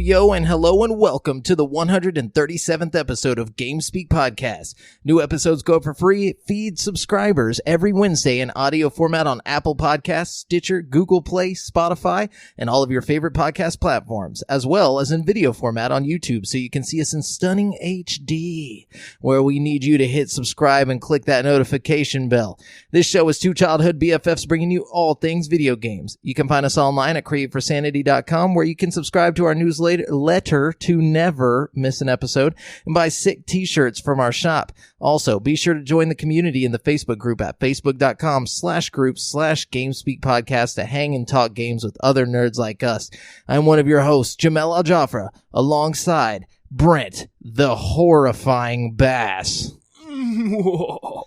yo, and hello, and welcome to the 137th episode of GameSpeak Podcast. New episodes go up for free. Feed subscribers every Wednesday in audio format on Apple Podcasts, Stitcher, Google Play, Spotify, and all of your favorite podcast platforms, as well as in video format on YouTube, so you can see us in stunning HD, where we need you to hit subscribe and click that notification bell. This show is two childhood BFFs bringing you all things video games. You can find us online at createforsanity.com, where you can subscribe to our newsletter to never miss an episode and buy sick t-shirts from our shop. Also, be sure to join the community in the Facebook group at facebook.com/group/GameSpeak Podcast to hang and talk games with other nerds like us. I'm one of your hosts, JAMAL Al-Jafra, alongside Brent, the horrifying Bass. You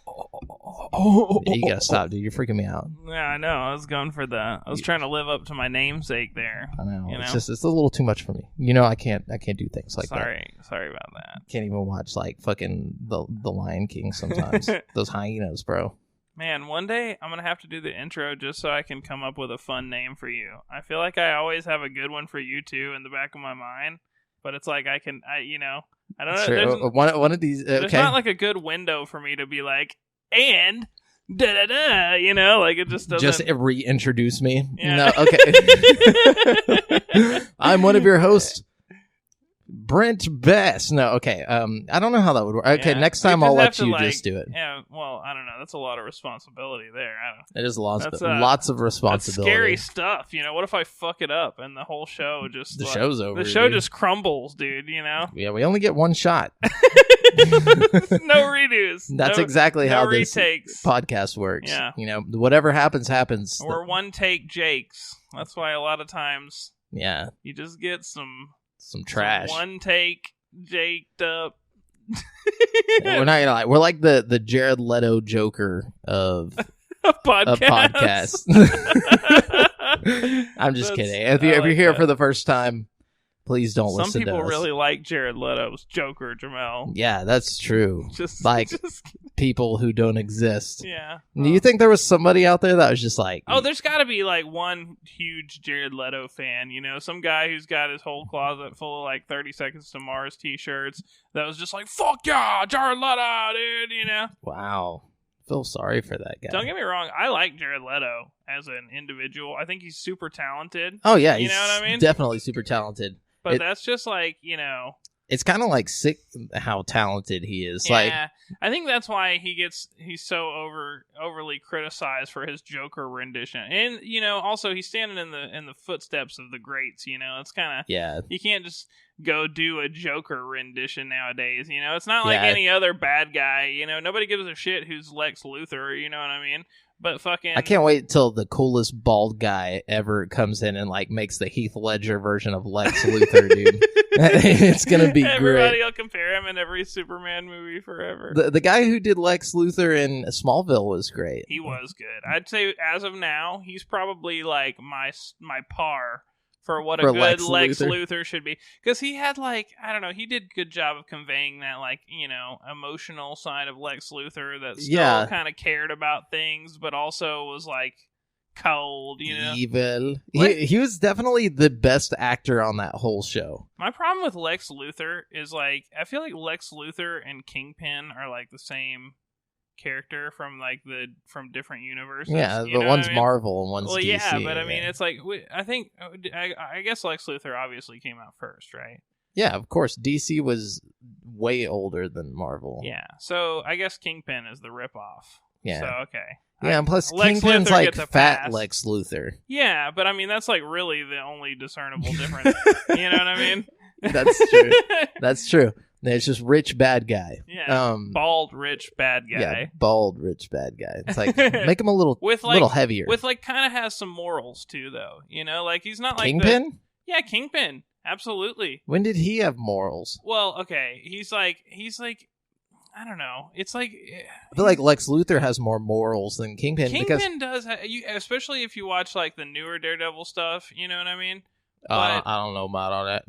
gotta stop, dude. You're freaking me out. Yeah, I know. I was going for I was trying to live up to my namesake there. I know. It's a little too much for me. You know, I can't do things like that. Sorry about that. Can't even watch like fucking the Lion King sometimes. Those hyenas, bro. Man, one day I'm gonna have to do the intro just so I can come up with a fun name for you. I feel like I always have a good one for you too in the back of my mind, but it's like I don't know. Sure. One of these. There's not like a good window for me to be like, and da-da-da, you know, like it just doesn't... Just reintroduce me? Yeah. No, okay. I'm one of your hosts, Brent Bass. No, okay. I don't know how that would work. Okay, yeah. Next time I'll let you just do it. Yeah, well, I don't know. That's a lot of responsibility there. It is lots of responsibility. That's scary stuff, you know. What if I fuck it up and the whole show just... show's over, the show just crumbles, dude, you know? Yeah, we only get one shot. No redos. That's exactly how retakes. This podcast works. Yeah. You know, whatever happens. Or one take Jakes. That's why a lot of times you just get some trash. One take Jaked up. We're not gonna lie. We're like the Jared Leto Joker of a podcast. I'm just kidding. If you're here for the first time, please don't listen to us. Some people really like Jared Leto's Joker, Jamal. Yeah, that's true. Just people who don't exist. Yeah. Do you think there was somebody out there that was just like... Oh, there's got to be like one huge Jared Leto fan, you know? Some guy who's got his whole closet full of like 30 Seconds to Mars t-shirts that was just like, fuck yeah, Jared Leto, dude, you know? Wow. Feel sorry for that guy. Don't get me wrong, I like Jared Leto as an individual. I think he's super talented. Oh, yeah. You know what I mean? Definitely super talented. But that's just like, you know... It's kind of like sick how talented he is. Yeah, like, I think that's why he's so overly criticized for his Joker rendition. And, you know, also he's standing in the footsteps of the greats, you know. It's kind of... Yeah. You can't just go do a Joker rendition nowadays, you know. It's not like any other bad guy, you know. Nobody gives a shit who's Lex Luthor, you know what I mean? But fucking... I can't wait till the coolest bald guy ever comes in and like makes the Heath Ledger version of Lex Luthor, dude. It's gonna be Everybody great. will compare him in every Superman movie forever. The guy who did Lex Luthor in Smallville was great. He was good. I'd say as of now, he's probably like my par for what a good Lex Luthor should be. Because he had like, I don't know, he did a good job of conveying that like, you know, emotional side of Lex Luthor that still kind of cared about things, but also was like cold, you know? Evil. He was definitely the best actor on that whole show. My problem with Lex Luthor is like, I feel like Lex Luthor and Kingpin are like the same character from different universes. Yeah, but one's Marvel and one's DC. Yeah, but I mean, it's like I guess Lex Luthor obviously came out first, right? Yeah, of course. DC was way older than Marvel. Yeah, so I guess Kingpin is the ripoff. Yeah. So okay. Yeah, and plus Lex Kingpin's Luthor like gets a fat pass. Lex Luthor. Yeah, but I mean that's like really the only discernible difference. You know what I mean? That's true. That's true. It's just rich bad guy. Yeah. Bald rich bad guy. Yeah, bald rich bad guy. It's like make him a little little heavier. With like kind of has some morals too, though. You know, like he's not like Kingpin. Yeah, Kingpin. Absolutely. When did he have morals? Well, okay, he's like I don't know. It's like I feel like Lex Luthor has more morals than Kingpin. Kingpin does, especially if you watch like the newer Daredevil stuff. You know what I mean? I don't know about all that.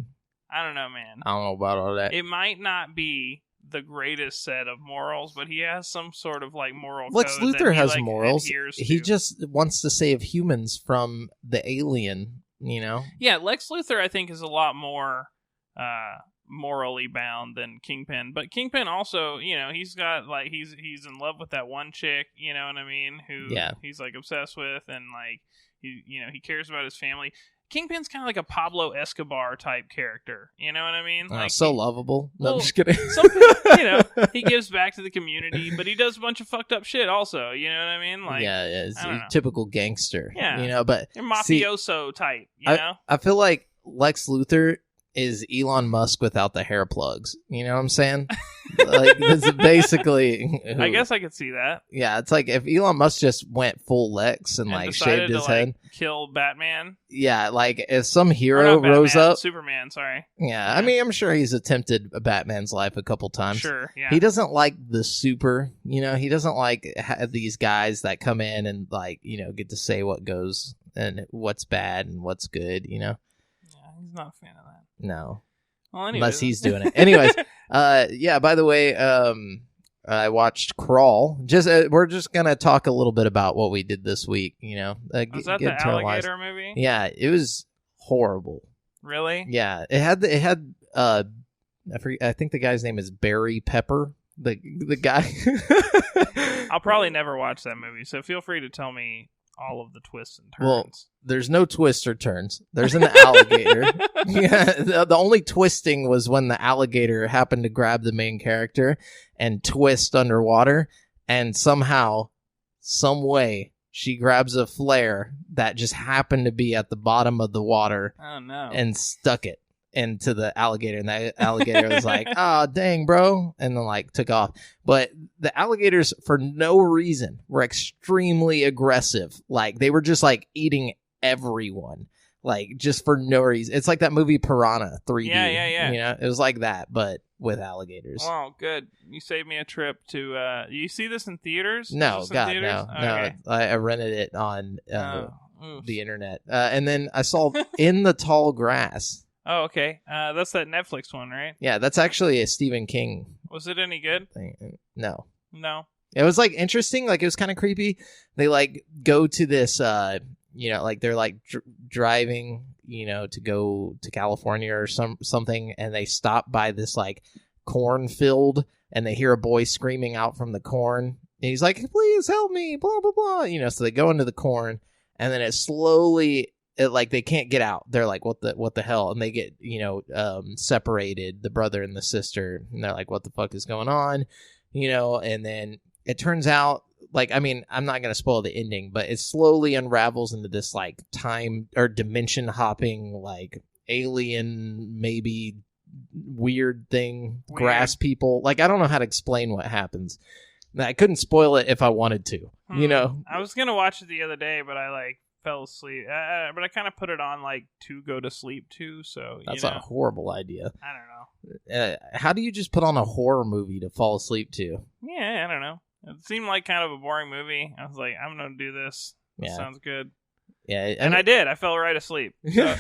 I don't know, man. I don't know about all that. It might not be the greatest set of morals, but he has some sort of like moral Lex code Luthor has like, morals. He to. just wants to save humans from the alien, you know? Yeah, Lex Luthor I think is a lot more morally bound than Kingpin. But Kingpin also, he's got like he's in love with that one chick, you know what I mean, who he's like obsessed with, and like he cares about his family. Kingpin's kind of like a Pablo Escobar type character, you know what I mean? Like so lovable. No, I'm just kidding. He gives back to the community, but he does a bunch of fucked up shit also, you know what I mean? Like, it's a typical gangster. Yeah. But mafioso type, you know? I feel like Lex Luthor is Elon Musk without the hair plugs. You know what I'm saying? Like, this is basically... I guess I could see that. Yeah, it's like if Elon Musk just went full Lex and like shaved his head. Kill Batman. Yeah, like if some hero rose up... Superman, sorry. Yeah, I mean, I'm sure he's attempted Batman's life a couple times. Sure, yeah. He doesn't like the super, he doesn't like these guys that come in and like, get to say what goes and what's bad and what's good, Yeah, he's not a fan of that. No. Well, anyways. Unless he's doing it. Anyways, by the way, I watched Crawl. We're just going to talk a little bit about what we did this week, Was that the alligator movie? Yeah, it was horrible. Really? Yeah, it had I think the guy's name is Barry Pepper, the guy. I'll probably never watch that movie, so feel free to tell me all of the twists and turns. Well, there's no twists or turns. There's an alligator. The only twisting was when the alligator happened to grab the main character and twist underwater, and somehow, some way, she grabs a flare that just happened to be at the bottom of the water. Oh no! And stuck it into the alligator, and the alligator was like, "Oh dang, bro," and then like took off. But the alligators, for no reason, were extremely aggressive. Like they were just like eating everyone, like just for no reason. It's like that movie Piranha 3D. Yeah. It was like that, but with alligators. Oh, good. You saved me a trip to. You see this in theaters? No, God, theaters? no, Okay. no. I rented it on the internet, and then I saw In the Tall Grass. Oh, okay. That's that Netflix one, right? Yeah, that's actually a Stephen King. Was it any good? No. It was like interesting. Like it was kind of creepy. They like go to this, like they're like driving, to go to California or something, and they stop by this like cornfield, and they hear a boy screaming out from the corn, and he's like, "Please help me!" Blah blah blah. So they go into the corn, and then it slowly. Like they can't get out. They're like, what the hell? And they get, separated, the brother and the sister. And they're like, what the fuck is going on? And then it turns out, like, I mean, I'm not going to spoil the ending, but it slowly unravels into this like time or dimension hopping, like alien, maybe weird thing, grass people. Like, I don't know how to explain what happens. I couldn't spoil it if I wanted to, I was going to watch it the other day, but I fell asleep, but I kind of put it on like to go to sleep too. So that's a horrible idea. I don't know. How do you just put on a horror movie to fall asleep to? Yeah, I don't know. It seemed like kind of a boring movie. I was like, I'm gonna do this. This sounds good. Yeah, and I did. I fell right asleep. So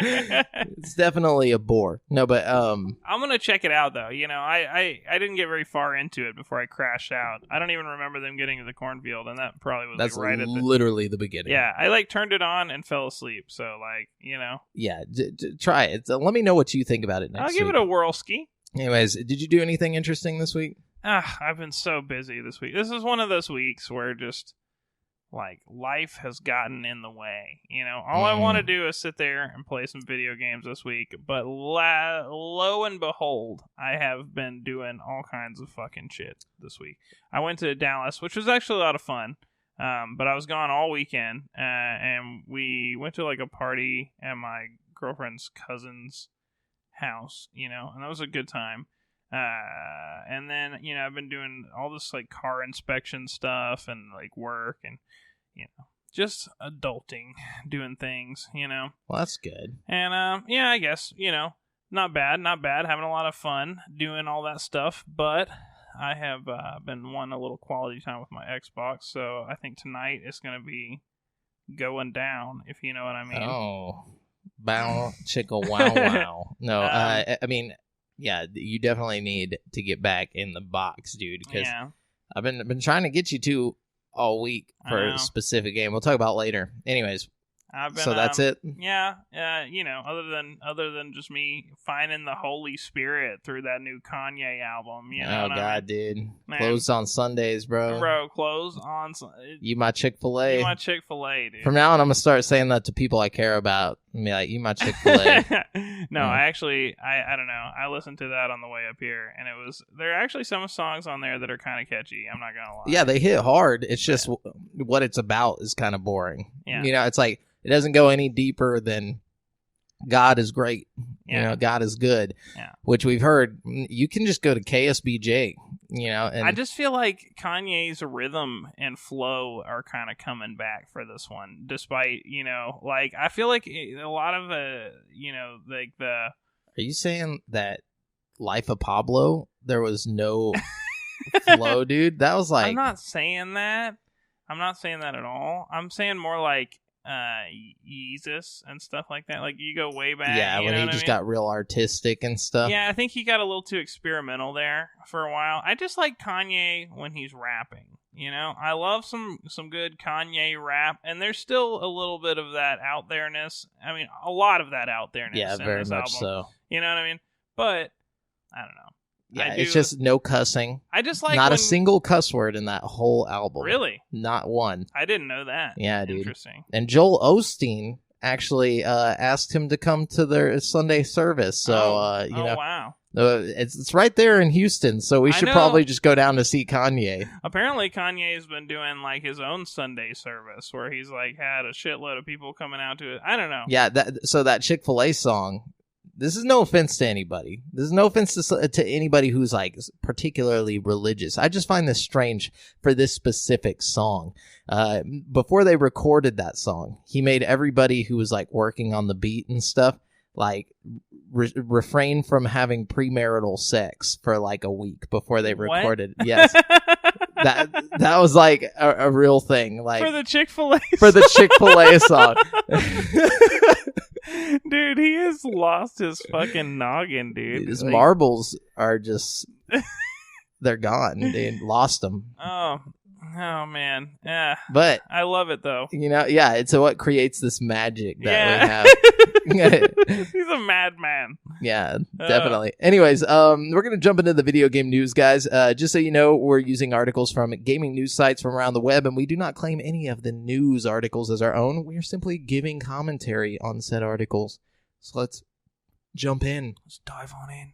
it's definitely a bore. No, but I'm gonna check it out though. I didn't get very far into it before I crashed out. I don't even remember them getting to the cornfield, and that probably was that's like right literally the beginning. Yeah, I turned it on and fell asleep. So Yeah, try it. Let me know what you think about it next I'll give week. it a whirl-ski. Anyways, did you do anything interesting this week? I've been so busy this week. This is one of those weeks where just like life has gotten in the way. All I want to do is sit there and play some video games this week. But lo and behold, I have been doing all kinds of fucking shit this week. I went to Dallas, which was actually a lot of fun. But I was gone all weekend, and we went to like a party at my girlfriend's cousin's house, and that was a good time. And then, I've been doing all this like car inspection stuff and like work and, just adulting, doing things, Well, that's good. And, I guess, not bad, having a lot of fun doing all that stuff, but I have been wanting a little quality time with my Xbox, so I think tonight is going to be going down, if you know what I mean. Oh, bow, chicka, wow, wow. No, I mean... Yeah, you definitely need to get back in the box, dude, because I've been trying to get you to all week for a specific game. We'll talk about later. Anyways, I've been, so that's it. Yeah, other than just me finding the Holy Spirit through that new Kanye album. You know oh God, dude, closed on Sundays, bro. Bro, closed on. You my Chick-fil-A. You my Chick-fil-A, dude. From now on, I'm gonna start saying that to people I care about. I mean, like, you my Chick-fil-A. No, I actually, I don't know. I listened to that on the way up here, and there are actually some songs on there that are kind of catchy. I'm not gonna lie. Yeah, they hit hard. It's just what it's about is kind of boring. Yeah. You know, it's like it doesn't go any deeper than God is great. Yeah. You know, God is good. Yeah. Which we've heard. You can just go to KSBJ. You know, and I just feel like Kanye's rhythm and flow are kind of coming back for this one, despite, like, I feel like a lot of, like the... Are you saying that Life of Pablo, there was no flow, dude? That was like... I'm not saying that. I'm not saying that at all. I'm saying more like Yeezus and stuff like that. Like, you go way back. Yeah, when he just got real artistic and stuff. Yeah, I think he got a little too experimental there for a while. I just like Kanye when he's rapping. I love some good Kanye rap, and there's still a little bit of that out there-ness. I mean, a lot of that out there-ness. Yeah, in very this much album. so. You know what I mean? But I don't know. Yeah, it's just no cussing. I just like not a single cuss word in that whole album. Really? Not one. I didn't know that. Yeah, dude. Interesting. And Joel Osteen actually asked him to come to their Sunday service. So, wow. It's right there in Houston, so we should probably just go down to see Kanye. Apparently, Kanye's been doing like his own Sunday service where he's like had a shitload of people coming out to it. I don't know. Yeah, so that Chick-fil-A song. This is no offense to anybody. This is no offense to anybody who's like particularly religious. I just find this strange for this specific song. Before they recorded that song, he made everybody who was like working on the beat and stuff like refrain from having premarital sex for like a week before they recorded. What? Yes. That was like a real thing. Like for the Chick-fil-A for the Chick-fil-A song. Dude, he has lost his fucking noggin, dude. His marbles are just... they're gone. They lost them. Oh, man. Yeah. But... I love it, though. Yeah, it's what creates this magic that we have. He's a madman. Yeah, definitely. Anyways, we're going to jump into the video game news, guys. Just so you know, we're using articles from gaming news sites from around the web, and we do not claim any of the news articles as our own. We are simply giving commentary on said articles. So let's jump in. Let's dive on in.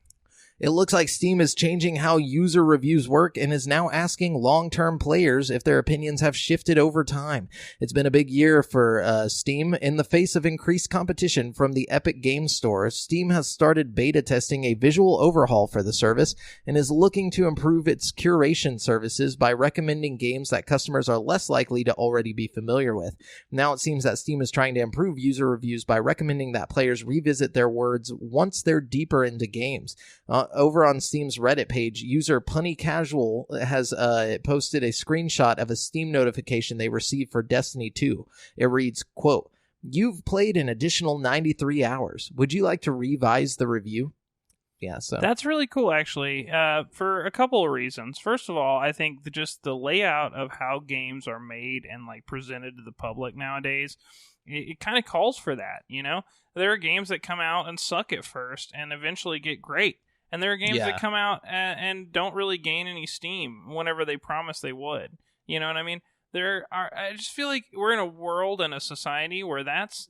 It looks like Steam is changing how user reviews work and is now asking long-term players if their opinions have shifted over time. It's been a big year for Steam. In the face of increased competition from the Epic Games Store, Steam has started beta testing a visual overhaul for the service and is looking to improve its curation services by recommending games that customers are less likely to already be familiar with. Now it seems that Steam is trying to improve user reviews by recommending that players revisit their words once they're deeper into games. Over on Steam's Reddit page, user Punny Casual has posted a screenshot of a Steam notification they received for Destiny 2. It reads, quote, "You've played an additional 93 hours. Would you like to revise the review?" Yeah, so that's really cool, actually, for a couple of reasons. First of all, I think just the layout of how games are made and like presented to the public nowadays, it kind of calls for that. There are games that come out and suck at first and eventually get great. And there are games that come out and don't really gain any steam whenever they promise they would. You know what I mean? I just feel like we're in a world and a society where that's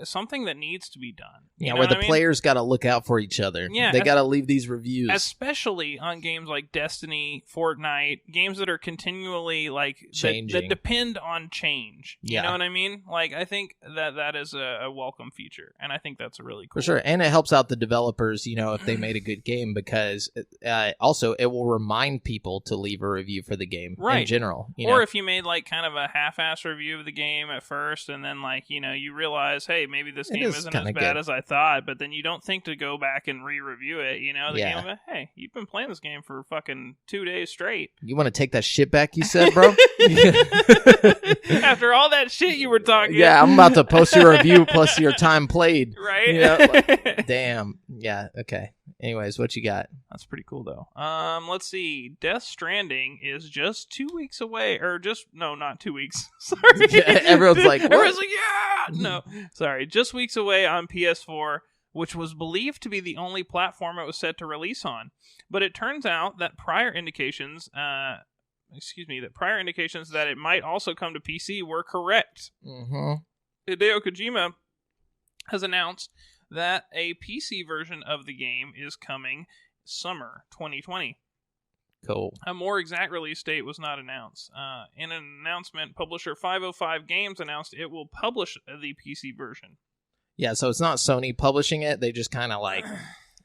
something that needs to be done. Yeah, where the players got to look out for each other. Yeah, they got to leave these reviews. Especially on games like Destiny, Fortnite, games that are continually like changing. That depend on change. You know what I mean? Like, I think that is a welcome feature, and I think that's really cool. For sure, and it helps out the developers, if they made a good game, because also it will remind people to leave a review for the game in general. Or if you made like kind of a half-ass review of the game at first, and then like you realize, hey, maybe this game isn't as bad as I thought, but then you don't think to go back and re-review it. The game of, hey, you've been playing this game for fucking 2 days straight. You want to take that shit back you said, bro? After all that shit you were talking. Yeah, I'm about to post your review plus your time played. Right? Damn. Yeah. Okay. Anyways, what you got? That's pretty cool, though. Let's see. Death Stranding is just 2 weeks away, or not 2 weeks. Sorry. Everyone's like, what? Everyone's like, yeah! No, sorry. Just weeks away on PS4, which was believed to be the only platform it was set to release on. But it turns out that prior indications that it might also come to PC were correct. Mm-hmm. Hideo Kojima has announced that a PC version of the game is coming summer 2020. Cool. A more exact release date was not announced. In an announcement, publisher 505 Games announced it will publish the PC version. Yeah, so it's not Sony publishing it. They just kind of like,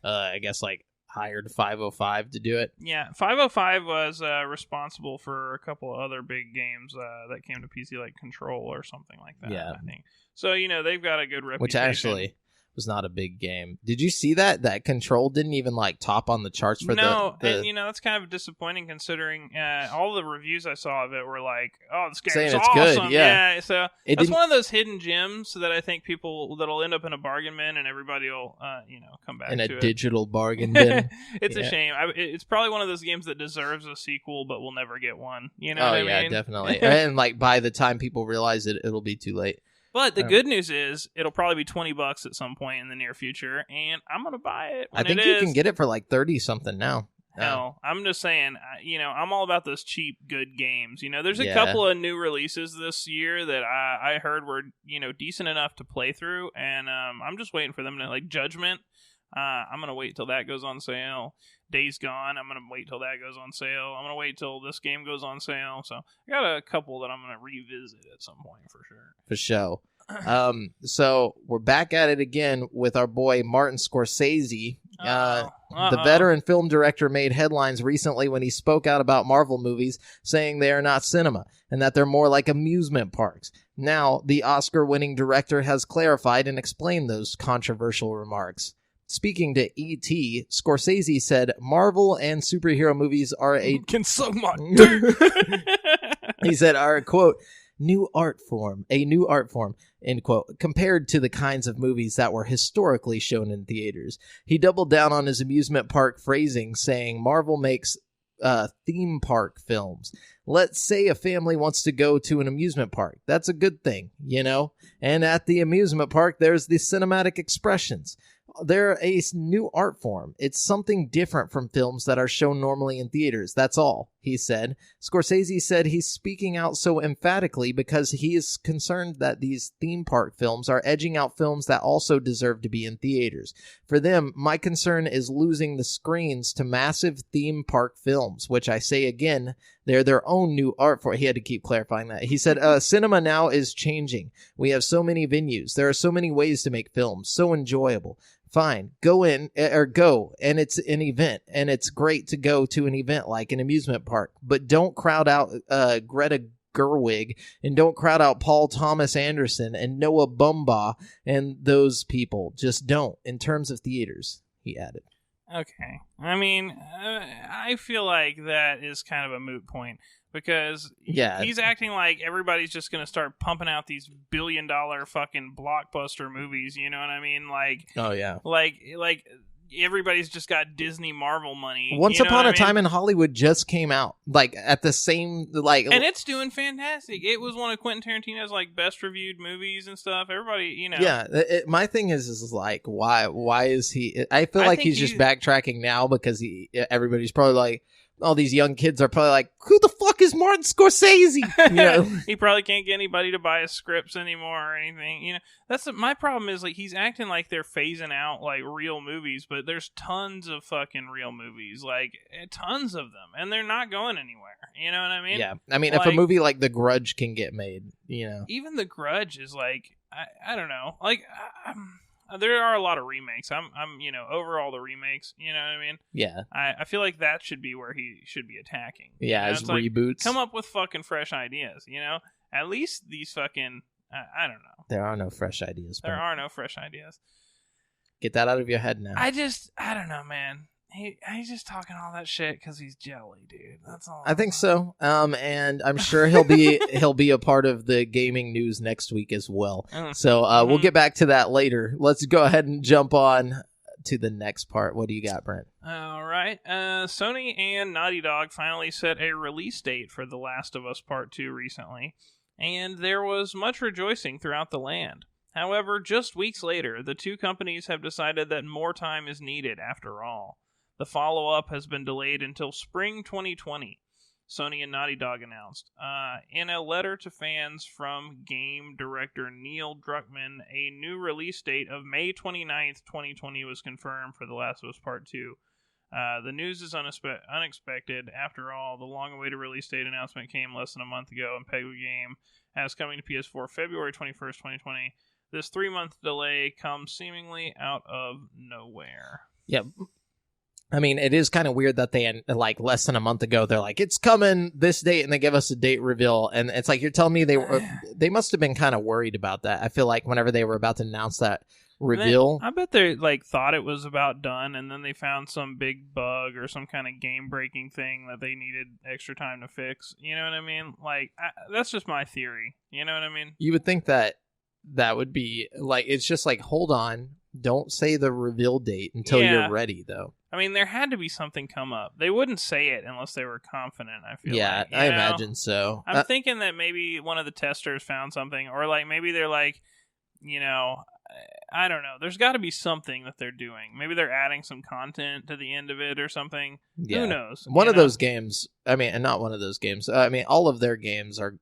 I guess like hired 505 to do it. Yeah, 505 was responsible for a couple of other big games that came to PC, like Control or something like that. Yeah. I think. So, they've got a good reputation. Which actually was not a big game. Did you see that Control didn't even like top on the charts for and that's kind of disappointing considering all the reviews I saw of it were like, oh, this game is awesome. Good, yeah. So that's one of those hidden gems that I think that'll end up in a bargain bin and everybody will come back to it. In a digital bargain bin. It's a shame. It's probably one of those games that deserves a sequel but will never get one. You know what I mean? Yeah, definitely. And like by the time people realize it, it'll be too late. But the good news is it'll probably be $20 at some point in the near future, and I'm going to buy it when I think you can get it for like 30 something now. Hell, I'm just saying, I'm all about those cheap, good games. There's a couple of new releases this year that I heard were, decent enough to play through, and I'm just waiting for them to, like, Judgment. I'm going to wait till that goes on sale. Days Gone, I'm going to wait till that goes on sale. I'm going to wait till this game goes on sale. So I got a couple that I'm going to revisit at some point for sure. For sure. So we're back at it again with our boy Martin Scorsese. The veteran film director made headlines recently when he spoke out about Marvel movies, saying they are not cinema and that they're more like amusement parks. Now, the Oscar-winning director has clarified and explained those controversial remarks. Speaking to E.T., Scorsese said, Marvel and superhero movies are a... Can suck my dick. He said, are, quote, a new art form, end quote, compared to the kinds of movies that were historically shown in theaters. He doubled down on his amusement park phrasing, saying Marvel makes theme park films. Let's say a family wants to go to an amusement park. That's a good thing, And at the amusement park, there's the cinematic expressions. They're a new art form. It's something different from films that are shown normally in theaters. That's all, he said. Scorsese said he's speaking out so emphatically because he is concerned that these theme park films are edging out films that also deserve to be in theaters. For them, my concern is losing the screens to massive theme park films, which I say again, they're their own new art form. He had to keep clarifying that. He said, cinema now is changing. We have so many venues. There are so many ways to make films. So enjoyable. Fine, go, and it's an event, and it's great to go to an event like an amusement park, but don't crowd out Greta Gerwig, and don't crowd out Paul Thomas Anderson and Noah Baumbach and those people. Just don't, in terms of theaters, he added. Okay. I mean, I feel like that is kind of a moot point. Because he's acting like everybody's just going to start pumping out these billion-dollar fucking blockbuster movies, you know what I mean? Like, oh, yeah. Like everybody's just got Disney Marvel money. Once Upon a Time in Hollywood just came out, like, at the same, like... And it's doing fantastic. It was one of Quentin Tarantino's, like, best-reviewed movies and stuff. Everybody, Yeah, my thing is like, why is he... I feel like he's just backtracking now because everybody's probably like... All these young kids are probably like, who the fuck is Martin Scorsese? He probably can't get anybody to buy his scripts anymore or anything. My problem is, like, he's acting like they're phasing out, like, real movies, but there's tons of fucking real movies, like, tons of them, and they're not going anywhere. You know what I mean? Yeah. I mean, if a movie like The Grudge can get made, Even The Grudge is, like, I don't know. Like, there are a lot of remakes. I'm overall the remakes. You know what I mean? Yeah. I feel like that should be where he should be attacking. Yeah, as reboots. Come up with fucking fresh ideas. At least these fucking. I don't know. There are no fresh ideas. There are no fresh ideas. Get that out of your head now. I don't know, man. He's just talking all that shit because he's jelly, dude. That's all. I think so. And I'm sure he'll be a part of the gaming news next week as well. So we'll get back to that later. Let's go ahead and jump on to the next part. What do you got, Brent? All right. Sony and Naughty Dog finally set a release date for The Last of Us Part 2 recently, and there was much rejoicing throughout the land. However, just weeks later, the two companies have decided that more time is needed after all. The follow-up has been delayed until spring 2020, Sony and Naughty Dog announced. In a letter to fans from game director Neil Druckmann, a new release date of May 29th, 2020 was confirmed for The Last of Us Part 2. The news is unexpected. After all, the long-awaited release date announcement came less than a month ago, and Peggy Game has coming to PS4 February 21st, 2020. This 3-month delay comes seemingly out of nowhere. Yeah. I mean, it is kind of weird that they, like, less than a month ago, they're like, it's coming this date, and they give us a date reveal, and it's like, you're telling me they must have been kind of worried about that. I feel like whenever they were about to announce that reveal... I bet they, like, thought it was about done, and then they found some big bug or some kind of game-breaking thing that they needed extra time to fix. You know what I mean? Like, that's just my theory. You know what I mean? You would think that would be, like, it's just like, hold on, don't say the reveal date until you're ready, though. I mean, there had to be something come up. They wouldn't say it unless they were confident, I feel like. Yeah, I imagine so. I'm thinking that maybe one of the testers found something, or, like, maybe they're like, you know, I don't know. There's got to be something that they're doing. Maybe they're adding some content to the end of it or something. Yeah. Who knows? One of those games, I mean, and not one of those games. I mean, all of their games are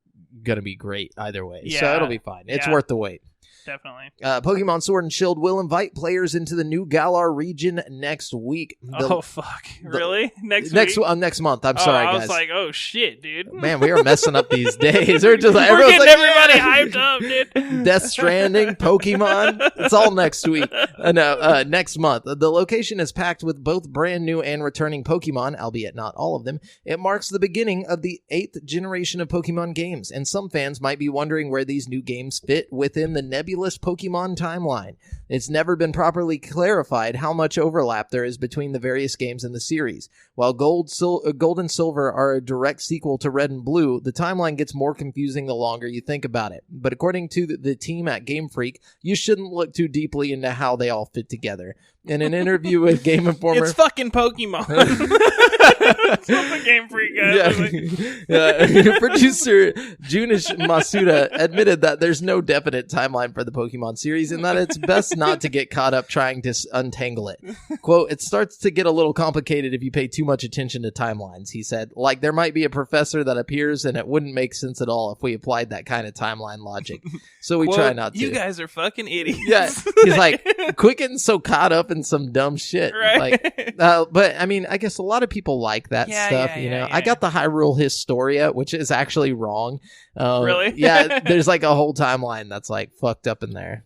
going to be great either way. Yeah. So it'll be fine. It's worth the wait. Definitely. Pokemon Sword and Shield will invite players into the new Galar region next week. Oh, fuck. Really? Next week? Next month. I'm sorry, guys. I was like, oh, shit, dude. Man, we are messing up these days. We're just like, we're getting everybody hyped up, dude. Death Stranding, Pokemon. It's all next week. Next month. The location is packed with both brand new and returning Pokemon, albeit not all of them. It marks the beginning of the 8th generation of Pokemon games, and some fans might be wondering where these new games fit within the nebulous Pokemon timeline. It's never been properly clarified how much overlap there is between the various games in the series. While Gold and Silver are a direct sequel to Red and Blue, the timeline gets more confusing the longer you think about it. But according to the team at Game Freak, you shouldn't look too deeply into how they all fit together. In an interview with Game Informer... It's fucking Pokemon. That's what the Game Freak guy Producer Junichi Masuda admitted that there's no definite timeline for the Pokemon series and that it's best not to get caught up trying to untangle it. Quote, it starts to get a little complicated if you pay too much attention to timelines, he said. Like, there might be a professor that appears and it wouldn't make sense at all if we applied that kind of timeline logic. So we try not to. You guys are fucking idiots. Yeah, he's like, quit getting so caught up in some dumb shit. Right. Like, but I mean, I guess a lot of people like that stuff, you know. I got the Hyrule Historia, which is actually wrong. Really? Yeah, there's like a whole timeline that's like fucked up in there.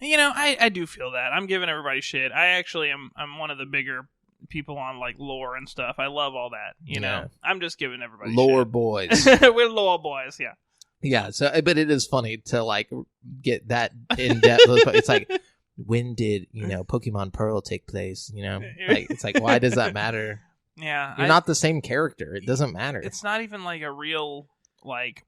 You know, I do feel that. I'm giving everybody shit. I actually I'm one of the bigger people on like lore and stuff. I love all that, you know. I'm just giving everybody lore shit. Boys. We're lore boys, yeah. Yeah, so but it is funny to like get that in depth. It's like, when did, you know, Pokemon Pearl take place, you know? Like, it's like, why does that matter? Yeah. You're not the same character. It doesn't matter. It's not even like a real, like,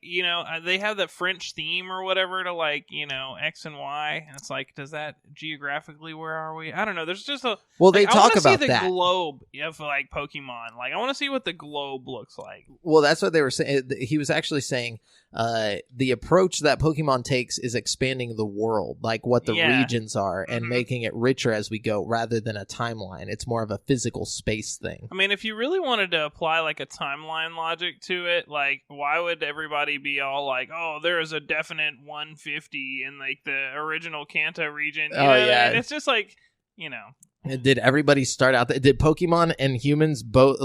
you know, they have that French theme or whatever to, like, you know, X and Y, and it's like, does that geographically, where are we? I don't know. There's just a... Well, they talk about that. I want to see the globe of, like, Pokemon. Like, I want to see what the globe looks like. Well, that's what they were saying. He was actually saying the approach that Pokemon takes is expanding the world, like what the regions are, and making it richer as we go, rather than a timeline. It's more of a physical space thing. I mean, if you really wanted to apply, like, a timeline logic to it, like, why would everybody be all like, oh, there is a definite 150 in like the original Kanto region? You know? Yeah. I mean, it's just like, you know. Did everybody start out? Did Pokemon and humans both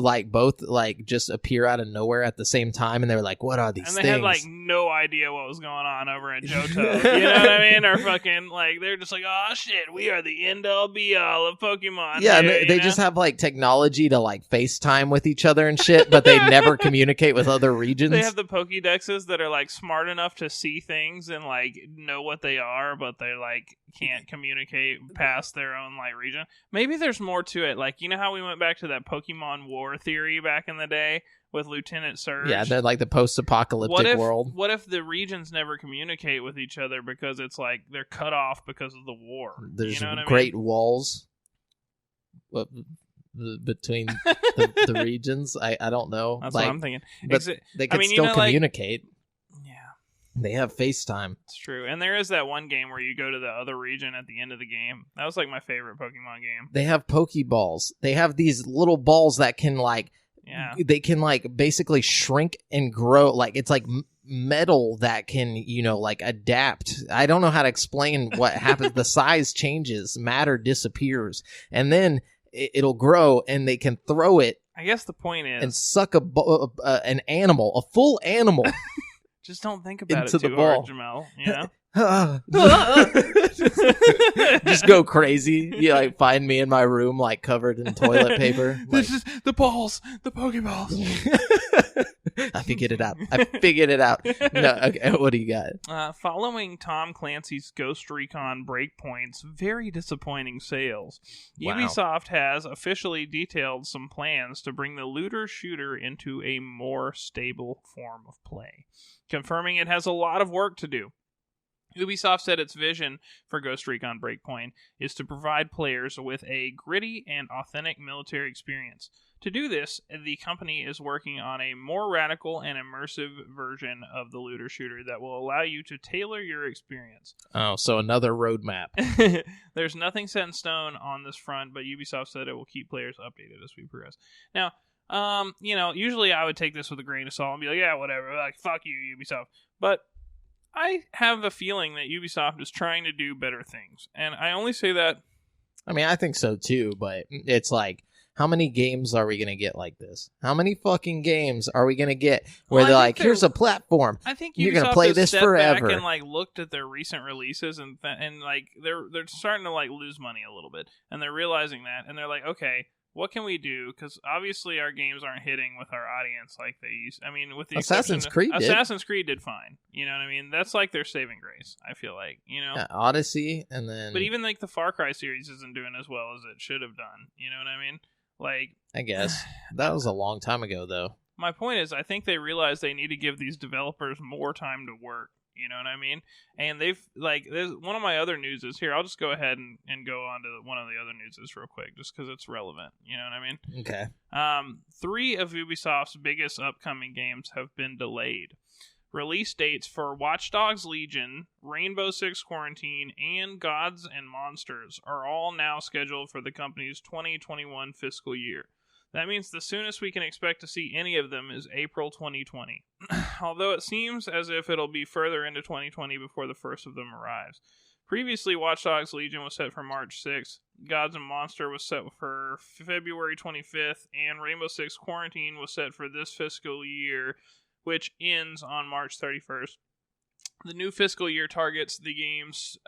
just appear out of nowhere at the same time? And they were like, "What are these things?" And they had like no idea what was going on over at Johto. You know what I mean? Or fucking like they're just like, "Oh shit, we are the end all be all of Pokemon." Yeah, and they just have like technology to like FaceTime with each other and shit, but they never communicate with other regions. They have the Pokédexes that are like smart enough to see things and like know what they are, but they like can't communicate past their own like region. Maybe there's more to it. Like, you know how we went back to that Pokemon War theory back in the day with Lieutenant Surge. Yeah, they're like the post-apocalyptic world. What if the regions never communicate with each other because it's like they're cut off because of the war? There's you know what great I mean? walls between the regions. I don't know. That's what I'm thinking. But they can still communicate. Yeah. They have FaceTime. It's true. And there is that one game where you go to the other region at the end of the game. That was like my favorite Pokemon game. They have Pokeballs. They have these little balls that can they can basically shrink and grow. Like it's like metal that can, adapt. I don't know how to explain what happens. The size changes, matter disappears, and then it'll grow and they can throw it. I guess the point is... And suck an animal, a full animal. Just don't think about it too hard, Jamal. You know? Just go crazy. You find me in my room covered in toilet paper. This is the balls, the Pokeballs. I figured it out. No, okay, what do you got? Following Tom Clancy's Ghost Recon Breakpoint's very disappointing sales, wow. Ubisoft has officially detailed some plans to bring the looter shooter into a more stable form of play, confirming it has a lot of work to do. Ubisoft said its vision for Ghost Recon Breakpoint is to provide players with a gritty and authentic military experience. To do this, the company is working on a more radical and immersive version of the looter shooter that will allow you to tailor your experience. Oh, so another roadmap. There's nothing set in stone on this front, but Ubisoft said it will keep players updated as we progress. Now, usually I would take this with a grain of salt and be like, yeah, whatever, fuck you, Ubisoft. But I have a feeling that Ubisoft is trying to do better things. And I only say that... I mean, I think so too, but it's how many games are we going to get like this? How many fucking games are we going to get where they're here's a platform. I think you're going to play this forever. Back and looked at their recent releases and they're starting to lose money a little bit. And they're realizing that. And they're like, okay, what can we do? Because obviously our games aren't hitting with our audience like they used. I mean, with the Assassin's Creed did fine. You know what I mean? That's their saving grace, I feel like. Yeah, Odyssey, and then... But even the Far Cry series isn't doing as well as it should have done. You know what I mean? I guess. That was a long time ago, though. My point is, I think they realize they need to give these developers more time to work. You know what I mean? And they've, there's one of my other news is here. I'll just go ahead and go on to one of the other newses real quick, just because it's relevant. You know what I mean? Okay. 3 of Ubisoft's biggest upcoming games have been delayed. Release dates for Watch Dogs Legion, Rainbow Six Quarantine, and Gods and Monsters are all now scheduled for the company's 2021 fiscal year. That means the soonest we can expect to see any of them is April 2020. Although it seems as if it'll be further into 2020 before the first of them arrives. Previously, Watch Dogs Legion was set for March 6th, Gods and Monster was set for February 25th, and Rainbow Six Quarantine was set for this fiscal year, which ends on March 31st. The new fiscal year targets the games,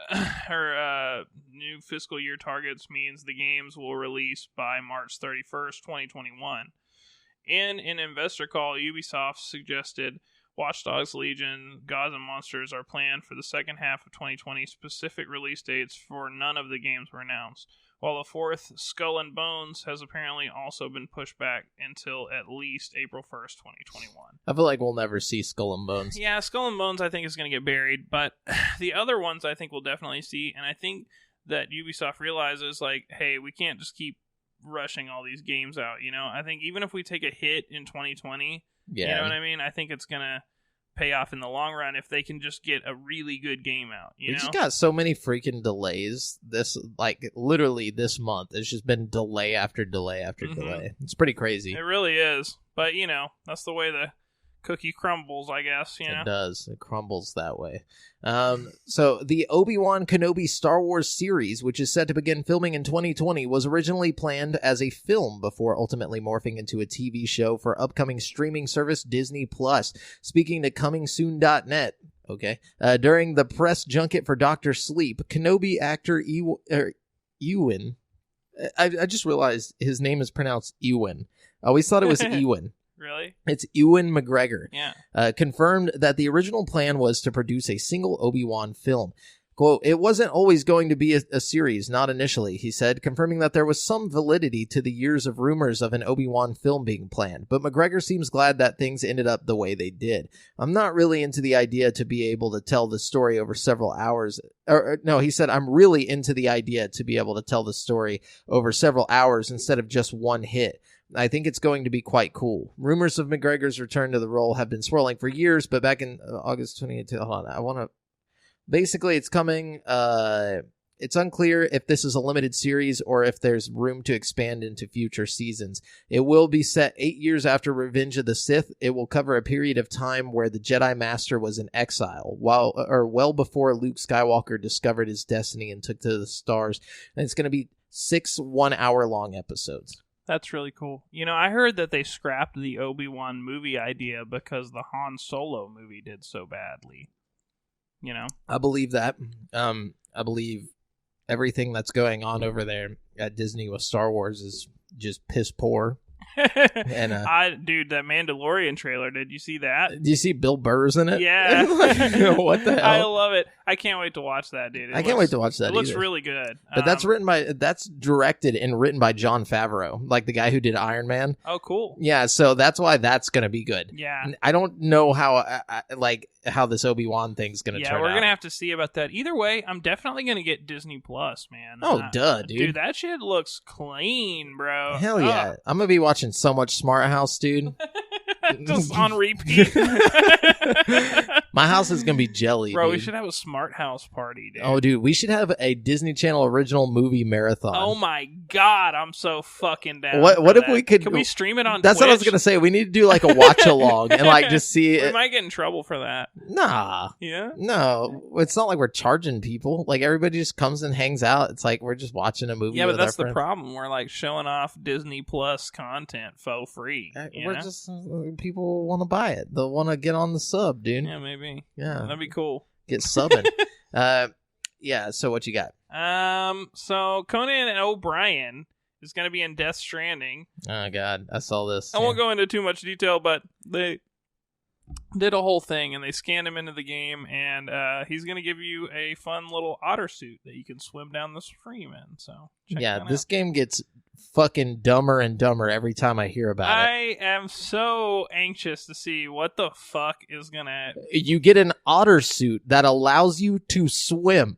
new fiscal year targets means the games will release by March 31st, 2021. In an investor call, Ubisoft suggested Watch Dogs Legion, Gods and Monsters are planned for the second half of 2020. Specific release dates for none of the games were announced, while a fourth, Skull and Bones, has apparently also been pushed back until at least April 1st, 2021. I feel like we'll never see Skull and Bones. Yeah, Skull and Bones I think is going to get buried, but the other ones I think we'll definitely see, and I think that Ubisoft realizes, hey, we can't just keep rushing all these games out, I think even if we take a hit in 2020, you know what I mean? I think it's going to pay off in the long run if they can just get a really good game out. We just got so many freaking delays. Literally this month, it's just been delay after delay after delay. It's pretty crazy. It really is. But, that's the way the cookie crumbles, I guess. It does. It crumbles that way. So the Obi-Wan Kenobi Star Wars series, which is set to begin filming in 2020, was originally planned as a film before ultimately morphing into a TV show for upcoming streaming service Disney+. Speaking to ComingSoon.net, okay, during the press junket for Dr. Sleep, Kenobi actor Ewan, I just realized his name is pronounced Ewan. I always thought it was Ewan. Really? It's Ewan McGregor. Yeah. Confirmed that the original plan was to produce a single Obi-Wan film. Quote, it wasn't always going to be a series, not initially, he said, confirming that there was some validity to the years of rumors of an Obi-Wan film being planned. But McGregor seems glad that things ended up the way they did. I'm not really into the idea to be able to tell the story over several hours. No, he said, I'm really into the idea to be able to tell the story over several hours instead of just one hit. I think it's going to be quite cool. Rumors of McGregor's return to the role have been swirling for years, but back in August 2018, hold on, basically, it's coming. It's unclear if this is a limited series or if there's room to expand into future seasons. It will be set 8 years after Revenge of the Sith. It will cover a period of time where the Jedi Master was in exile, well before Luke Skywalker discovered his destiny and took to the stars. And it's going to be 6 1-hour-long episodes. That's really cool. You know, I heard that they scrapped the Obi-Wan movie idea because the Han Solo movie did so badly. You know, I believe that. I believe everything that's going on over there at Disney with Star Wars is just piss poor. And dude, that Mandalorian trailer, did you see that? Do you see Bill Burr's in it? Yeah. What the hell? I love it. I can't wait to watch that, dude. I can't wait to watch that. It looks really good. But that's directed and written by Jon Favreau, like the guy who did Iron Man. Oh, cool. Yeah, so that's why that's going to be good. Yeah. I don't know how this Obi-Wan thing's going to turn out. Yeah, we're going to have to see about that. Either way, I'm definitely going to get Disney Plus, man. Oh, duh, dude. Dude, that shit looks clean, bro. Hell yeah. I'm going to be watching so much Smart House, dude. Just on repeat. My house is going to be jelly, bro, dude. we should have a Smart House party, dude. Oh, dude, we should have a Disney Channel original movie marathon. Oh, my God. I'm so fucking down. What if we could... Can we stream it on That's Twitch? What I was going to say. We need to do like a watch-along and like just see... We might get in trouble for that. Nah. Yeah? No. It's not like we're charging people. Like, everybody just comes and hangs out. It's like we're just watching a movie. Yeah, but with that's our the friends. problem. We're like showing off Disney Plus content for free. We're just... People want to buy it. They'll want to get on the sub, dude. Yeah, maybe. Yeah. That'd be cool. Get subbing. Yeah, so what you got? So Conan and O'Brien is going to be in Death Stranding. Oh, God. I saw this. I won't go into too much detail, but they did a whole thing, and they scanned him into the game, and he's going to give you a fun little otter suit that you can swim down the stream in. So this game gets fucking dumber and dumber every time I hear about it. I am so anxious to see what the fuck is going to... You get an otter suit that allows you to swim.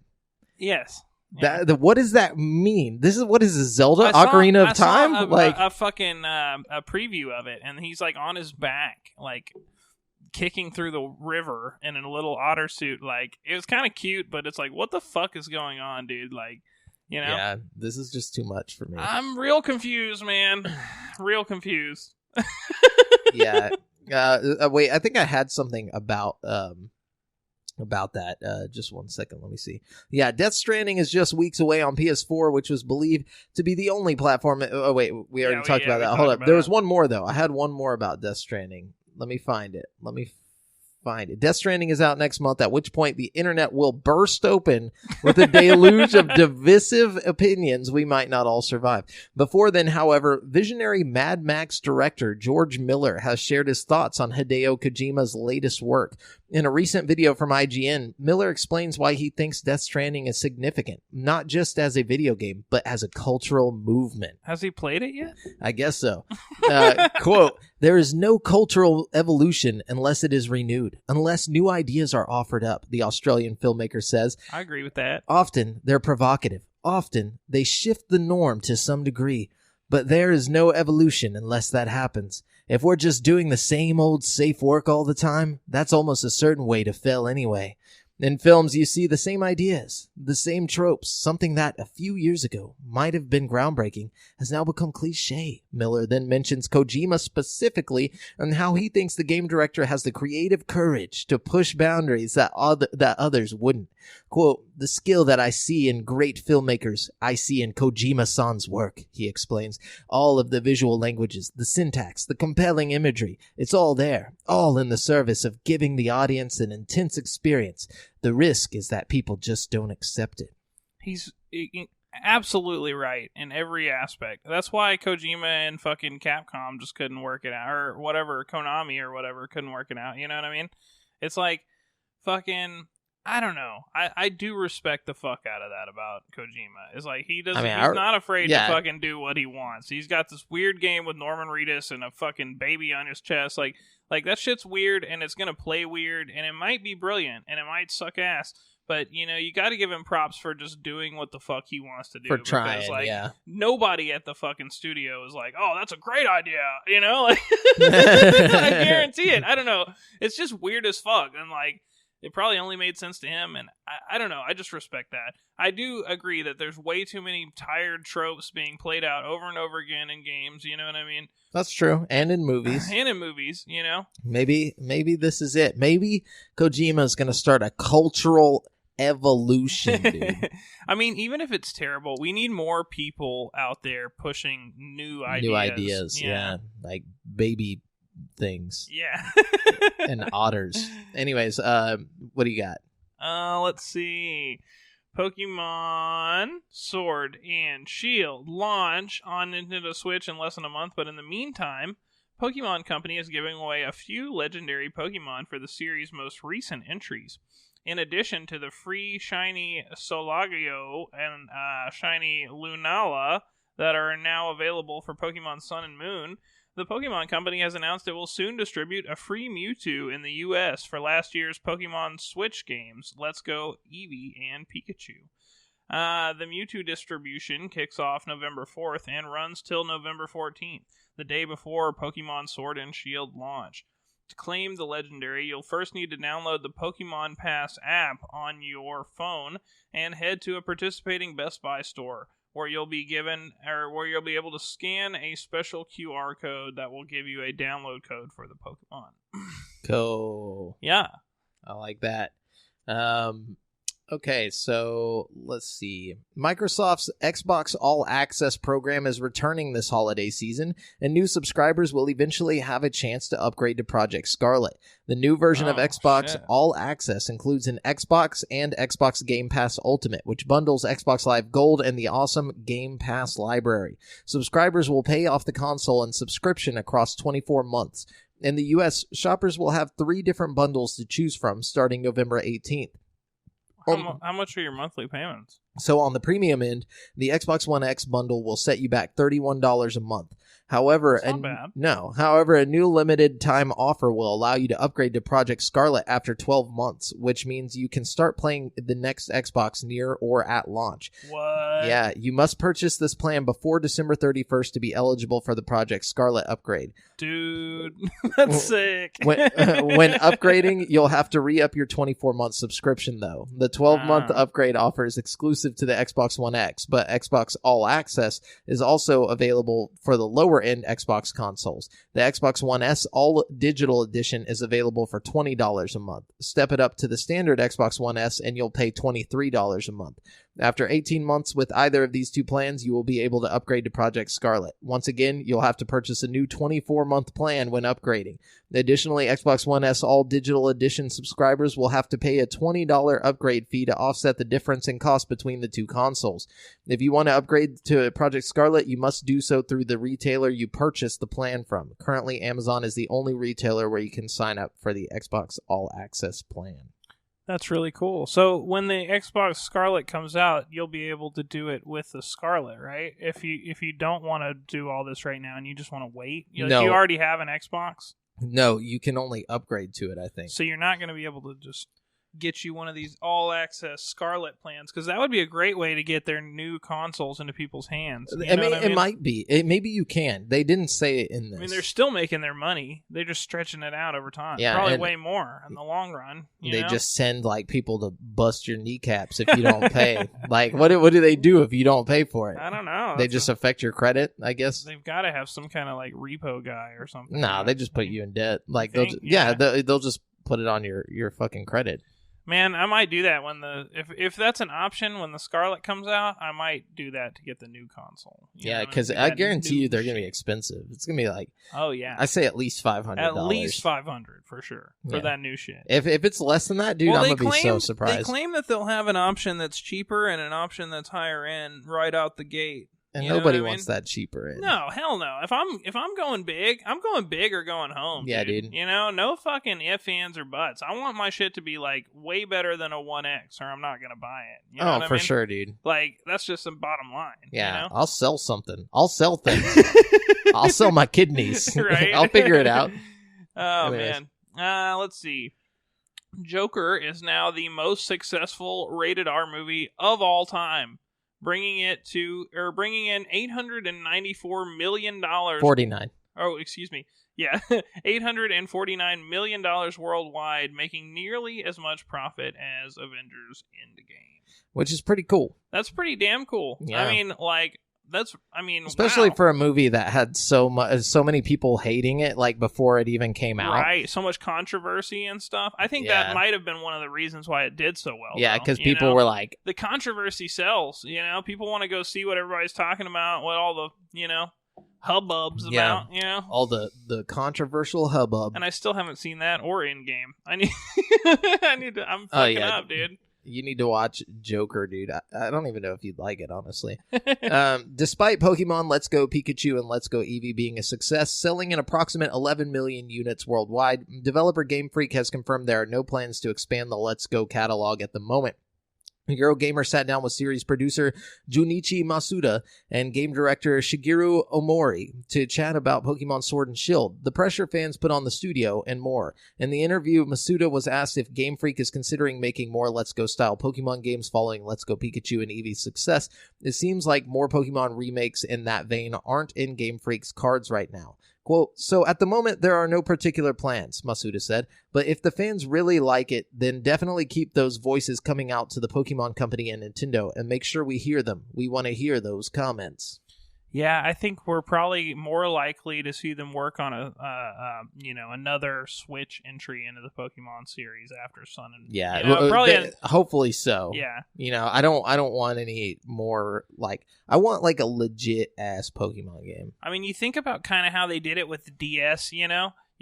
Yes. Yeah. What does that mean? What is this, Zelda? Ocarina of Time? A fucking a preview of it, and he's like on his back, like kicking through the river in a little otter suit. Like, it was kind of cute, but it's like, what the fuck is going on, dude? Like, you know? Yeah, this is just too much for me. I'm real confused, man. Real confused. Yeah. Wait, I think I had something about that. Just 1 second. Let me see. Yeah, Death Stranding is just weeks away on PS4, which was believed to be the only platform. Oh, wait, we already talked about that. Hold up. There was one more, though. I had one more about Death Stranding. Let me find it. Death Stranding is out next month, at which point the internet will burst open with a deluge of divisive opinions we might not all survive. Before then, however, visionary Mad Max director George Miller has shared his thoughts on Hideo Kojima's latest work. In a recent video from IGN, Miller explains why he thinks Death Stranding is significant, not just as a video game, but as a cultural movement. Has he played it yet? I guess so. Quote, there is no cultural evolution unless it is renewed, unless new ideas are offered up, the Australian filmmaker says. I agree with that. Often, they're provocative. Often, they shift the norm to some degree. But there is no evolution unless that happens. If we're just doing the same old safe work all the time, that's almost a certain way to fail anyway. In films, you see the same ideas, the same tropes. Something that a few years ago might have been groundbreaking has now become cliche. Miller then mentions Kojima specifically and how he thinks the game director has the creative courage to push boundaries that others wouldn't. Quote, the skill that I see in great filmmakers, I see in Kojima-san's work, he explains. All of the visual languages, the syntax, the compelling imagery, it's all there, all in the service of giving the audience an intense experience. The risk is that people just don't accept it. He's absolutely right in every aspect. That's why Kojima and fucking Capcom just couldn't work it out, or whatever, Konami or whatever couldn't work it out. You know what I mean? It's like fucking... I don't know. I do respect the fuck out of that about Kojima. It's like he's not afraid to fucking do what he wants. He's got this weird game with Norman Reedus and a fucking baby on his chest. Like that shit's weird, and it's gonna play weird, and it might be brilliant, and it might suck ass. But, you know, you got to give him props for just doing what the fuck he wants to do. For trying, nobody at the fucking studio is like, oh, that's a great idea. You know? Like, I guarantee it. I don't know. It's just weird as fuck. And, like, it probably only made sense to him. And I don't know. I just respect that. I do agree that there's way too many tired tropes being played out over and over again in games. You know what I mean? That's true. And in movies. You know? Maybe this is it. Maybe Kojima's going to start a cultural evolution, dude. I mean, even if it's terrible, we need more people out there pushing new ideas. Yeah. Like baby things. Yeah. And otters. Anyways, what do you got? Let's see. Pokemon Sword and Shield launch on Nintendo Switch in less than a month, but in the meantime, Pokemon Company is giving away a few legendary Pokemon for the series' most recent entries. In addition to the free shiny Solagio and shiny Lunala that are now available for Pokemon Sun and Moon, the Pokemon Company has announced it will soon distribute a free Mewtwo in the US for last year's Pokemon Switch games, Let's Go, Eevee, and Pikachu. The Mewtwo distribution kicks off November 4th and runs till November 14th, the day before Pokemon Sword and Shield launch. To claim the legendary, you'll first need to download the Pokemon Pass app on your phone and head to a participating Best Buy store where you'll be able to scan a special QR code that will give you a download code for the Pokemon. Cool. Yeah. I like that. Okay, so let's see. Microsoft's Xbox All Access program is returning this holiday season, and new subscribers will eventually have a chance to upgrade to Project Scarlet. The new version of Xbox All Access includes an Xbox and Xbox Game Pass Ultimate, which bundles Xbox Live Gold and the awesome Game Pass library. Subscribers will pay off the console and subscription across 24 months. In the US, shoppers will have 3 different bundles to choose from starting November 18th. How much are your monthly payments? So on the premium end, the Xbox One X bundle will set you back $31 a month. However, that's not bad. However, a new limited time offer will allow you to upgrade to Project Scarlet after 12 months, which means you can start playing the next Xbox near or at launch. What? Yeah, you must purchase this plan before December 31st to be eligible for the Project Scarlet upgrade. Dude, that's sick. When upgrading, you'll have to re-up your 24-month subscription, though. The 12-month upgrade offer is exclusive to the Xbox One X, but Xbox All Access is also available for the lower-end Xbox consoles. The Xbox One S All Digital Edition is available for $20 a month. Step it up to the standard Xbox One S, and you'll pay $23 a month. After 18 months with either of these two plans, you will be able to upgrade to Project Scarlet. Once again, you'll have to purchase a new 24-month plan when upgrading. Additionally, Xbox One S All Digital Edition subscribers will have to pay a $20 upgrade fee to offset the difference in cost between the two consoles. If you want to upgrade to Project Scarlet, you must do so through the retailer you purchased the plan from. Currently, Amazon is the only retailer where you can sign up for the Xbox All Access plan. That's really cool. So when the Xbox Scarlet comes out, you'll be able to do it with the Scarlet, right? If you don't want to do all this right now and you just want to wait, no. Do you already have an Xbox? No, you can only upgrade to it, I think. So you're not going to be able to just get you one of these all-access Scarlet plans, because that would be a great way to get their new consoles into people's hands. It might be. Maybe you can. They didn't say it in this. I mean, they're still making their money. They're just stretching it out over time. Yeah, probably way more in the long run. They just send people to bust your kneecaps if you don't pay. What do they do if you don't pay for it? I don't know. They just affect your credit, I guess. They've got to have some kind of repo guy or something. No, they just put you in debt. They'll just put it on your fucking credit. Man, I might do that when if that's an option when the Scarlet comes out. I might do that to get the new console. Yeah, because I guarantee you they're gonna be expensive. It's gonna be oh yeah, I say at least $500. At least $500 for sure for that new shit. If it's less than that, dude, I'm gonna be so surprised. They claim that they'll have an option that's cheaper and an option that's higher end right out the gate. And nobody wants that cheaper end. No, hell no. If I'm going big, I'm going big or going home. Yeah, dude. You know, no fucking ifs, ands, or buts. I want my shit to be like way better than a 1X, or I'm not gonna buy it. You know for sure, dude. Like that's just the bottom line. Yeah, you know? I'll sell something. I'll sell things. I'll sell my kidneys. Right? I'll figure it out. Oh Anyways. man. Let's see. Joker is now the most successful rated R movie of all time, bringing in $894 million. 49. Oh, excuse me. Yeah, $849 million worldwide, making nearly as much profit as Avengers Endgame. Which is pretty cool. That's pretty damn cool. Yeah. I mean, especially wow. for a movie that had so many people hating it, like before it even came out. Right, so much controversy and stuff. I think that might have been one of the reasons why it did so well. Yeah, because people were like, the controversy sells. You know, people want to go see what everybody's talking about, what all the hubbub's about. You know, all the controversial hubbub. And I still haven't seen that or Endgame. I'm fucking up, dude. You need to watch Joker, dude. I don't even know if you'd like it, honestly. Despite Pokemon Let's Go Pikachu and Let's Go Eevee being a success, selling an approximate 11 million units worldwide, developer Game Freak has confirmed there are no plans to expand the Let's Go catalog at the moment. Eurogamer sat down with series producer Junichi Masuda and game director Shigeru Omori to chat about Pokemon Sword and Shield, the pressure fans put on the studio, and more. In the interview, Masuda was asked if Game Freak is considering making more Let's Go-style Pokemon games following Let's Go Pikachu and Eevee's success. It seems like more Pokemon remakes in that vein aren't in Game Freak's cards right now. Quote, so at the moment, there are no particular plans, Masuda said, but if the fans really like it, then definitely keep those voices coming out to the Pokemon Company and Nintendo and make sure we hear them. We want to hear those comments. Yeah, I think we're probably more likely to see them work on another Switch entry into the Pokemon series after Sun and hopefully so. Yeah, I don't want any more I want a legit ass Pokemon game. I mean, you think about kind of how they did it with the DS. You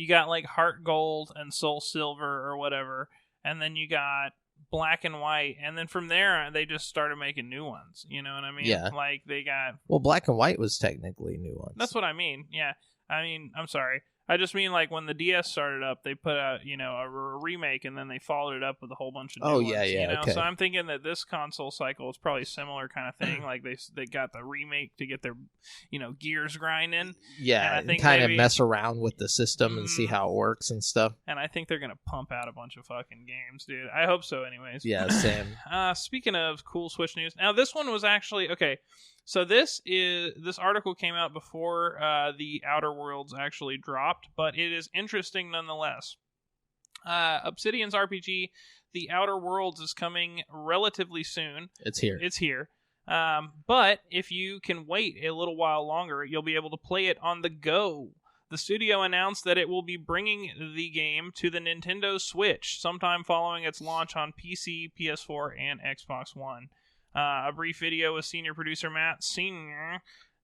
got Heart Gold and Soul Silver or whatever, and then you got Black and White, and then from there they just started making new ones. You know what I mean? Yeah. They got Black and White was technically new ones. That's what I mean. Yeah. I mean, I'm sorry. I just mean when the DS started up, they put out a remake, and then they followed it up with a whole bunch of new ones. Okay. So I'm thinking that this console cycle is probably similar kind of thing. They got the remake to get their gears grinding. Yeah, and kind of mess around with the system and see how it works and stuff. And I think they're gonna pump out a bunch of fucking games, dude. I hope so. Anyways. Yeah, same. Speaking of cool Switch news, now this one was actually okay. So this article came out before the Outer Worlds actually dropped, but it is interesting nonetheless. Obsidian's RPG, The Outer Worlds, is coming relatively soon. It's here. But if you can wait a little while longer, you'll be able to play it on the go. The studio announced that it will be bringing the game to the Nintendo Switch sometime following its launch on PC, PS4, and Xbox One. A brief video with senior producer Matt Senior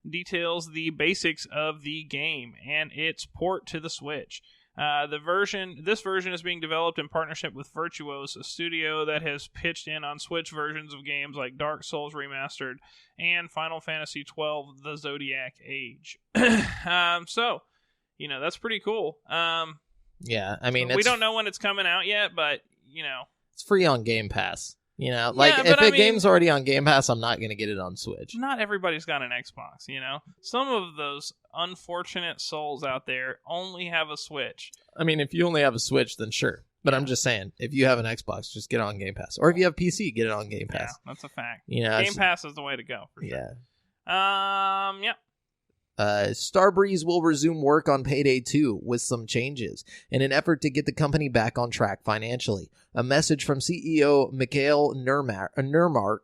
details the basics of the game and its port to the Switch. This version is being developed in partnership with Virtuos, a studio that has pitched in on Switch versions of games like Dark Souls Remastered and Final Fantasy XII: The Zodiac Age. So, that's pretty cool. Yeah, I mean, we don't know when it's coming out yet, but it's free on Game Pass. If a game's already on Game Pass, I'm not going to get it on Switch. Not everybody's got an Xbox, Some of those unfortunate souls out there only have a Switch. I mean, if you only have a Switch, then sure. But I'm just saying, if you have an Xbox, just get it on Game Pass. Or if you have PC, get it on Game Pass. Yeah, that's a fact. Game Pass is the way to go, for sure. Yeah. Yeah. Starbreeze will resume work on Payday 2 with some changes in an effort to get the company back on track financially. A message from CEO Mikhail Nurmark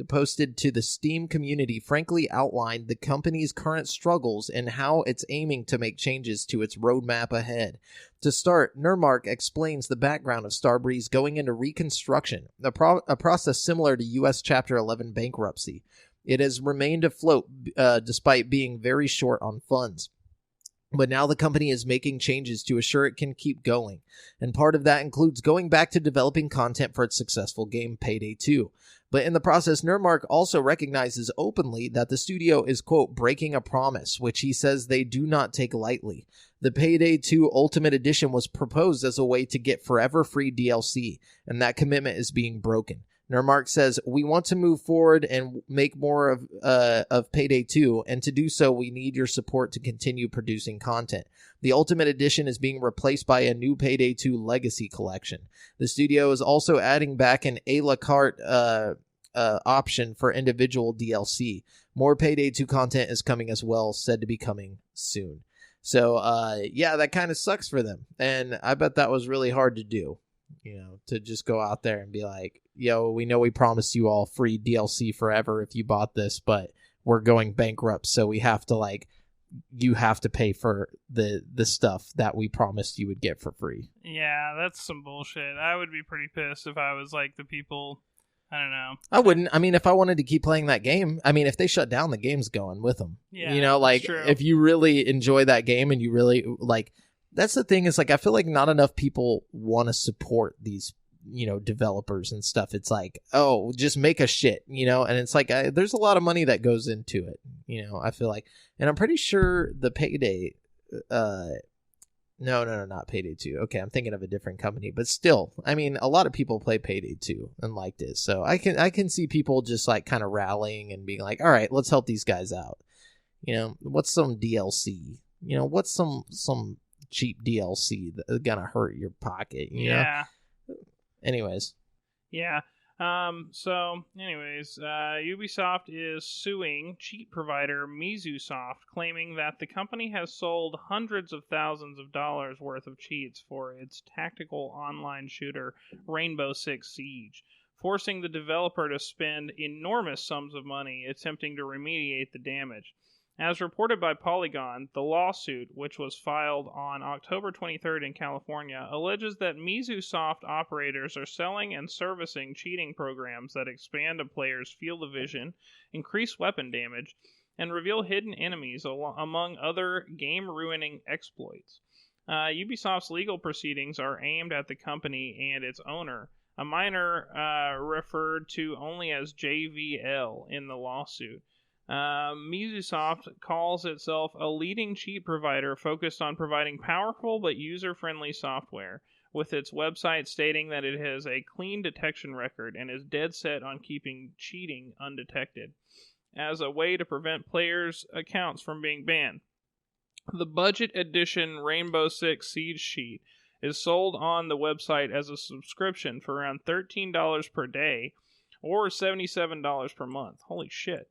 posted to the Steam community frankly outlined the company's current struggles and how it's aiming to make changes to its roadmap ahead. To start, Nurmark explains the background of Starbreeze going into reconstruction, a process similar to U.S. Chapter 11 bankruptcy. It has remained afloat despite being very short on funds. But now the company is making changes to assure it can keep going. And part of that includes going back to developing content for its successful game, Payday 2. But in the process, Nerdmark also recognizes openly that the studio is, quote, breaking a promise, which he says they do not take lightly. The Payday 2 Ultimate Edition was proposed as a way to get forever free DLC, and that commitment is being broken. Nerdmark says, we want to move forward and make more of Payday 2, and to do so, we need your support to continue producing content. The Ultimate Edition is being replaced by a new Payday 2 Legacy Collection. The studio is also adding back an a la carte option for individual DLC. More Payday 2 content is coming as well, said to be coming soon. So, yeah, that kind of sucks for them. And I bet that was really hard to do, you know, to just go out there and be like, yo, we know we promised you all free DLC forever if you bought this, but we're going bankrupt, so we have to, like, you have to pay for the stuff that we promised you would get for free. Yeah, that's some bullshit. I would be pretty pissed if I was, like, the people... I don't know. I wouldn't. I mean, if I wanted to keep playing that game, I mean, if they shut down, the game's going with them. Yeah, you know, like, if you really enjoy that game and you really, like, that's the thing is, like, I feel like not enough people want to support these, you know, developers and stuff. It's like, oh, just make a shit, you know, and it's like, there's a lot of money that goes into it, you know, I feel like, and I'm pretty sure the Payday, No, not Payday 2. Okay, I'm thinking of a different company, but still, I mean, a lot of people play Payday 2 and liked it, so I can see people just like kind of rallying and being like, all right, let's help these guys out. You know, what's some DLC? You know, what's some cheap DLC that's gonna hurt your pocket? You know? Anyways. Yeah. Ubisoft is suing cheat provider Mizusoft, claiming that the company has sold hundreds of thousands of dollars worth of cheats for its tactical online shooter Rainbow Six Siege, forcing the developer to spend enormous sums of money attempting to remediate the damage. As reported by Polygon, the lawsuit, which was filed on October 23rd in California, alleges that Mizusoft operators are selling and servicing cheating programs that expand a player's field of vision, increase weapon damage, and reveal hidden enemies, among other game-ruining exploits. Ubisoft's legal proceedings are aimed at the company and its owner, a minor referred to only as JVL in the lawsuit. Mizusoft calls itself a leading cheat provider focused on providing powerful but user-friendly software, with its website stating that it has a clean detection record and is dead set on keeping cheating undetected, as a way to prevent players' accounts from being banned. The budget edition Rainbow Six Siege sheet is sold on the website as a subscription for around $13 per day, or $77 per month. Holy shit.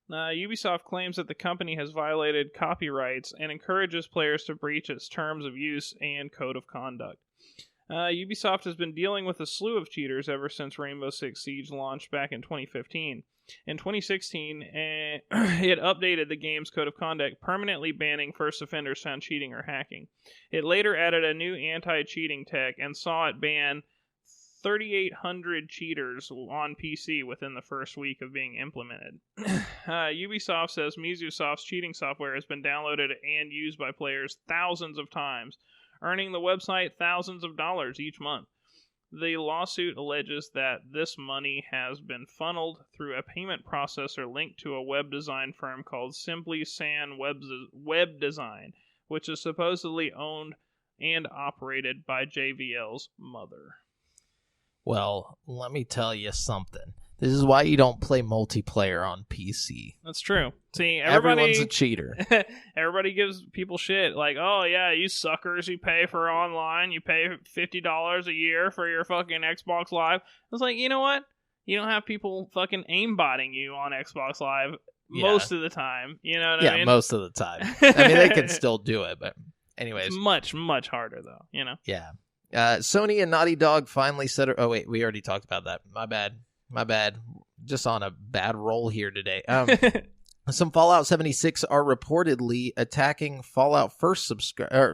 Ubisoft claims that the company has violated copyrights and encourages players to breach its terms of use and code of conduct. Ubisoft has been dealing with a slew of cheaters ever since Rainbow Six Siege launched back in 2015. In 2016, it updated the game's code of conduct, permanently banning first offenders found cheating or hacking. It later added a new anti-cheating tech and saw it ban 3,800 cheaters on PC within the first week of being implemented. Ubisoft says Mizusoft's cheating software has been downloaded and used by players thousands of times, earning the website thousands of dollars each month. The lawsuit alleges that this money has been funneled through a payment processor linked to a web design firm called Simply San Web Design, which is supposedly owned and operated by JVL's mother. Well, let me tell you something. This is why you don't play multiplayer on PC. That's true. See, everyone's a cheater. Everybody gives people shit like, oh yeah, you suckers, you pay for online, you pay $50 a year for your fucking Xbox Live. It's like, you know what? You don't have people fucking aimbotting you on Xbox Live most of the time. You know what I mean? Yeah, most of the time. I mean, they can still do it, but anyways. It's much, much harder though, you know? Yeah. Sony and Naughty Dog finally said... Oh, wait, we already talked about that. My bad. Just on a bad roll here today. Some Fallout 76 are reportedly attacking Fallout First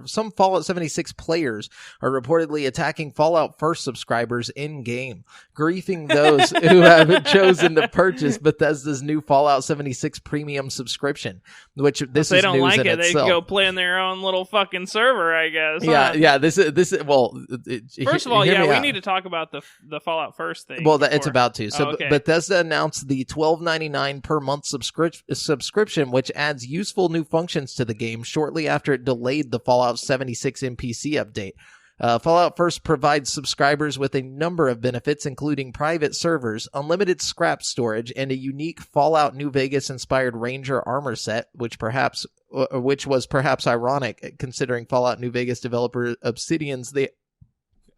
some Fallout 76 players are reportedly attacking Fallout First subscribers in game, griefing those who have chosen to purchase Bethesda's new Fallout 76 premium subscription. Which this if is they don't news like in it, itself. They can go play in their own little fucking server, I guess. Yeah, huh? yeah. This is well. First of all, we need to talk about the Fallout First thing. Well, it's about to. So okay. Bethesda announced the $12.99 per month subscription, which adds useful new functions to the game shortly after it delayed the Fallout 76 NPC update. Fallout First provides subscribers with a number of benefits, including private servers, unlimited scrap storage, and a unique Fallout New Vegas-inspired Ranger armor set, which was perhaps ironic considering Fallout New Vegas developer Obsidian's The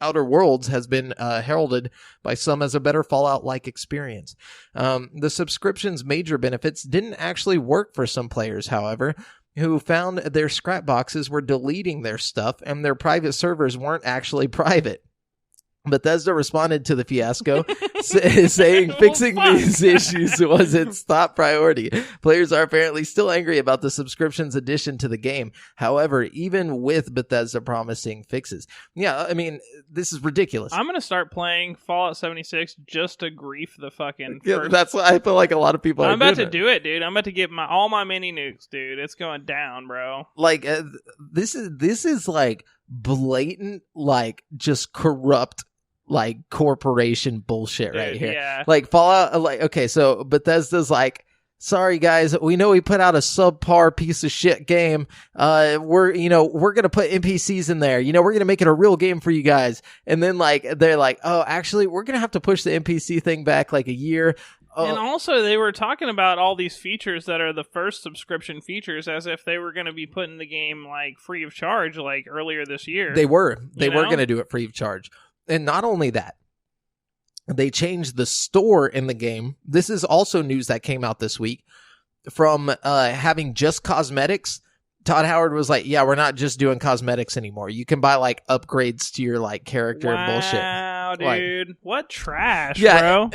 Outer Worlds has been heralded by some as a better Fallout-like experience. The subscription's major benefits didn't actually work for some players, however, who found their scrap boxes were deleting their stuff and their private servers weren't actually private. Bethesda responded to the fiasco, saying fixing these issues was its top priority. Players are apparently still angry about the subscription's addition to the game. However, even with Bethesda promising fixes. Yeah, I mean, this is ridiculous. I'm going to start playing Fallout 76 just to grief the fucking yeah, that's what I feel like a lot of people are I'm about to do it, dude. I'm about to get all my mini nukes, dude. It's going down, bro. Like, this is like blatant, like, just corrupt, like, corporation bullshit right here. Yeah. Like, Fallout, like, okay, so Bethesda's like, sorry guys, we know we put out a subpar piece of shit game. We're gonna put NPCs in there. We're gonna make it a real game for you guys. And then, like, they're like, oh, actually, we're gonna have to push the NPC thing back like a year. And also, they were talking about all these features that are the first subscription features as if they were going to be putting the game, like, free of charge, like, earlier this year. They were going to do it free of charge. And not only that, they changed the store in the game. This is also news that came out this week. From having just cosmetics, Todd Howard was like, yeah, we're not just doing cosmetics anymore. You can buy, like, upgrades to your, like, character and bullshit. Wow, dude. Like, what trash, bro.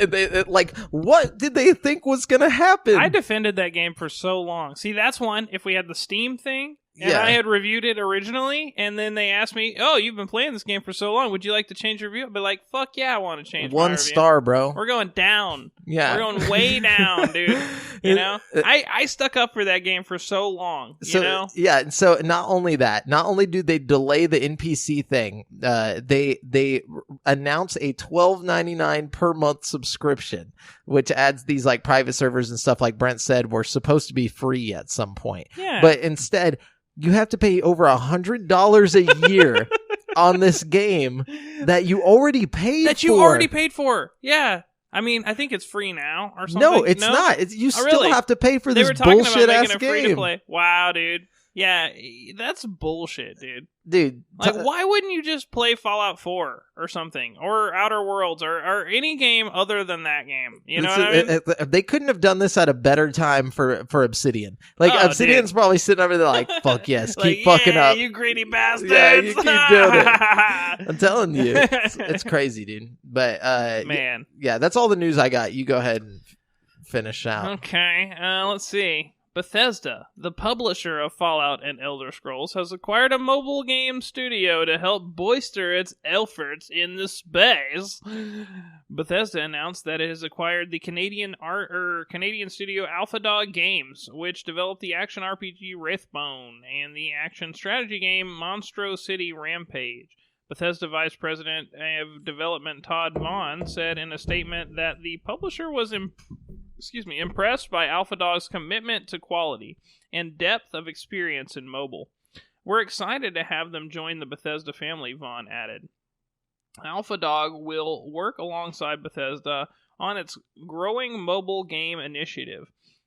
Like, what did they think was going to happen? I defended that game for so long. See, that's one. If we had the Steam thing, and I had reviewed it originally, and then they asked me, oh, you've been playing this game for so long, would you like to change your review? I'd be like, fuck yeah, I want to change my review. 1 star, bro. We're going down. Yeah. We're going way down, dude. I stuck up for that game for so long, you know? Yeah, and so not only that, not only do they delay the NPC thing, they announce a $12.99 per month subscription, which adds these, like, private servers and stuff, like Brent said, were supposed to be free at some point. Yeah. But instead, you have to pay over $100 a year on this game that you already paid for. Yeah. I mean, I think it's free now or something. No, it's not. You still have to pay for this bullshit-ass game. Free to play. Wow, dude. Yeah, that's bullshit, dude. Dude. Like, why wouldn't you just play Fallout 4 or something? Or Outer Worlds or any game other than that game? You know what I mean? They couldn't have done this at a better time for Obsidian. Like, Obsidian's probably sitting over there like, fuck yes, keep fucking up. You greedy bastards. Yeah, you keep doing it. I'm telling you. It's crazy, dude. But, man. Yeah, that's all the news I got. You go ahead and finish out. Okay, let's see. Bethesda, the publisher of Fallout and Elder Scrolls, has acquired a mobile game studio to help bolster its efforts in the space. Bethesda announced that it has acquired the Canadian studio AlphaDog Games, which developed the action RPG Wraithbone and the action strategy game Monstro City Rampage. Bethesda Vice President of Development Todd Vaughn said in a statement that the publisher was impressed by AlphaDog's commitment to quality and depth of experience in mobile. We're excited to have them join the Bethesda family, Vaughn added. AlphaDog will work alongside Bethesda on its growing mobile game initiative.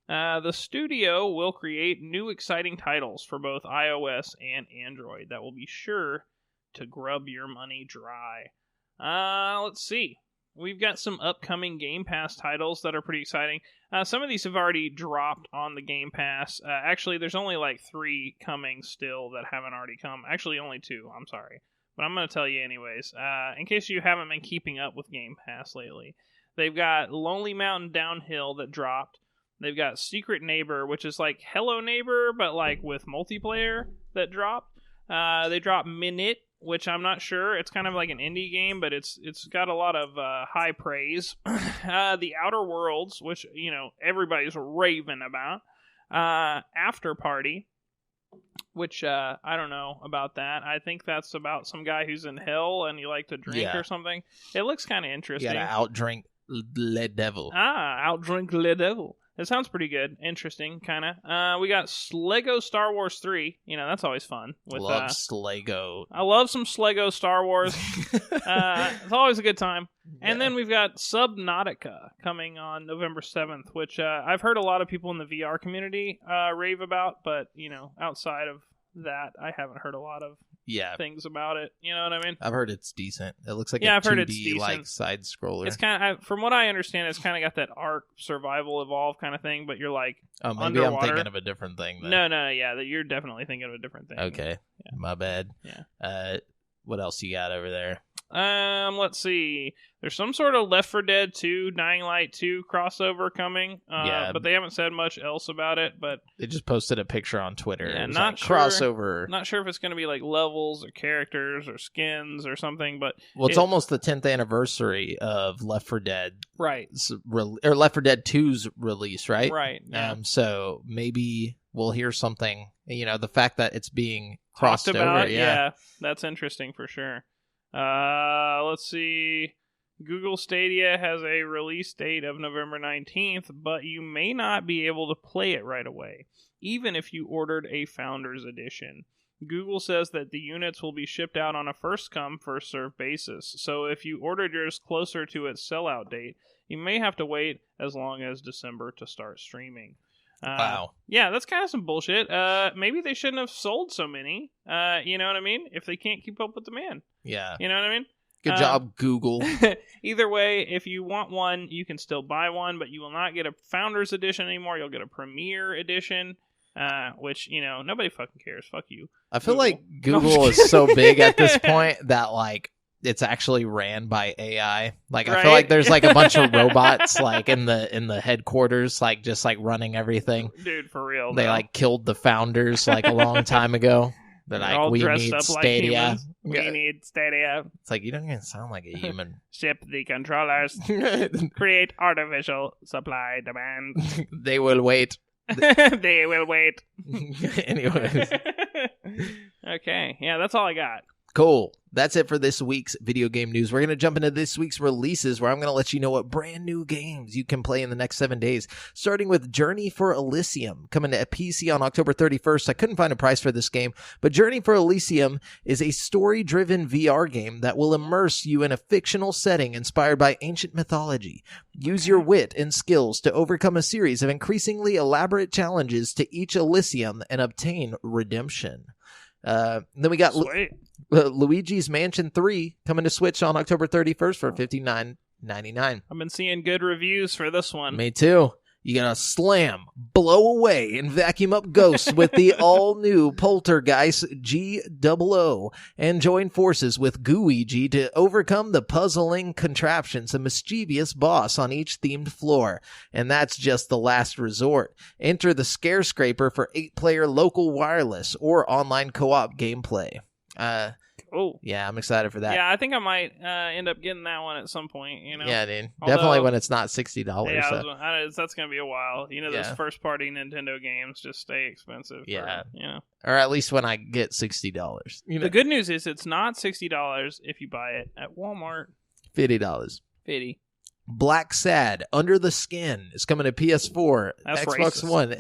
The studio will create new exciting titles for both iOS and Android that will be sure to grub your money dry. Let's see. We've got some upcoming Game Pass titles that are pretty exciting. Some of these have already dropped on the Game Pass. Actually, there's only like 3 coming still that haven't already come. Actually, only 2. I'm sorry. But I'm going to tell you anyways. In case you haven't been keeping up with Game Pass lately. They've got Lonely Mountain Downhill that dropped. They've got Secret Neighbor, which is like Hello Neighbor, but like with multiplayer that dropped. They dropped Minute, which I'm not sure. It's kind of like an indie game, but it's got a lot of high praise. The Outer Worlds, which, you know, everybody's raving about. After Party, which I don't know about that. I think that's about some guy who's in hell and you like to drink or something. It looks kind of interesting. You gotta outdrink Le Devil. Outdrink Le Devil. It sounds pretty good. Interesting, kind of. We got Lego Star Wars 3. You know, that's always fun. Love Slego. I love some Slego Star Wars. It's always a good time. And then we've got Subnautica coming on November 7th, which I've heard a lot of people in the VR community rave about, but, you know, outside of that, I haven't heard a lot of things about it. You know what I mean? I've heard it's decent. It looks like a I've heard 2D it's decent. like side scroller. It's kind of, from what I understand, it's kind of got that Ark Survival Evolve kind of thing, but you're like maybe underwater. I'm thinking of a different thing then. No, you're definitely thinking of a different thing. Okay, my bad. Yeah. What else you got over there? Let's see. There's some sort of Left 4 Dead 2, Dying Light 2 crossover coming. But they haven't said much else about it. But they just posted a picture on Twitter. Yeah, not like, crossover. Not sure if it's going to be like levels or characters or skins or something. But it's almost the 10th anniversary of Left 4 Dead, right? Or Left 4 Dead 2's release, right? Right. Yeah. So maybe we'll hear something. You know, the fact that it's being crossed over. Yeah, that's interesting for sure. Let's see. Google Stadia has a release date of November 19th, but you may not be able to play it right away, even if you ordered a Founders Edition. Google says that the units will be shipped out on a first-come, first-served basis, so if you ordered yours closer to its sellout date, you may have to wait as long as December to start streaming. Wow. Yeah, that's kind of some bullshit. Maybe they shouldn't have sold so many, you know what I mean? If they can't keep up with demand. Yeah. You know what I mean? Good job, Google. Either way, if you want one, you can still buy one, but you will not get a Founders Edition anymore. You'll get a Premier Edition, which, you know, nobody fucking cares. Fuck you. I feel like Google is so big at this point that, like, it's actually ran by AI. Like, I feel like there's like a bunch of robots like in the headquarters, like just like running everything. Dude, for real. They like killed the founders like a long time ago. They're like, all we need Stadia. Like we need Stadia. It's like, you don't even sound like a human. Ship the controllers. Create artificial supply demand. They will wait. They will wait. Anyways. Okay. Yeah, that's all I got. Cool. That's it for this week's video game news. We're going to jump into this week's releases where I'm going to let you know what brand new games you can play in the next 7 days, starting with Journey for Elysium, coming to a PC on October 31st. I couldn't find a price for this game, but Journey for Elysium is a story-driven VR game that will immerse you in a fictional setting inspired by ancient mythology. Use your wit and skills to overcome a series of increasingly elaborate challenges to each Elysium and obtain redemption. Then we got Luigi's Mansion 3 coming to Switch on October 31st for $59.99. I've been seeing good reviews for this one. Me too. You gotta slam, blow away, and vacuum up ghosts with the all-new Poltergeist G00 and join forces with Gooigi to overcome the puzzling contraptions and mischievous boss on each themed floor. And that's just the last resort. Enter the Scare Scraper for 8-player local wireless or online co-op gameplay. Oh, yeah, I'm excited for that. Yeah, I think I might end up getting that one at some point. You know, yeah, dude, definitely when it's not $60. Yeah, that's gonna be a while. You know, those first-party Nintendo games just stay expensive. Yeah, you know, or at least when I get $60. You know? The good news is it's not $60 if you buy it at Walmart. $50. 50. Black Sad, Under the Skin is coming to PS4, That's Xbox racist. One.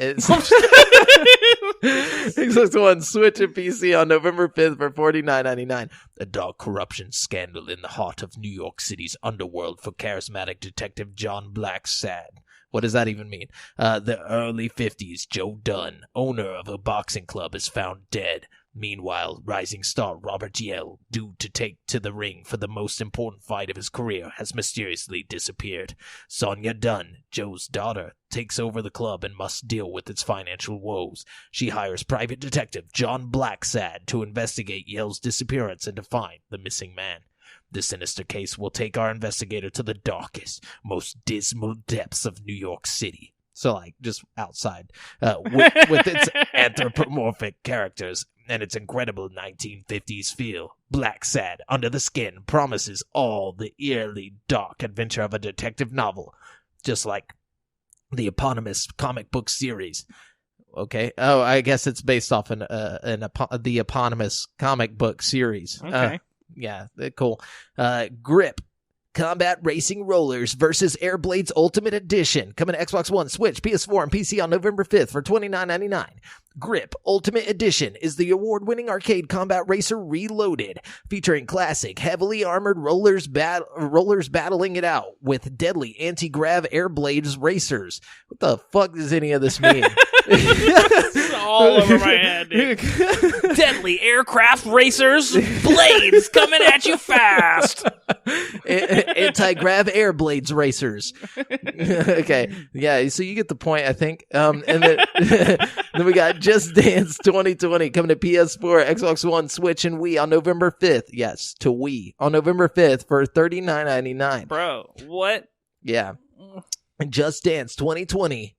Xbox One, Switch, and PC on November 5th for $49.99. A dark corruption scandal in the heart of New York City's underworld for charismatic detective John Black Sad. What does that even mean? The early 50s, Joe Dunn, owner of a boxing club, is found dead. Meanwhile, rising star Robert Yell, due to take to the ring for the most important fight of his career, has mysteriously disappeared. Sonia Dunn, Joe's daughter, takes over the club and must deal with its financial woes. She hires private detective John Blacksad to investigate Yell's disappearance and to find the missing man. The sinister case will take our investigator to the darkest, most dismal depths of New York City. So, like, just outside. With its anthropomorphic characters and its incredible 1950s feel, Black Sad Under the Skin promises all the eerily dark adventure of a detective novel, just like the eponymous comic book series. Okay. Oh, I guess it's based off the eponymous comic book series. Okay. Yeah, cool. Grip. Combat Racing Rollers versus Airblades Ultimate Edition. Coming to Xbox One, Switch, PS4, and PC on November 5th for $29.99. Grip Ultimate Edition is the award-winning arcade combat racer reloaded, featuring classic, heavily armored rollers battling it out with deadly anti-grav Airblades racers. What the fuck does any of this mean? This is all over my head, dude. Deadly aircraft racers, blades coming at you fast. Anti-grav Airblades racers. Okay, yeah, so you get the point, I think. And then, then we got Just Dance 2020 coming to PS4, Xbox One, Switch, and Wii on November 5th. Yes, to Wii on November 5th for $39.99. Bro, what? Yeah. Just Dance 2020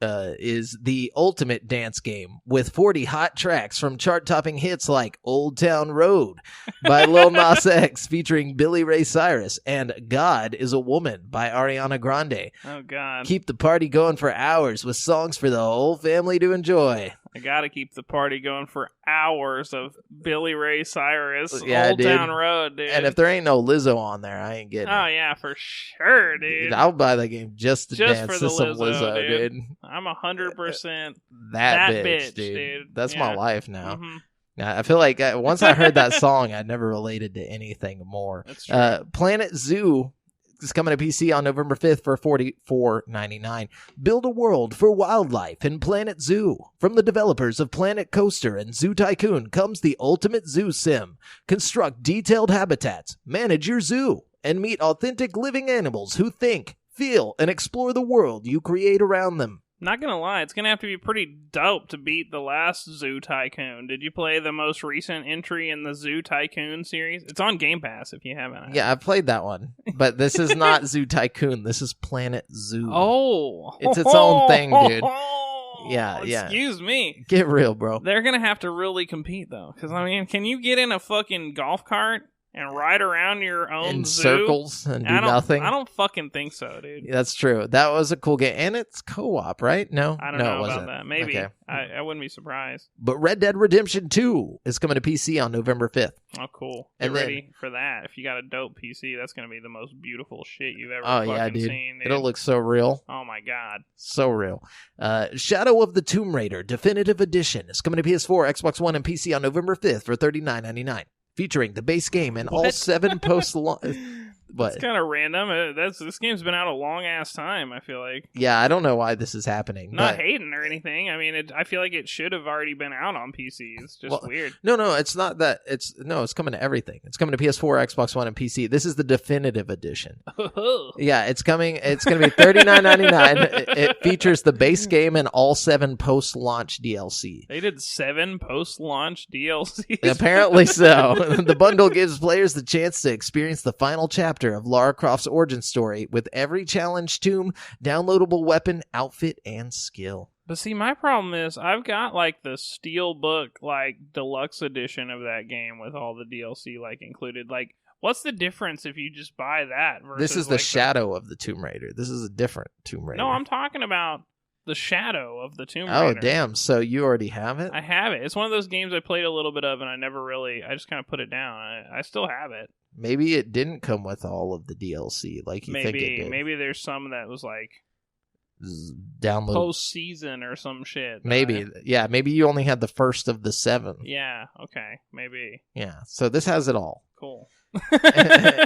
is the ultimate dance game with 40 hot tracks from chart-topping hits like Old Town Road by Lil Nas X featuring Billy Ray Cyrus and God is a Woman by Ariana Grande. Oh, God. Keep the party going for hours with songs for the whole family to enjoy. I gotta keep the party going for hours of Billy Ray Cyrus, yeah, Old dude. Town Road, dude. And if there ain't no Lizzo on there, I ain't getting Oh, it. yeah, for sure, dude. I'll buy the game just to dance for to the some Lizzo, Lizzo, dude. I'm 100% That that bitch, dude. dude. That's Yeah. my life now. Mhm. I feel like once I heard that song, I never related to anything more. That's true. Planet Zoo is coming to PC on November 5th for $44.99. Build a world for wildlife in Planet Zoo. From the developers of Planet Coaster and Zoo Tycoon comes the ultimate zoo sim. Construct detailed habitats, manage your zoo, and meet authentic living animals who think, feel, and explore the world you create around them. Not gonna lie, it's gonna have to be pretty dope to beat the last Zoo Tycoon. Did you play the most recent entry in the Zoo Tycoon series? It's on Game Pass if you haven't. Yeah, I've played that one, but this is not Zoo Tycoon. This is Planet Zoo. Oh, It's its own thing, dude. Yeah. Excuse me. Get real, bro. They're gonna have to really compete though, because I mean, can you get in a fucking golf cart and ride around your own In zoo? circles and do nothing. I don't fucking think so, dude. That's true. That was a cool game, and it's co-op, right? No, I don't no, know it about wasn't. that. Maybe. Okay. I wouldn't be surprised. But Red Dead Redemption 2 is coming to PC on November 5th. Oh, cool. Get And then- ready for that. If you got a dope PC, that's going to be the most beautiful shit you've ever Oh fucking yeah, dude. seen. Dude. It'll look so real. Oh, my God. So real. Shadow of the Tomb Raider Definitive Edition is coming to PS4, Xbox One, and PC on November 5th for $39.99. Featuring the base game and all 7 post-launch... But It's kind of random. This game's been out a long ass time. I feel like yeah, I don't know why this is happening. not but... hating or anything. I mean, I feel like it should have already been out on PC. It's just weird. No, it's not that. It's coming to everything. It's coming to PS4, Xbox One, and PC. This is the definitive edition. Yeah, it's coming. It's going to be $39.99. It features the base game and all 7 post-launch DLC. They did 7 post-launch DLCs. Apparently so. The bundle gives players the chance to experience the final chapter of Lara Croft's origin story with every challenge tomb, downloadable weapon, outfit, and skill. But see, my problem is I've got like the Steelbook like deluxe edition of that game with all the DLC like included. Like, what's the difference if you just buy that versus This is the like Shadow of the Tomb Raider. This is a different Tomb Raider. No, I'm talking about the Shadow of the Tomb Oh, Raider. damn. So you already have it? I have it. It's one of those games I played a little bit of and I just kind of put it down. I still have it. Maybe it didn't come with all of the DLC like you think it did. Maybe there's some that was like Download post-season or some shit. Maybe. Yeah, maybe you only had the first of the 7. Yeah, okay. Maybe. Yeah, so this has it all. Cool.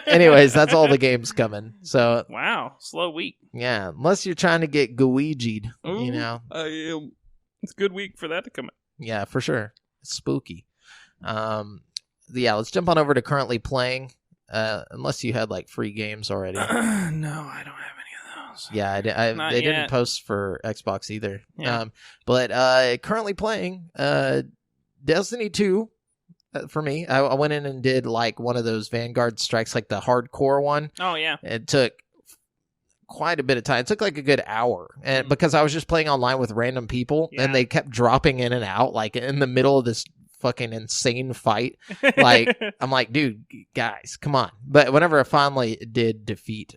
Anyways, that's all the games coming. So wow, slow week. Yeah, unless you're trying to get Guiji'd, you know. It's a good week for that to come out. Yeah, for sure. It's spooky. Yeah, let's jump on over to currently playing. Unless you had like free games already. No, I don't have any of those. Yeah, they didn't post for Xbox either. Yeah. But currently playing Destiny 2 for me. I went in and did like one of those Vanguard strikes, like the hardcore one. Oh, yeah. It took quite a bit of time. It took like a good hour, and because I was just playing online with random people, and they kept dropping in and out, like in the middle of this fucking insane fight. Like, I'm like, dude, guys, come on. But whenever I finally did defeat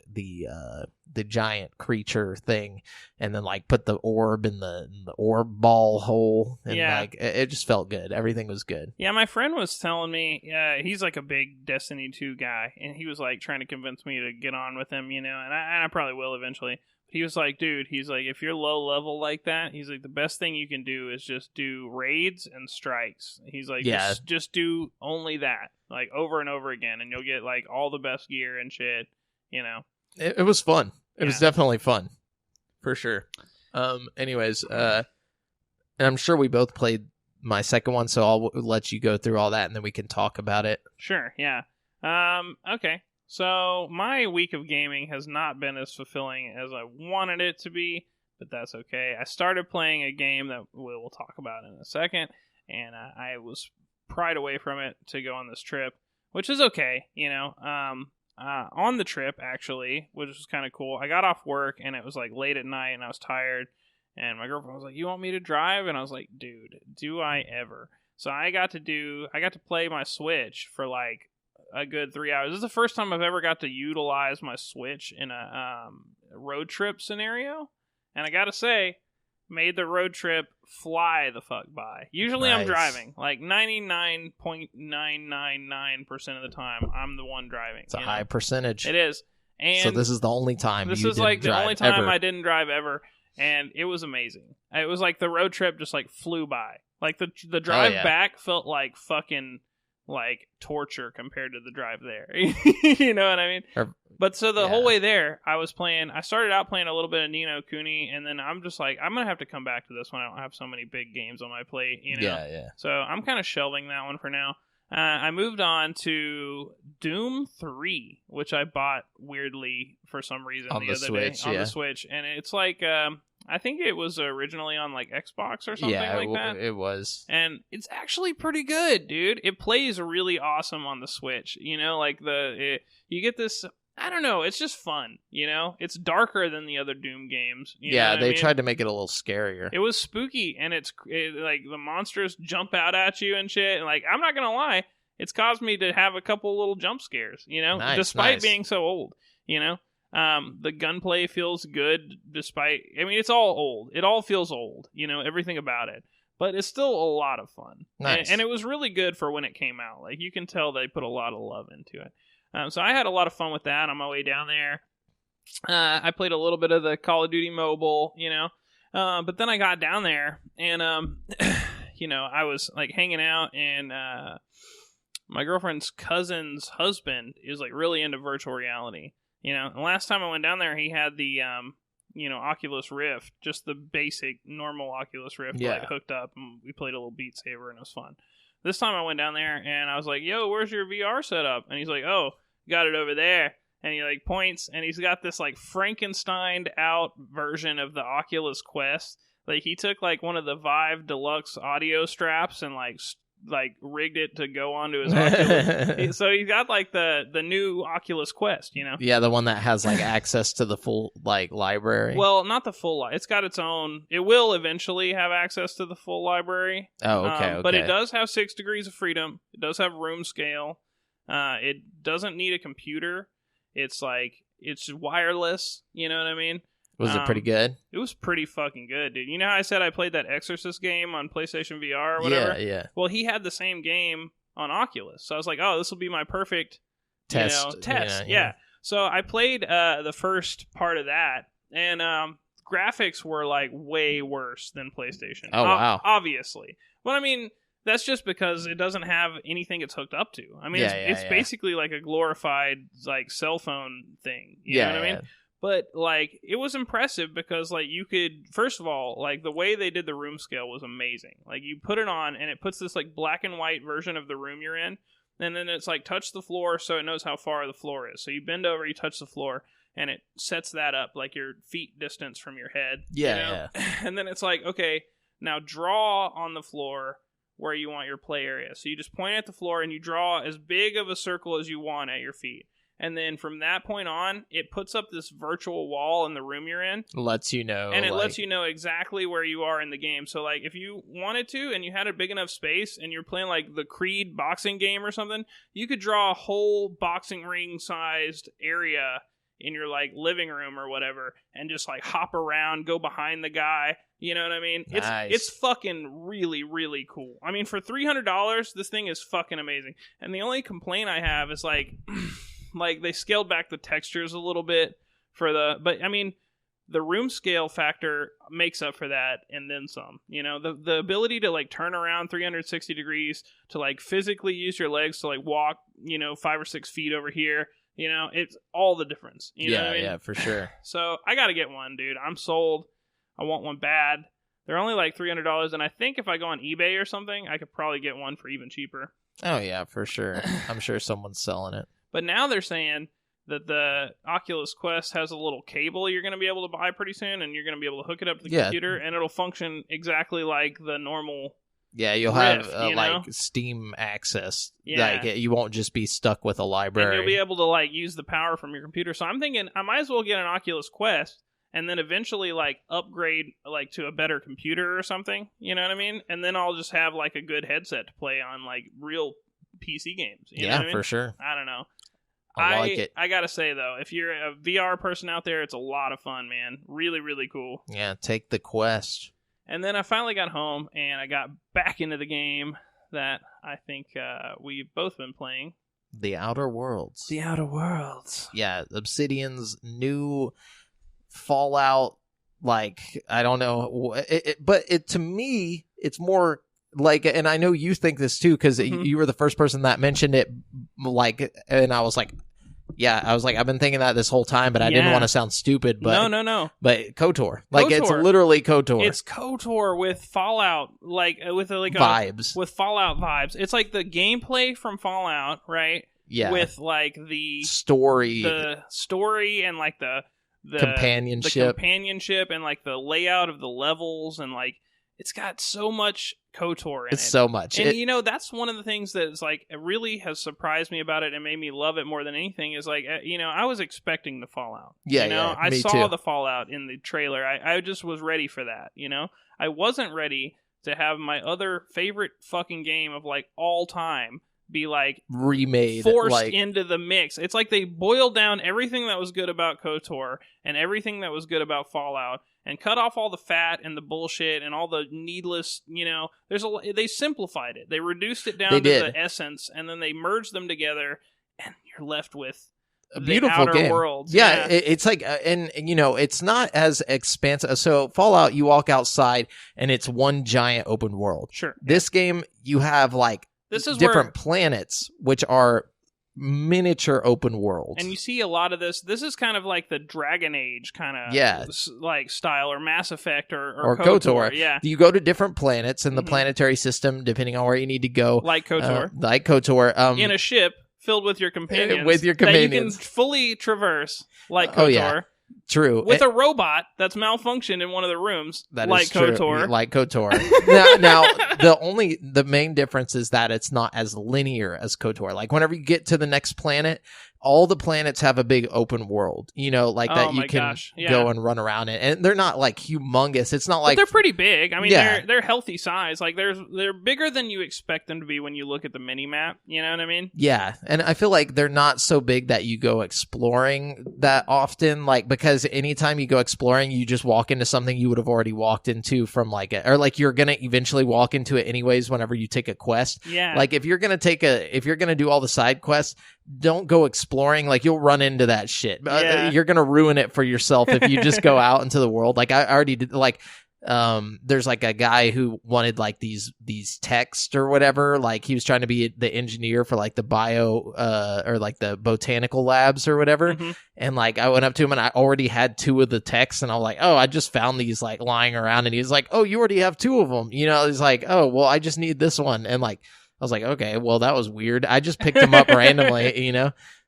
the giant creature thing, and then like put the orb in the orb ball hole, and like it just felt good. Everything was good. Yeah, my friend was telling me, he's like a big Destiny 2 guy, and he was like trying to convince me to get on with him, and I probably will eventually. He was like, dude, he's like, if you're low level like that, he's like, the best thing you can do is just do raids and strikes. He's like, just do only that, like over and over again, and you'll get like all the best gear and shit, It was fun. It was definitely fun, for sure. Anyways, and I'm sure we both played my second one, so I'll let you go through all that, and then we can talk about it. Sure, yeah. Okay. So, my week of gaming has not been as fulfilling as I wanted it to be, but that's okay. I started playing a game that we'll talk about in a second, and I was pried away from it to go on this trip, which is okay, on the trip, actually, which was kind of cool, I got off work, and it was like late at night, and I was tired, and my girlfriend was like, you want me to drive? And I was like, dude, do I ever? So I got to play my Switch for like a good 3 hours. This is the first time I've ever got to utilize my Switch in a road trip scenario, and I gotta say, made the road trip fly the fuck by. Usually I'm driving, like 99.999% of the time I'm the one driving. It's a high percentage. It is. And so this is the only time this is like the only time I didn't drive ever, and it was amazing. It was like the road trip just like flew by. Like the drive back felt like fucking like torture compared to the drive there. You know what I mean? But so the whole way there, I started out playing a little bit of Ni no Kuni, and then I'm just like, I'm going to have to come back to this one. I don't have so many big games on my plate, Yeah. So I'm kind of shelving that one for now. I moved on to Doom 3, which I bought weirdly for some reason the other day on the Switch. And it's like, I think it was originally on like Xbox or something like that. It was. And it's actually pretty good, dude. It plays really awesome on the Switch. You get this, I don't know, it's just fun, It's darker than the other Doom games. They tried to make it a little scarier. It was spooky, and it's like the monsters jump out at you and shit. And like, I'm not gonna lie, it's caused me to have a couple little jump scares, despite being so old, The gunplay feels good despite, it's all old. It all feels old, everything about it. But it's still a lot of fun. Nice. And it was really good for when it came out. Like, you can tell they put a lot of love into it. So I had a lot of fun with that on my way down there. I played a little bit of the Call of Duty Mobile, but then I got down there, and, I was, like, hanging out, and my girlfriend's cousin's husband is, like, really into virtual reality, And last time I went down there, he had the, Oculus Rift, just the basic, normal Oculus Rift, like, hooked up, and we played a little Beat Saber, and it was fun. This time I went down there, and I was like, yo, where's your VR setup? And he's like, oh, got it over there. And he, like, points, and he's got this, like, Frankensteined-out version of the Oculus Quest. Like, he took, like, one of the Vive Deluxe audio straps and, like rigged it to go onto his Oculus. So he's got, like, the new Oculus Quest, Yeah, the one that has, like, access to the full, like, library. Well, not the full it's got its own. It will eventually have access to the full library. Oh, okay. But it does have 6 degrees of freedom. It does have room scale. It doesn't need a computer. It's wireless. You know what I mean? Was it pretty good? It was pretty fucking good, dude. You know how I said I played that Exorcist game on PlayStation VR or whatever? Yeah. Well, he had the same game on Oculus. So I was like, oh, this will be my perfect test. Yeah. So I played the first part of that, and graphics were like way worse than PlayStation. Oh, wow. Obviously. But that's just because it doesn't have anything it's hooked up to. It's basically like a glorified like cell phone thing. You know what I mean? But, like, it was impressive because, like, you could, first of all, like, the way they did the room scale was amazing. Like, you put it on, and it puts this, like, black and white version of the room you're in, and then it's, like, touch the floor so it knows how far the floor is. So you bend over, you touch the floor, and it sets that up, like, your feet distance from your head. Yeah. And then it's like, okay, now draw on the floor where you want your play area. So you just point at the floor, and you draw as big of a circle as you want at your feet. And then from that point on, it puts up this virtual wall in the room you're in. Lets you know. And it lets you know exactly where you are in the game. So, like, if you wanted to and you had a big enough space and you're playing, like, the Creed boxing game or something, you could draw a whole boxing ring-sized area in your, like, living room or whatever and just, like, hop around, go behind the guy. You know what I mean? Nice. It's fucking really, really cool. I mean, for $300, this thing is fucking amazing. And the only complaint I have is, like... like, they scaled back the textures a little bit but I mean, the room scale factor makes up for that and then some. You know, the ability to, like, turn around 360 degrees, to, like, physically use your legs to, like, walk, 5 or 6 feet over here. You know, it's all the difference. You know what I mean? Yeah, for sure. So, I gotta get one, dude. I'm sold. I want one bad. They're only, like, $300, and I think if I go on eBay or something, I could probably get one for even cheaper. Oh, yeah, for sure. I'm sure someone's selling it. But now they're saying that the Oculus Quest has a little cable you're going to be able to buy pretty soon, and you're going to be able to hook it up to the computer, and it'll function exactly like the normal. Yeah, you'll Rift, have like Steam access. Yeah. Like, you won't just be stuck with a library. And you'll be able to, like, use the power from your computer. So I'm thinking I might as well get an Oculus Quest and then eventually, like, upgrade, like, to a better computer or something. You know what I mean? And then I'll just have, like, a good headset to play on, like, real PC games. You know what I mean? For sure. I don't know. I like it. I gotta say, though, if you're a VR person out there, it's a lot of fun, man. Really, really cool. Yeah, take the Quest. And then I finally got home, and I got back into the game that I think we've both been playing. The Outer Worlds. The Outer Worlds. Yeah, Obsidian's new Fallout, like, I don't know. But to me, it's more... like, and I know you think this too, because you were the first person that mentioned it, like, and I was like, I've been thinking that this whole time, but I didn't want to sound stupid, but no. But KOTOR. Like, it's literally KOTOR. It's KOTOR with Fallout, like, with vibes. With Fallout vibes. It's like the gameplay from Fallout, right? Yeah. With, like, the story and, like, the companionship and, like, the layout of the levels, and, like, it's got so much KOTOR in it. It's so much. And, that's one of the things that is, like, it really has surprised me about it and made me love it more than anything is, like, I was expecting the Fallout. Yeah, I saw too. the Fallout in the trailer. I just was ready for that, I wasn't ready to have my other favorite fucking game of, like, all time be, like, remade, forced into the mix. It's like they boiled down everything that was good about KOTOR and everything that was good about Fallout and cut off all the fat and the bullshit and all the needless, they simplified it. They reduced it down to the essence, and then they merged them together, and you're left with a beautiful Outer game. Worlds. Yeah, it's like, and it's not as expansive. So Fallout, you walk outside, and it's one giant open world. Sure. This game, you have, like, different planets, which are miniature open worlds. And you see a lot of this. This is kind of like the Dragon Age kind of like style, or Mass Effect, or KOTOR. Yeah. You go to different planets in the planetary system, depending on where you need to go. Like KOTOR. In a ship filled with your companions. That you can fully traverse, like KOTOR. Yeah. True. With a robot that's malfunctioned in one of the rooms, that like is true. KOTOR. Like KOTOR. now, the main difference is that it's not as linear as KOTOR. Like, whenever you get to the next planet, all the planets have a big open world, that you can go and run around in. And they're not, like, humongous. It's not like... But they're pretty big. I mean, they're healthy size. Like, they're bigger than you expect them to be when you look at the mini-map. You know what I mean? Yeah. And I feel like they're not so big that you go exploring that often. Like, because anytime you go exploring, you just walk into something you would have already walked into from, like, or, like, you're going to eventually walk into it anyways whenever you take a quest. Yeah. Like, if you're going to do all the side quests, don't go exploring. Like, you'll run into that shit. You're gonna ruin it for yourself if you just go out into the world. Like, I already did. Like, there's, like, a guy who wanted, like, these texts or whatever. Like, he was trying to be the engineer for, like, the bio or, like, the botanical labs or whatever. And, like, I went up to him and I already had 2 of the texts, and I was like, oh, I just found these, like, lying around. And he was like, oh, you already have 2 of them. He's like, oh, well, I just need this one. And, like, I was like, okay, well, that was weird. I just picked them up randomly,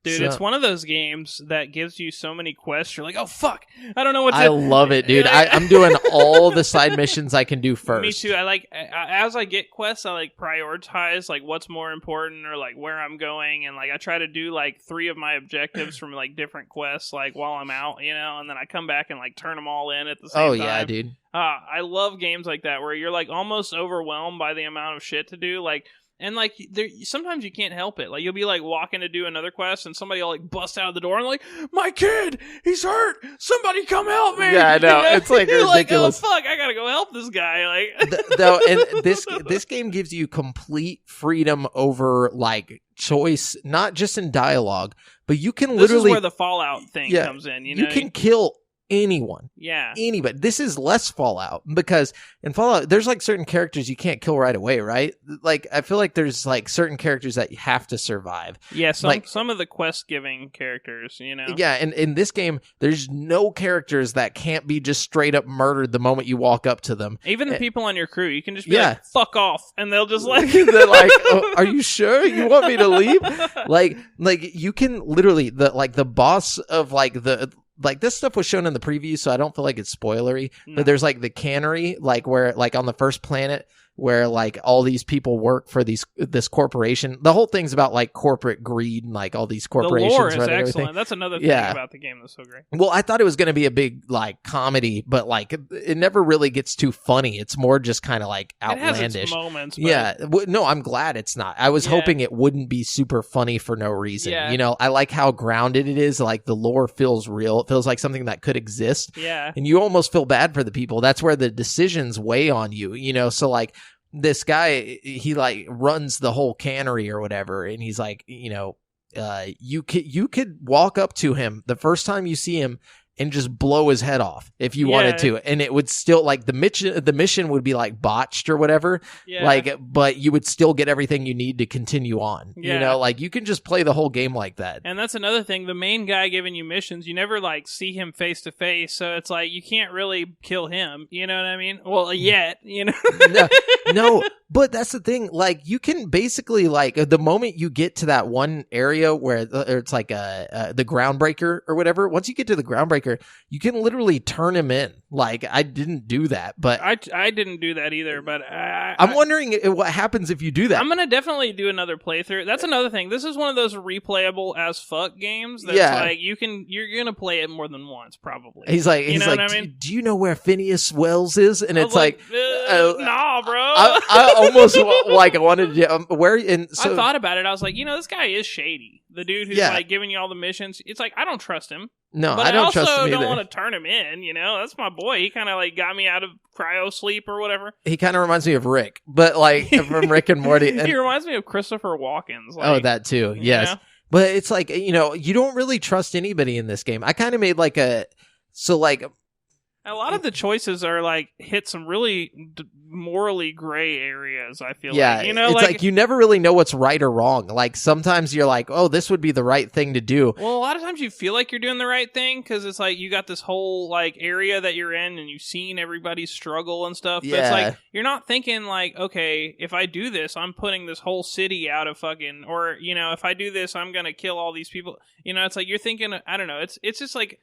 Dude, it's one of those games that gives you so many quests. You're like, oh, fuck. I don't know what to... I love it, dude. I'm doing all the side missions I can do first. Me too. I like, as I get quests, I like prioritize like what's more important or like where I'm going. And like I try to do like 3 of my objectives from like different quests like while I'm out, and then I come back and like turn them all in at the same time. Oh, yeah, dude. I love games like that where you're like almost overwhelmed by the amount of shit to do. Like, and like sometimes you can't help it. Like you'll be like walking to do another quest, and somebody will like bust out of the door and like, my kid, he's hurt. Somebody come help me. Yeah, I know. It's like you're ridiculous. Like, oh fuck, I gotta go help this guy. Like, and this game gives you complete freedom over like choice, not just in dialogue, but you can literally. This is where the Fallout thing comes in. You can kill anyone. Yeah. Anybody. This is less Fallout because in Fallout, there's like certain characters you can't kill right away, right? Like, I feel like there's like certain characters that you have to survive. Yeah, some of the quest-giving characters, Yeah, and in this game, there's no characters that can't be just straight up murdered the moment you walk up to them. Even the people on your crew, you can just be like, fuck off, and they'll just like... They're like, oh, are you sure you want me to leave? Like you can literally, the boss of like this stuff was shown in the preview, so I don't feel like it's spoilery. No. But there's like the cannery, like where like on the first planet where like all these people work for this corporation. The whole thing's about like corporate greed and like all these corporations. The lore is right, excellent. everything. That's another thing about the game that's so great. Well, I thought it was going to be a big like comedy, but like it never really gets too funny. It's more just kind of like outlandish. It has its moments. But... Yeah. No, I'm glad it's not. I was hoping it wouldn't be super funny for no reason. Yeah. I like how grounded it is. Like the lore feels real. It feels like something that could exist. Yeah. And you almost feel bad for the people. That's where the decisions weigh on you, so like this guy, he like runs the whole cannery or whatever. And he's like, you could walk up to him the first time you see him and just blow his head off if you wanted to, and it would still like the mission would be like botched or whatever, but you would still get everything you need to continue on. Like you can just play the whole game like that. And that's another thing, the main guy giving you missions, you never like see him face to face, so it's like you can't really kill him, you know what I mean? Well, yet, no, but that's the thing, like you can basically like the moment you get to that one area where it's like the groundbreaker or whatever, once you get to the groundbreaker, you can literally turn him in. Like I didn't do that, but I didn't do that either. But I'm wondering what happens if you do that. I'm gonna definitely do another playthrough. That's another thing. This is one of those replayable as fuck games. That's like you're gonna play it more than once probably. He's like, what I mean? Do you know where Phineas Wells is? And it's like, nah, bro. I almost like wanted to where. And so I thought about it. I was like, this guy is shady. The dude who's like giving you all the missions. It's like I don't trust him. No, but I don't trust him either. I also don't want to turn him in, That's my boy. He kind of like got me out of cryo sleep or whatever. He kind of reminds me of Rick, but like from Rick and Morty. And... He reminds me of Christopher Walken's. Like, that too. Yes. But it's like, you don't really trust anybody in this game. I kind of made like a a lot of the choices are like hit some really morally gray areas, I feel like. It's like you never really know what's right or wrong. Like sometimes you're like, oh, this would be the right thing to do. Well, a lot of times you feel like you're doing the right thing because it's like you got this whole like area that you're in and you've seen everybody's struggle and stuff. But it's like you're not thinking like, okay, if I do this, I'm putting this whole city out of fucking, or, if I do this, I'm going to kill all these people. It's like you're thinking, I don't know. It's just like,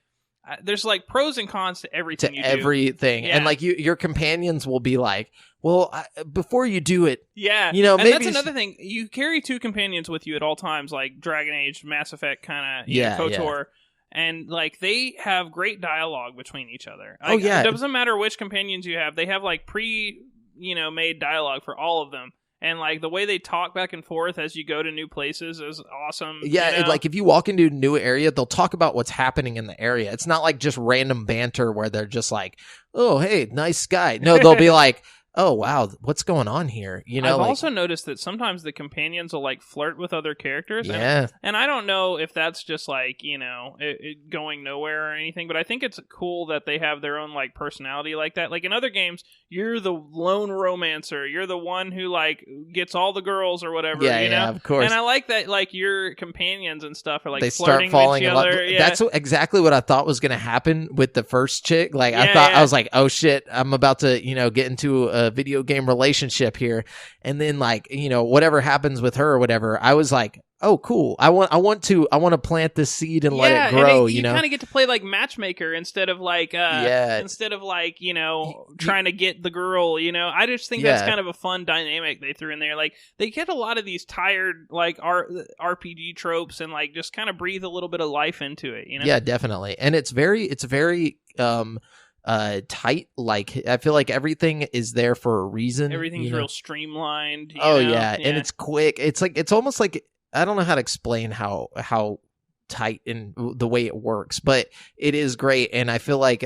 there's like pros and cons to everything you do. Everything. And like your companions will be like, well, before you do it. Yeah. Maybe and that's another thing. You carry 2 companions with you at all times, like Dragon Age, Mass Effect kind of, KOTOR. And like they have great dialogue between each other. Like, it doesn't matter which companions you have. They have like made dialogue for all of them. And, like, the way they talk back and forth as you go to new places is awesome. Yeah, like, if you walk into a new area, they'll talk about what's happening in the area. It's not, like, just random banter where they're just like, oh, hey, nice guy. No, they'll be like, oh, wow, what's going on here? I've also noticed that sometimes the companions will, like, flirt with other characters. Yeah. And I don't know if that's just, like, it going nowhere or anything, but I think it's cool that they have their own, like, personality like that. Like, in other games, you're the lone romancer. You're the one who, like, gets all the girls or whatever, Yeah, of course. And I like that, like, your companions and stuff are, like, they start falling in love. That's exactly what I thought was going to happen with the first chick. Like, I was like, oh, shit, I'm about to, get into a video game relationship here, and then like whatever happens with her or whatever, I was like, oh, cool. I want to plant this seed and let it grow. And you know, kind of get to play like matchmaker instead of like trying to get the girl. You know, I just think that's kind of a fun dynamic they threw in there. Like they get a lot of these tired like RPG tropes and like just kind of breathe a little bit of life into it. You know, yeah, definitely. And it's very tight. Like I feel like everything is there for a reason. Everything's real streamlined. You know? Yeah, and it's quick. It's almost like, I don't know how to explain how tight and the way it works, but it is great. And I feel like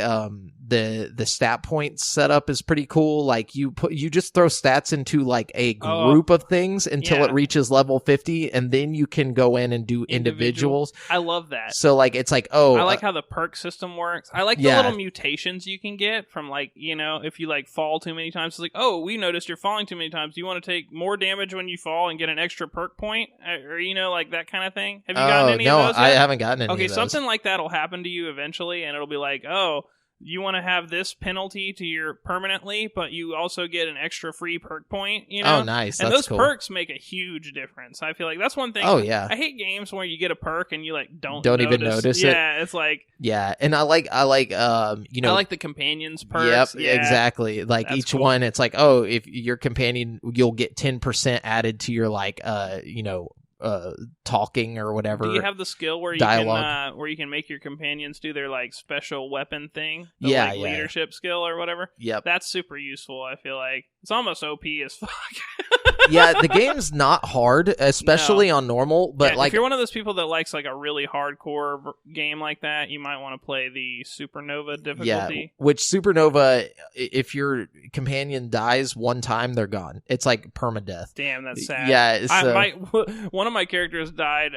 the stat point setup is pretty cool. Like you just throw stats into like a group of things until it reaches level 50, and then you can go in and do individuals. I love that. So like it's like, I like how the perk system works. I like the little mutations you can get from like, you know, if you like fall too many times, it's like, oh, we noticed you're falling too many times. Do you want to take more damage when you fall and get an extra perk point, or you know, like that kind of thing? Have you gotten any of those? I haven't gotten any. Okay, of those. Something like that will happen to you eventually, and it'll be like, oh, you want to have this penalty to your permanently, but you also get an extra free perk point, you know? Oh, nice. And that's those perks make a huge difference. I feel like that's one thing. Oh, yeah. I hate games where you get a perk and you like don't even notice it. Yeah, it's like, yeah, and I like you know, I like the companions perks. Yep, exactly. Like that's each cool. One, it's like, oh, if your companion, you'll get 10% added to your like you know, talking or whatever. Do you have the skill where you can make your companions do their like special weapon thing? Leadership skill or whatever. Yep, that's super useful. I feel like it's almost OP as fuck. Yeah, the game's not hard, especially on normal. But like, if you're one of those people that likes like a really hardcore game like that, you might want to play the Supernova difficulty. Yeah, which Supernova, if your companion dies one time, they're gone. It's like permadeath. Damn, that's sad. Yeah, one of my characters died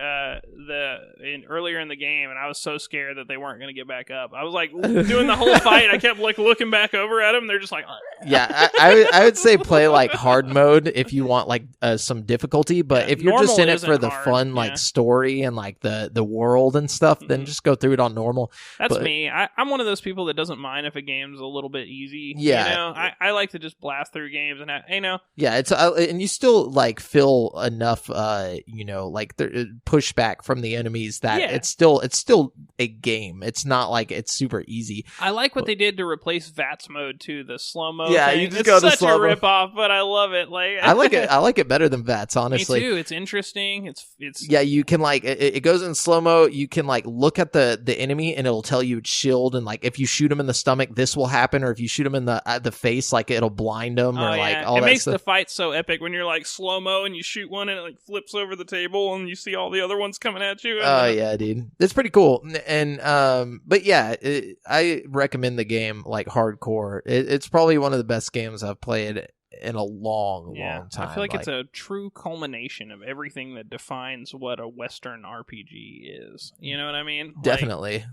earlier in the game, and I was so scared that they weren't going to get back up. I was like doing the whole fight. I kept like looking back over at them. They're just like, yeah. I would say play like hard mode if you want like some difficulty, but if you're just in it for the fun like story and like the world and stuff, then just go through it on normal. That's me. I'm one of those people that doesn't mind if a game's a little bit easy. Yeah, you know, I like to just blast through games and you know. Yeah, it's and you still like feel enough you know, like pushback from the enemies that it's still a game. It's not like it's super easy. I like what they did to replace VATS mode too, the slow mo. Yeah, thing. you just go to slow mo. It's such a rip off, but I love it. Like I like it. I like it better than VATS, honestly. Me too. It's interesting. It's yeah. You can like it goes in slow mo. You can like look at the enemy and it'll tell you it's shield, and like if you shoot him in the stomach, this will happen, or if you shoot him in the face, like it'll blind him, or like all that. It makes stuff. The fight so epic when you're like slow mo and you shoot one and it like flips over the table and you see all the other ones coming at you. Oh yeah, dude, it's pretty cool. And but yeah, I recommend the game like hardcore. It's probably one of the best games I've played in a long time. I feel like it's a true culmination of everything that defines what a Western RPG is. You know what I mean? Definitely.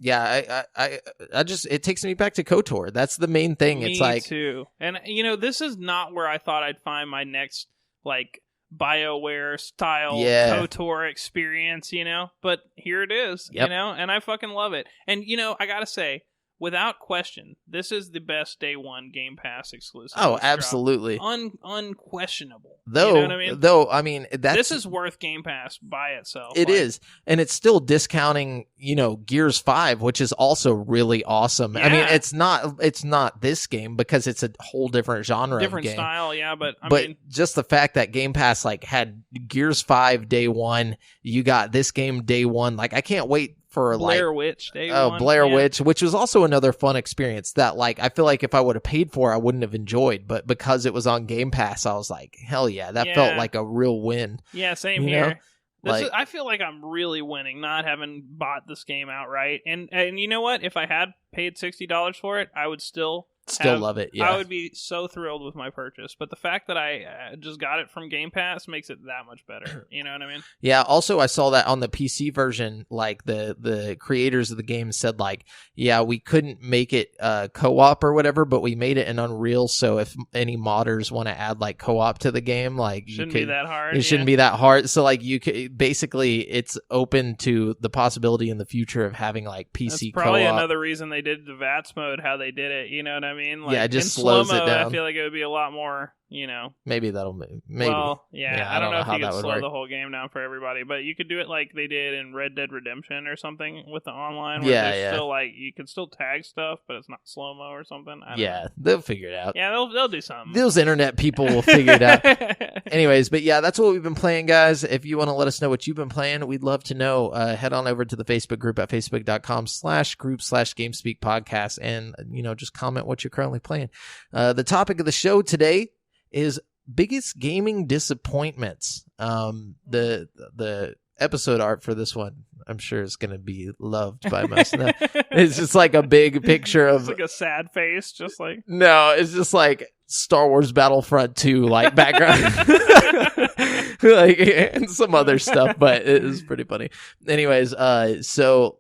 Yeah, I just, it takes me back to KOTOR. That's the main thing. Me it's like too. And you know, this is not where I thought I'd find my next like BioWare style KOTOR experience, you know? But here it is, you know? And I fucking love it. And you know, I gotta say, without question, this is the best day one Game Pass exclusive. Oh, absolutely. Unquestionable. Though, you know what I mean? Though, I mean, this is worth Game Pass by itself. It is. And it's still discounting, you know, Gears 5, which is also really awesome. Yeah. I mean, it's not this game because it's a whole different genre different of game. Style, yeah, but I mean, just the fact that Game Pass like had Gears 5 day one, you got this game day one. Like, I can't wait for Blair Witch Day one. Blair Witch, which was also another fun experience that like I feel like if I would have paid for, I wouldn't have enjoyed, but because it was on Game Pass, I was like, hell yeah, that felt like a real win. Yeah, same here. I feel like I'm really winning not having bought this game outright, and you know what? If I had paid $60 for it, I would still love it. Yeah, I would be so thrilled with my purchase. But the fact that I just got it from Game Pass makes it that much better. You know what I mean? Yeah. Also, I saw that on the PC version, like the creators of the game said, like, yeah, we couldn't make it co-op or whatever, but we made it in Unreal. So if any modders want to add like co-op to the game, like shouldn't be that hard. It shouldn't be that hard. So like you could basically, it's open to the possibility in the future of having like PC. That's probably co-op. Another reason they did the VATS mode how they did it. You know what I mean? Like, yeah, it just slows it down. I feel like it would be a lot more, Maybe that'll maybe. Well, yeah, I don't know if you could slow work. the whole game down for everybody, but you could do it like they did in Red Dead Redemption or something with the online. Where there's still like you can still tag stuff, but it's not slow mo or something. I don't know. They'll figure it out. Yeah, they'll do something. Those internet people will figure it out. Anyways, but yeah, that's what we've been playing, guys. If you want to let us know what you've been playing, we'd love to know. Head on over to the Facebook group at facebook.com/group/GameSpeak podcast and just comment what you're currently playing. The topic of the show today is biggest gaming disappointments. The episode art for this one, I'm sure, is going to be loved by most. It's just like a big picture of... It's like a sad face, just like... No, it's just like Star Wars Battlefront 2, like, background. Like, and some other stuff, but it is pretty funny. Anyways, so...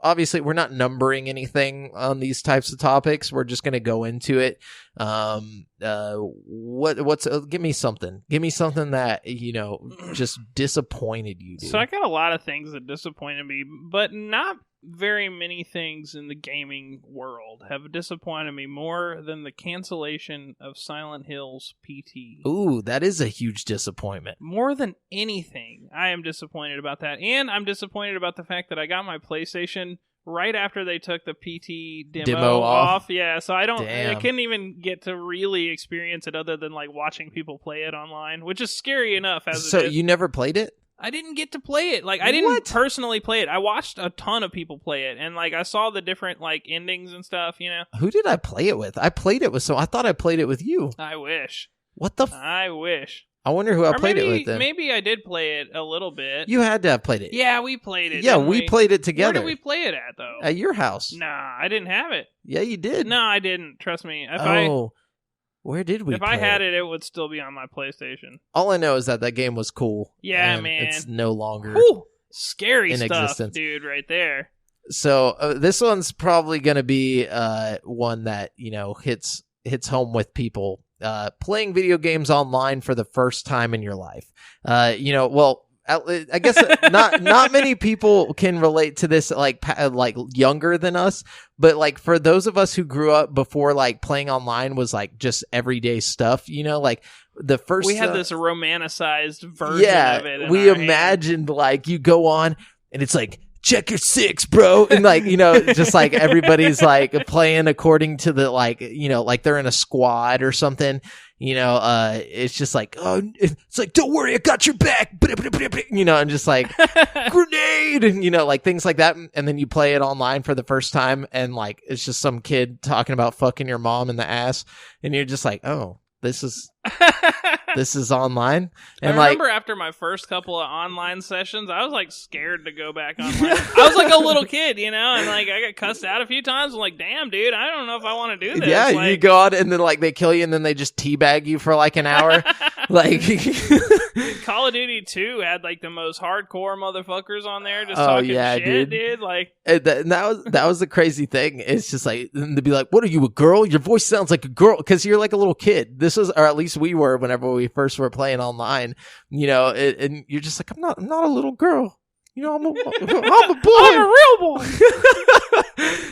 obviously, we're not numbering anything on these types of topics. We're just going to go into it. Give me something. Give me something that, just disappointed you, dude. So I got a lot of things that disappointed me, but not very many things in the gaming world have disappointed me more than the cancellation of Silent Hill's PT. Ooh, that is a huge disappointment. More than anything, I am disappointed about that. And I'm disappointed about the fact that I got my PlayStation right after they took the PT demo off. Yeah, so I couldn't even get to really experience it other than like watching people play it online, which is scary enough as it is. So you never played it? I didn't get to play it. Like, I didn't personally play it. I watched a ton of people play it, and like I saw the different like endings and stuff, Who did I play it with? I played it with, so I thought I played it with you. I wish. What the I wish. I wonder who I played it with then. Maybe I did play it a little bit. You had to have played it. Yeah, we played it. Yeah, we played it together. Where did we play it at, though? At your house. Nah, I didn't have it. Yeah, you did. No, I didn't. Trust me. Where did we If I had it, it would still be on my PlayStation. All I know is that game was cool. Yeah, man. It's no longer scary in stuff, existence. Dude, right there. So this one's probably going to be one that, hits home with people. Playing video games online for the first time in your life. I guess not many people can relate to this like younger than us, but like for those of us who grew up before like playing online was like just everyday stuff, like the first we had this romanticized version of it. We imagined like you go on and it's like check your 6, bro, and like just like everybody's like playing according to the like like they're in a squad or something. It's just like, oh, it's like, don't worry, I got your back, and just like grenade, and like things like that. And then you play it online for the first time, and like it's just some kid talking about fucking your mom in the ass, and you're just like, oh, this is online. And I remember after my first couple of online sessions, I was like scared to go back online. I was like a little kid, and like I got cussed out a few times. I'm like, damn, dude, I don't know if I want to do this. Yeah, like, you go out and then like they kill you and then they just teabag you for like an hour. Like Call of Duty 2 had like the most hardcore motherfuckers on there just talking shit, dude. Like that was the crazy thing. It's just like they'd be like, "What are you, a girl? Your voice sounds like a girl," because you're like a little kid. This was, or at least we were, whenever we first were playing online. And you're just like, I'm not a little girl. I'm a boy. I'm a real boy.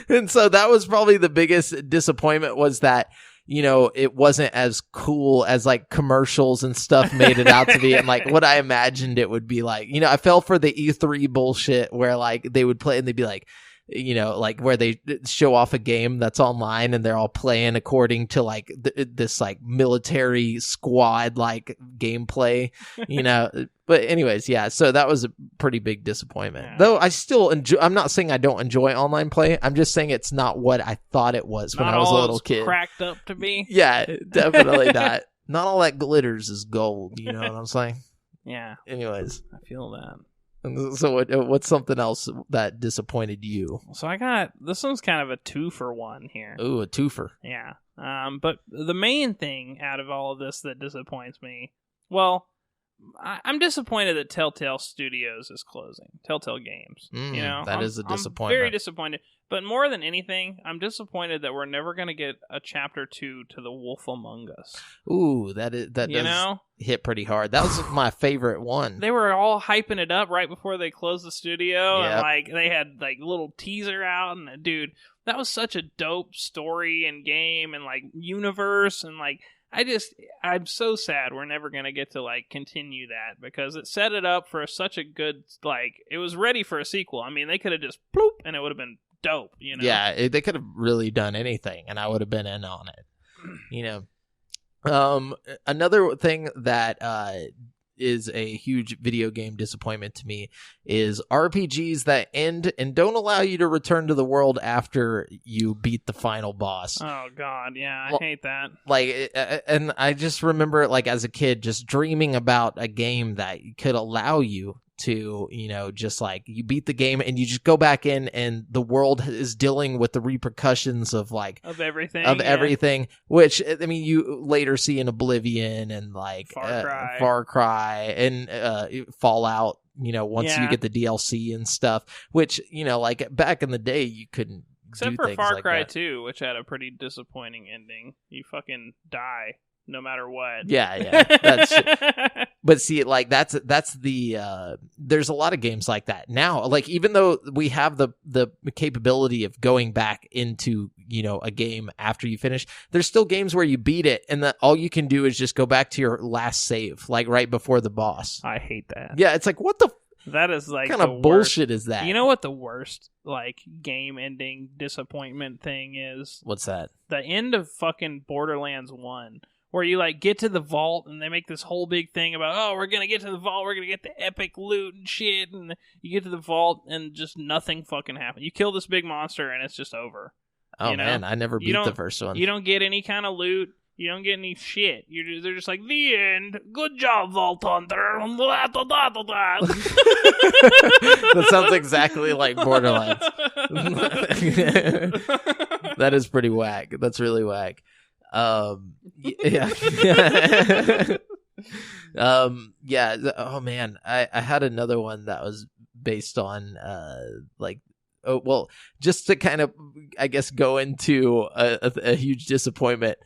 And so that was probably the biggest disappointment, was that it wasn't as cool as like commercials and stuff made it out to be, and like what I imagined it would be like. I fell for the E3 bullshit where like they would play and they'd be like, like where they show off a game that's online and they're all playing according to like this like military squad like gameplay, But anyways, yeah, so that was a pretty big disappointment. Yeah. Though I still enjoy, I'm not saying I don't enjoy online play. I'm just saying it's not what I thought it was when I was a little kid. Cracked up to be. Yeah, definitely not. Not all that glitters is gold, you know what I'm saying? Yeah. Anyways. I feel that. So what's something else that disappointed you? So I got, this one's kind of a 2-for-1 here. Ooh, a twofer. Yeah. But the main thing out of all of this that disappoints me, well, I'm disappointed that Telltale Studios is closing. Telltale Games. That is a disappointment. I'm very disappointed. But more than anything, I'm disappointed that we're never going to get a chapter 2 to The Wolf Among Us. Ooh, that does hit pretty hard. That was my favorite one. They were all hyping it up right before they closed the studio, and like they had like little teaser out, and dude, that was such a dope story and game and like universe, and like I'm so sad we're never going to get to, like, continue that, because it set it up for such a good, like, it was ready for a sequel. I mean, they could have just, bloop, and it would have been dope, you know? Yeah, they could have really done anything, and I would have been in on it, you know? Another thing that is a huge video game disappointment to me is RPGs that end and don't allow you to return to the world after you beat the final boss. Oh God, yeah, I hate that. Like, and I just remember, like, as a kid, just dreaming about a game that could allow you to, you know, just like you beat the game and you just go back in and the world is dealing with the repercussions of like everything, which I mean you later see in Oblivion and like Far Cry and Fallout, you know, once you get the DLC and stuff, which, you know, like back in the day you couldn't except do for things Far like Cry that. 2, which had a pretty disappointing ending. You fucking die no matter what. Yeah, that's but see, like that's the there's a lot of games like that now. Like, even though we have the capability of going back into, you know, a game after you finish, there's still games where you beat it and all you can do is just go back to your last save, like right before the boss. I hate that. Yeah, it's like, what the that is like kind of bullshit is that? You know what the worst like game ending disappointment thing is? What's that? The end of fucking Borderlands 1. Where you, like, get to the vault, and they make this whole big thing about, oh, we're gonna get to the vault, we're gonna get the epic loot and shit, and you get to the vault, and just nothing fucking happens. You kill this big monster, and it's just over. Oh, you know? Man, I never beat the first one. You don't get any kind of loot. You don't get any shit. They're just like, the end. Good job, Vault Hunter. That sounds exactly like Borderlands. That is pretty whack. That's really whack. Yeah. Oh man, I had another one that was based on just to kind of, I guess, go into a huge disappointment.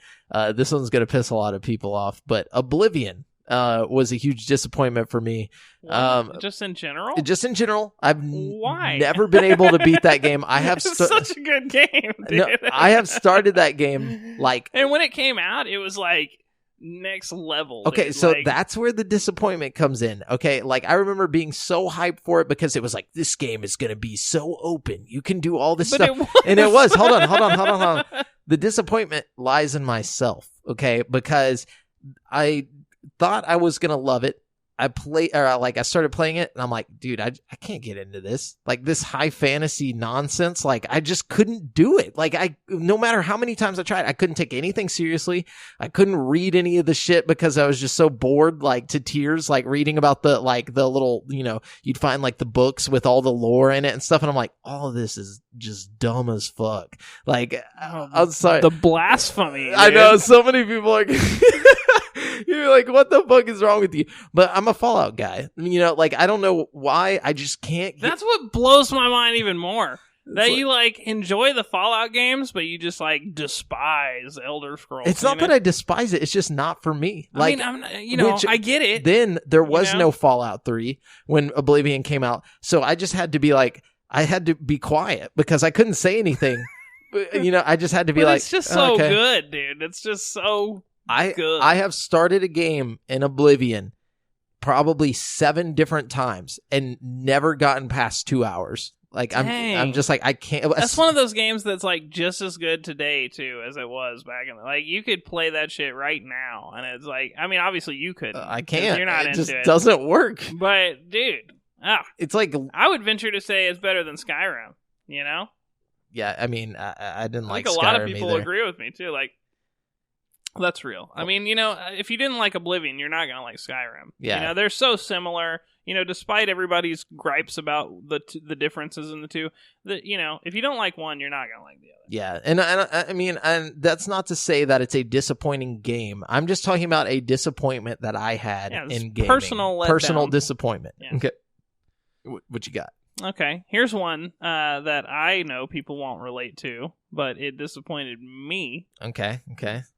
This one's gonna piss a lot of people off, but Oblivion was a huge disappointment for me. Just in general? Just in general. I've never been able to beat that game. I have it's such a good game, dude. No, I have started that game like... And when it came out, it was like next level. Okay, dude. so that's where the disappointment comes in. Okay, like I remember being so hyped for it because it was like, this game is going to be so open. You can do all this stuff. And it was. Hold on. The disappointment lies in myself, okay? Because I thought I was gonna love it. I started playing it and I'm like, dude, I can't get into this. Like this high fantasy nonsense. Like I just couldn't do it. Like no matter how many times I tried, I couldn't take anything seriously. I couldn't read any of the shit because I was just so bored, like to tears, like reading about the little, you know, you'd find like the books with all the lore in it and stuff. And I'm like, all of this is just dumb as fuck. Like, I'm sorry. The blasphemy. Dude. I know so many people are you're like, what the fuck is wrong with you? But I'm a Fallout guy. You know, like, I don't know why. I just can't. That's what blows my mind even more. That you, like, enjoy the Fallout games, but you just, like, despise Elder Scrolls. It's not that I despise it. It's just not for me. Like, I mean, I get it. Then there was no Fallout 3 when Oblivion came out. So I just had to be like, I had to be quiet because I couldn't say anything. You know, I just had to be like, it's just so good, dude. It's just so good. I have started a game in Oblivion probably 7 different times and never gotten past 2 hours. Like, I'm just like, I can't. That's one of those games that's like just as good today too as it was back in like you could play that shit right now and it's like, I mean, obviously you couldn't. I can't. You're not into it. It just doesn't work. But dude, it's like, I would venture to say it's better than Skyrim. You know? Yeah, I mean, I didn't like Skyrim a lot of people either. agree with me too. Like, that's real. I mean, you know, if you didn't like Oblivion, you're not gonna like Skyrim. Yeah, you know, they're so similar. You know, despite everybody's gripes about the differences in the two, you know, if you don't like one, you're not gonna like the other. Yeah, and I mean, and that's not to say that it's a disappointing game. I'm just talking about a disappointment that I had in gaming. Personal disappointment. Yeah. Okay, what you got? Okay, here's one that I know people won't relate to, but it disappointed me. Okay.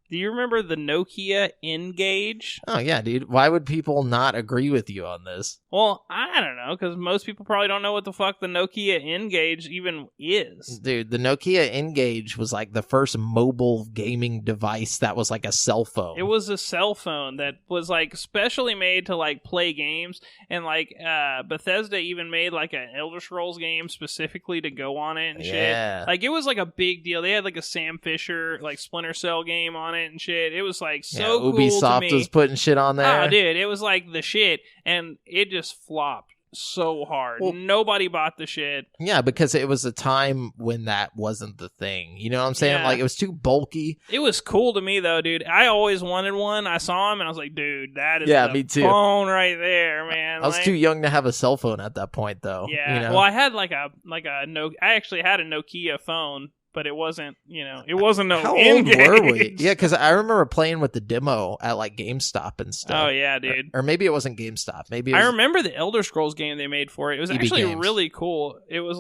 Do you remember the Nokia N-Gage? Oh, yeah, dude. Why would people not agree with you on this? Well, I don't know, because most people probably don't know what the fuck the Nokia N-Gage even is. Dude, the Nokia N-Gage was like the first mobile gaming device that was like a cell phone. It was a cell phone that was like specially made to like play games, and like Bethesda even made like an Elder Scrolls game specifically to go on it and shit. Like it was like a big deal. They had like a Sam Fisher like Splinter Cell game on it and shit. It was like so cool Ubisoft to me. was putting shit on there. Oh, dude, it was like the shit, and it just flopped so hard. Well, nobody bought the shit. Yeah, because it was a time when that wasn't the thing. You know what I'm saying? Yeah. Like, it was too bulky. It was cool to me, though, dude. I always wanted one. I saw him, and I was like, dude, that is me too. phone right there, man. I was too young to have a cell phone at that point, though. Yeah. You know? Well, I had I actually had a Nokia phone, but it wasn't, it wasn't no How N-Gage. old were we? Yeah, because I remember playing with the demo at like GameStop and stuff. Oh yeah, dude. Or maybe it wasn't GameStop. Maybe it was... I remember the Elder Scrolls game they made for it. It was EB actually Games. really cool. It was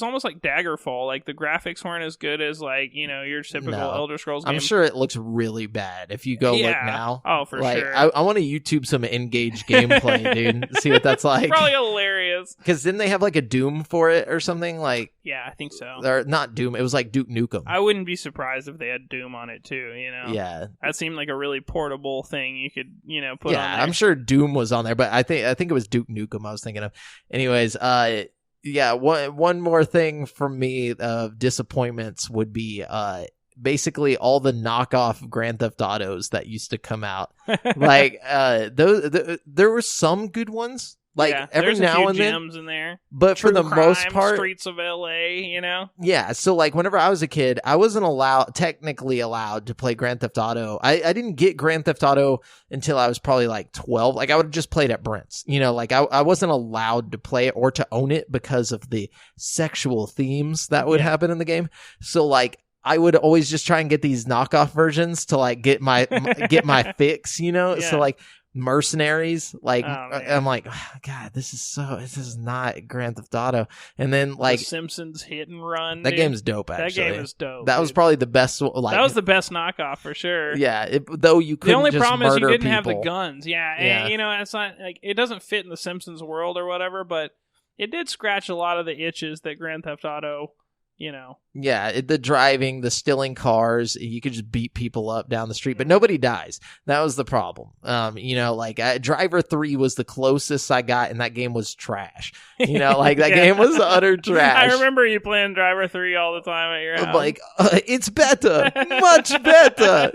almost like Daggerfall. Like the graphics weren't as good as like your typical Elder Scrolls game. I'm sure it looks really bad if you go look now. Oh, for sure. I want to YouTube some N-Gage gameplay, dude. See what that's like. Probably hilarious. Because didn't they have like a Doom for it or something? Like, yeah, I think so. Or not Doom. It was like Duke Nukem. I wouldn't be surprised if they had Doom on it too. Yeah, that seemed like a really portable thing you could put on there. Yeah, I'm sure Doom was on there, but I think it was Duke Nukem I was thinking of. Anyways, one more thing from me of disappointments would be basically all the knockoff Grand Theft Autos that used to come out. Like there were some good ones. Like every now and then, gems in there. But for the most part, streets of LA, Yeah, so like whenever I was a kid, I wasn't technically allowed to play Grand Theft Auto. I didn't get Grand Theft Auto until I was probably like 12. Like I would have just played at Brent's. Like I wasn't allowed to play it or to own it because of the sexual themes that would happen in the game. So like I would always just try and get these knockoff versions to like get my fix, Yeah. So like Mercenaries, like I'm like, oh, God, this is not Grand Theft Auto. And then like the Simpsons Hit and Run, that game's dope. Actually, that game is dope. That was probably the best. Like that was the best knockoff for sure. Yeah, though you couldn't. The only just problem is you didn't people. have the guns. Yeah, and it's not like it doesn't fit in the Simpsons world or whatever, but it did scratch a lot of the itches that Grand Theft Auto. Yeah, the driving, the stealing cars, you could just beat people up down the street, but nobody dies. That was the problem. Driver 3 was the closest I got, and that game was trash. Like that game was utter trash. I remember you playing Driver 3 all the time at your house. Like, it's better, much better.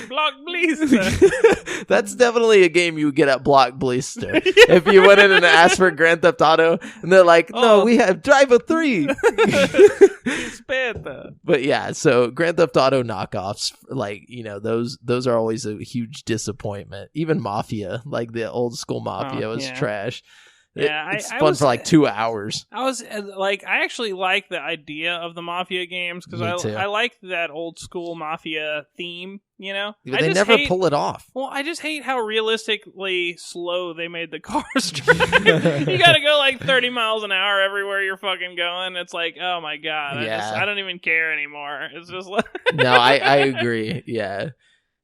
Block Blister. That's definitely a game you would get at Block Blister. If you went in and asked for Grand Theft Auto, and they're like, no, we have Driver 3. It's better. But yeah, so Grand Theft Auto knockoffs, like, those are always a huge disappointment. Even Mafia, like the old school Mafia was trash. Yeah, it's fun for like 2 hours. I actually like the idea of the Mafia games because I like that old school Mafia theme. They never pull it off. Well, I just hate how realistically slow they made the cars drive. You got to go like 30 miles an hour everywhere you're fucking going. It's like, oh my God, I don't even care anymore. It's just like No, I agree. Yeah.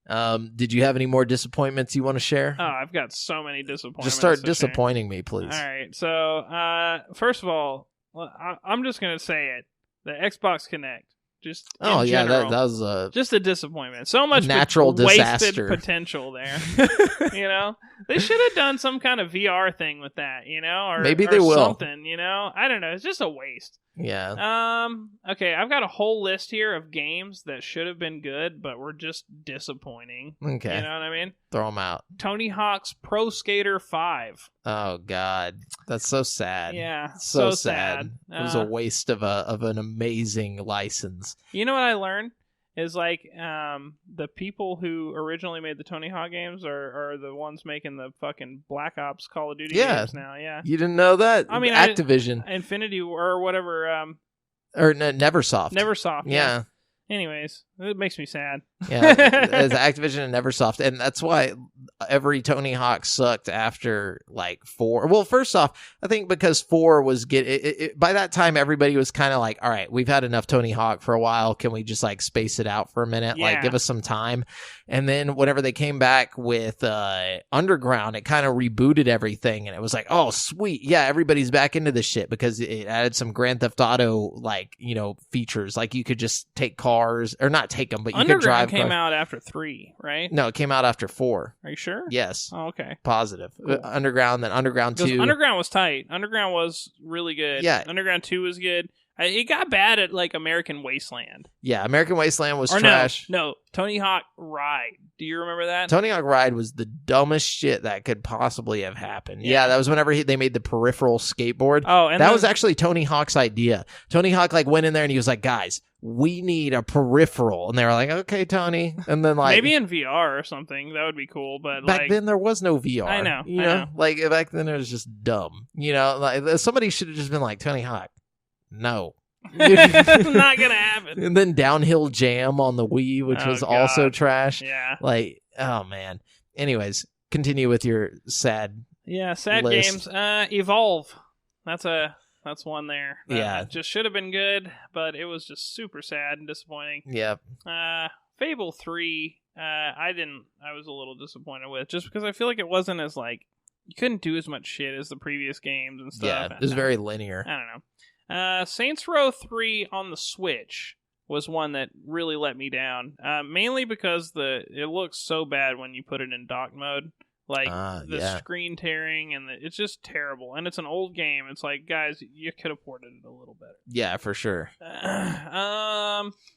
Did you have any more disappointments you want to share? Oh, I've got so many disappointments. Just start disappointing me, please. All right. So, first of all, I'm just going to say it. The Xbox Connect. Just that was just a disappointment. So much natural wasted disaster potential there. They should have done some kind of VR thing with that, or maybe they will. Something, I don't know. It's just a waste. Yeah. Okay, I've got a whole list here of games that should have been good, but were just disappointing. Okay. You know what I mean? Throw them out. Tony Hawk's Pro Skater 5. Oh God, that's so sad. Yeah, so sad. It was a waste of an amazing license. You know what I learned is like the people who originally made the Tony Hawk games are the ones making the fucking Black Ops Call of Duty games now. Yeah, you didn't know that? I mean, Infinity or whatever. Or Neversoft. Neversoft. Yeah. Anyways, It makes me sad. Yeah, it's Activision and Neversoft, and that's why every Tony Hawk sucked after like 4. Well, first off, I think because 4 was by that time everybody was kind of like, all right, we've had enough Tony Hawk for a while. Can we just like space it out for a minute? Like, give us some time. And then whenever they came back with Underground, it kind of rebooted everything, and it was like, oh, sweet, yeah, everybody's back into this shit because it added some Grand Theft Auto like features, like you could just take cars or not take them, but you could drive. Came out after 3, right? No, it came out after 4. Are you sure? Yes. Oh, okay. Positive. Cool. Underground, then Underground 2. Underground was tight. Underground was really good. Yeah. Underground 2 was good. It got bad at like American Wasteland. Yeah, American Wasteland was trash. No, Tony Hawk Ride. Do you remember that? Tony Hawk Ride was the dumbest shit that could possibly have happened. Yeah, that was whenever they made the peripheral skateboard. Oh, and that was actually Tony Hawk's idea. Tony Hawk like went in there and he was like, guys, we need a peripheral. And they were like, okay, Tony. And then like maybe in VR or something. That would be cool. But back then there was no VR. I know. You know? Like back then it was just dumb. Like somebody should have just been like, Tony Hawk, no. It's not gonna happen. And then Downhill Jam on the Wii, which was also trash. Yeah. Like, oh man. Anyways, continue with your sad. Yeah, sad list. games. Evolve. That's one there. Yeah. Just should have been good, but it was just super sad and disappointing. Yep. Fable 3, I was a little disappointed with, just because I feel like it wasn't as like, you couldn't do as much shit as the previous games and stuff. Yeah, it was very linear. I don't know. Saints Row 3 on the Switch was one that really let me down. Mainly because it looks so bad when you put it in dock mode. Like, the screen tearing, and it's just terrible. And it's an old game. It's like, guys, you could have ported it a little better. Yeah, for sure.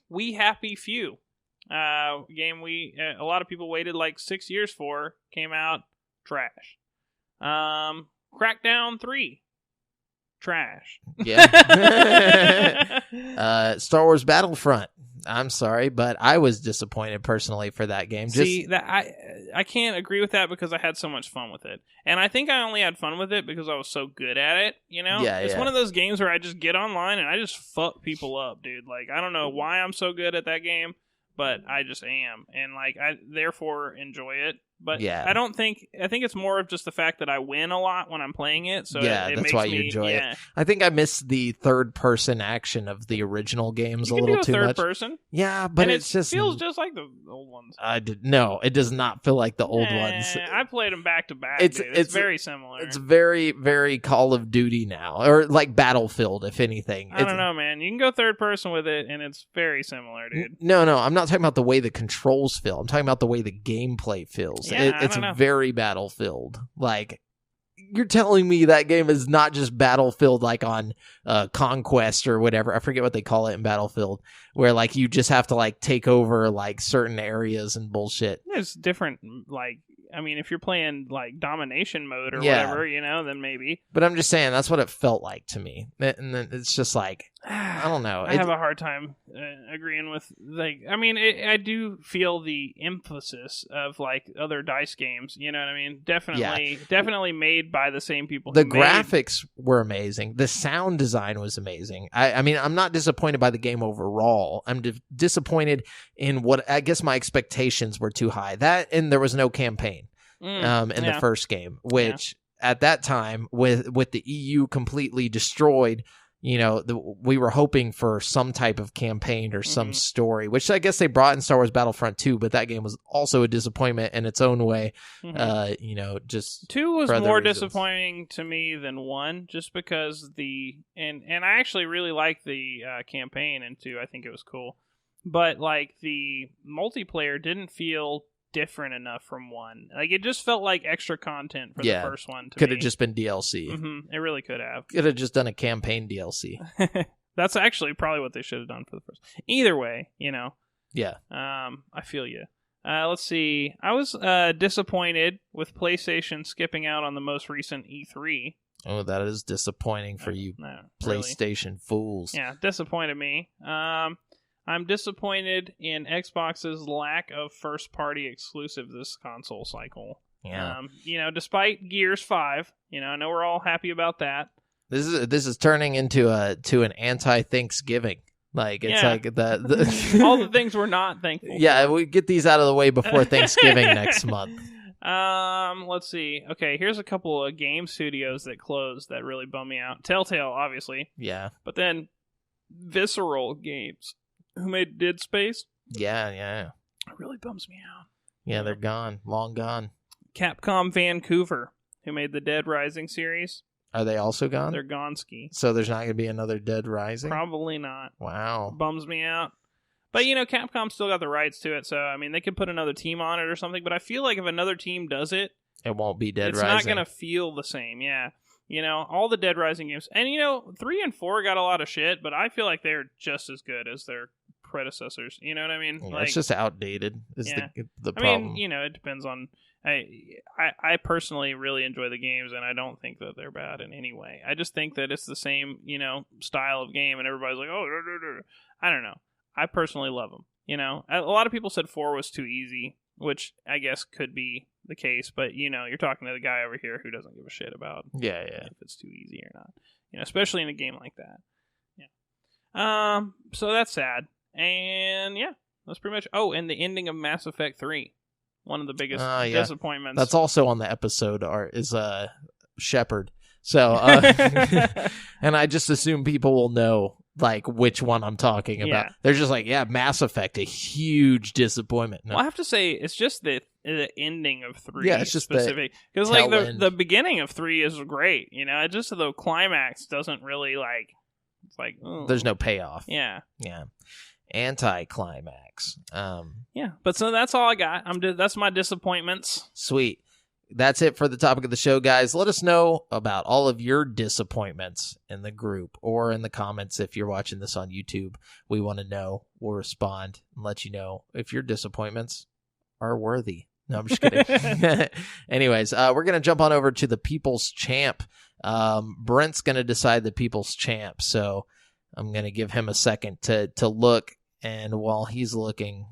We Happy Few. Game a lot of people waited like 6 years for. Came out, trash. Crackdown 3. Trash. Yeah. Star Wars Battlefront. I'm sorry, but I was disappointed personally for that game. See, that I can't agree with that because I had so much fun with it. And I think I only had fun with it because I was so good at it, Yeah, it's one of those games where I just get online and I just fuck people up, dude. Like, I don't know why I'm so good at that game, but I just am. And, like, I therefore enjoy it. But yeah. I think it's more of just the fact that I win a lot when I'm playing it. So it that's makes why you enjoy it. I think I miss the third-person action of the original games a little too much. Third person? Yeah, but it feels just like the old ones. No, it does not feel like the old ones. I played them back to back. It's very similar. It's very, very Call of Duty now, or like Battlefield, if anything. I don't know, man. You can go third person with it, and it's very similar, dude. No, I'm not talking about the way the controls feel. I'm talking about the way the gameplay feels. Yeah, it's very Battlefield. Like, you're telling me that game is not just Battlefield like on Conquest or whatever. I forget what they call it in Battlefield, where like you just have to like take over like certain areas and bullshit. There's different, like, I mean, if you're playing like domination mode or whatever, then maybe. But I'm just saying that's what it felt like to me. And then it's just like, I don't know. I have a hard time agreeing with, like, I mean, I do feel the emphasis of like other DICE games. You know what I mean? Definitely made by the same people. The graphics were amazing. The sound design was amazing. I mean, I'm not disappointed by the game overall. I'm disappointed in what I guess my expectations were too high. That, and there was no campaign in the first game, which at that time with the EU completely destroyed, we were hoping for some type of campaign or some story, which I guess they brought in Star Wars Battlefront 2, but that game was also a disappointment in its own way. Just 2 was more disappointing to me than 1, just because and I actually really liked the campaign in 2. I think it was cool, but like the multiplayer didn't feel different enough from 1. Like, it just felt like extra content for the first one. Could have just been DLC. It really could have. Could have just done a campaign DLC. That's actually probably what they should have done for the first. Either way, Yeah. I feel you. Let's see. I was disappointed with PlayStation skipping out on the most recent E3. Oh, that is disappointing for you PlayStation fools. Yeah, disappointed me. I'm disappointed in Xbox's lack of first-party exclusive this console cycle. Yeah. Despite Gears 5, I know we're all happy about that. This is turning into an anti-Thanksgiving. Like, it's like the all the things we're not thankful for. We get these out of the way before Thanksgiving next month. Let's see. Okay, here's a couple of game studios that closed that really bum me out. Telltale, obviously. Yeah. But then Visceral Games, who made Dead Space. Yeah. It really bums me out. Yeah, they're gone. Long gone. Capcom Vancouver, who made the Dead Rising series. Are they also gone? They're gonski. So there's not going to be another Dead Rising? Probably not. Wow. Bums me out. But, Capcom still got the rights to it, so, I mean, they could put another team on it or something, but I feel like if another team does it, it won't be Dead Rising. It's not going to feel the same, yeah. All the Dead Rising games. And, 3 and 4 got a lot of shit, but I feel like they're just as good as their predecessors. You know what I mean? Yeah, it's just outdated is the problem. I mean, it depends on... I personally really enjoy the games, and I don't think that they're bad in any way. I just think that it's the same, style of game, and everybody's like, oh, I don't know. I personally love them. A lot of people said 4 was too easy, which I guess could be the case, but you're talking to the guy over here who doesn't give a shit about if it's too easy or not. Especially in a game like that. Yeah. So that's sad, and that's pretty much. Oh, and the ending of Mass Effect 3. One of the biggest disappointments. That's also on the episode art is Shepard. So, and I just assume people will know like which one I'm talking about. Yeah. They're just like, Mass Effect, a huge disappointment. No. Well, I have to say, it's just the ending of 3. Yeah, it's just specific because like the beginning of 3 is great. It's just the climax doesn't really like. It's like there's no payoff. Yeah. Anti-climax. But so that's all I got. That's my disappointments. Sweet. That's it for the topic of the show, guys. Let us know about all of your disappointments in the group or in the comments if you're watching this on YouTube. We want to know. We'll respond and let you know if your disappointments are worthy. No, I'm just kidding. Anyways, we're going to jump on over to the People's Champ. Brent's going to decide the People's Champ, so I'm going to give him a second to look. And while he's looking,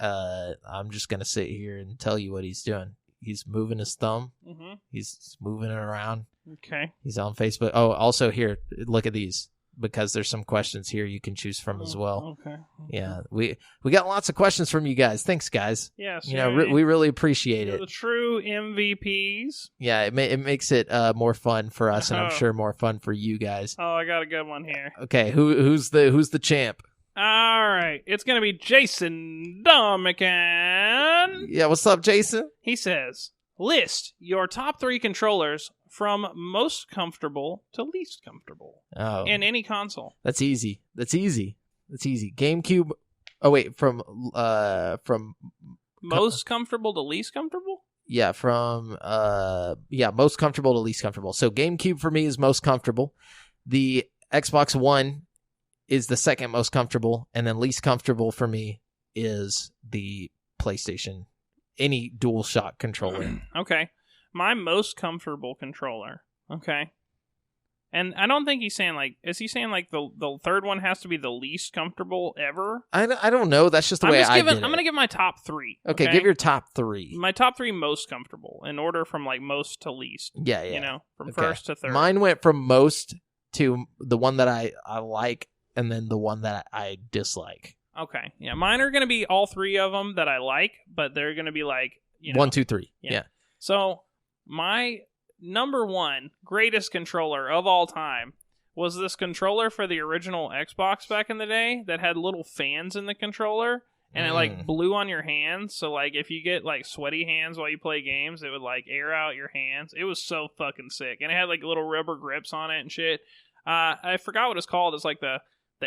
I'm just going to sit here and tell you what he's doing. He's moving his thumb. Mm-hmm. He's moving it around. Okay. He's on Facebook. Oh, also here, look at these, because there's some questions here you can choose from as well. Okay. Yeah, we got lots of questions from you guys. Thanks, guys. Yes. We really appreciate it. The true MVPs. Yeah, it makes it more fun for us, and I'm sure more fun for you guys. Oh, I got a good one here. Okay, who's the champ? All right, it's going to be Jason Domican. Yeah, what's up, Jason? He says, list your top 3 controllers from most comfortable to least comfortable in any console. That's easy. GameCube. Oh, wait, from most comfortable to least comfortable? Yeah, from most comfortable to least comfortable. So GameCube for me is most comfortable. The Xbox One is the second most comfortable, and then least comfortable for me is the PlayStation, any DualShock controller. Okay. My most comfortable controller. Okay. And I don't think he's saying like, is he saying like the third one has to be the least comfortable ever? I don't know. That's just the way I did it. I'm going to give my top 3. Okay, give your top 3. My top 3 most comfortable in order from like most to least. Yeah. From first to third. Mine went from most to the one that I like, and then the one that I dislike. Okay. Yeah, mine are going to be all 3 of them that I like, but they're going to be like, 1, 2, 3. Yeah. So my number 1 greatest controller of all time was this controller for the original Xbox back in the day that had little fans in the controller, and it like blew on your hands. So like if you get like sweaty hands while you play games, it would like air out your hands. It was so fucking sick, and it had like little rubber grips on it and shit. I forgot what it's called. It's like the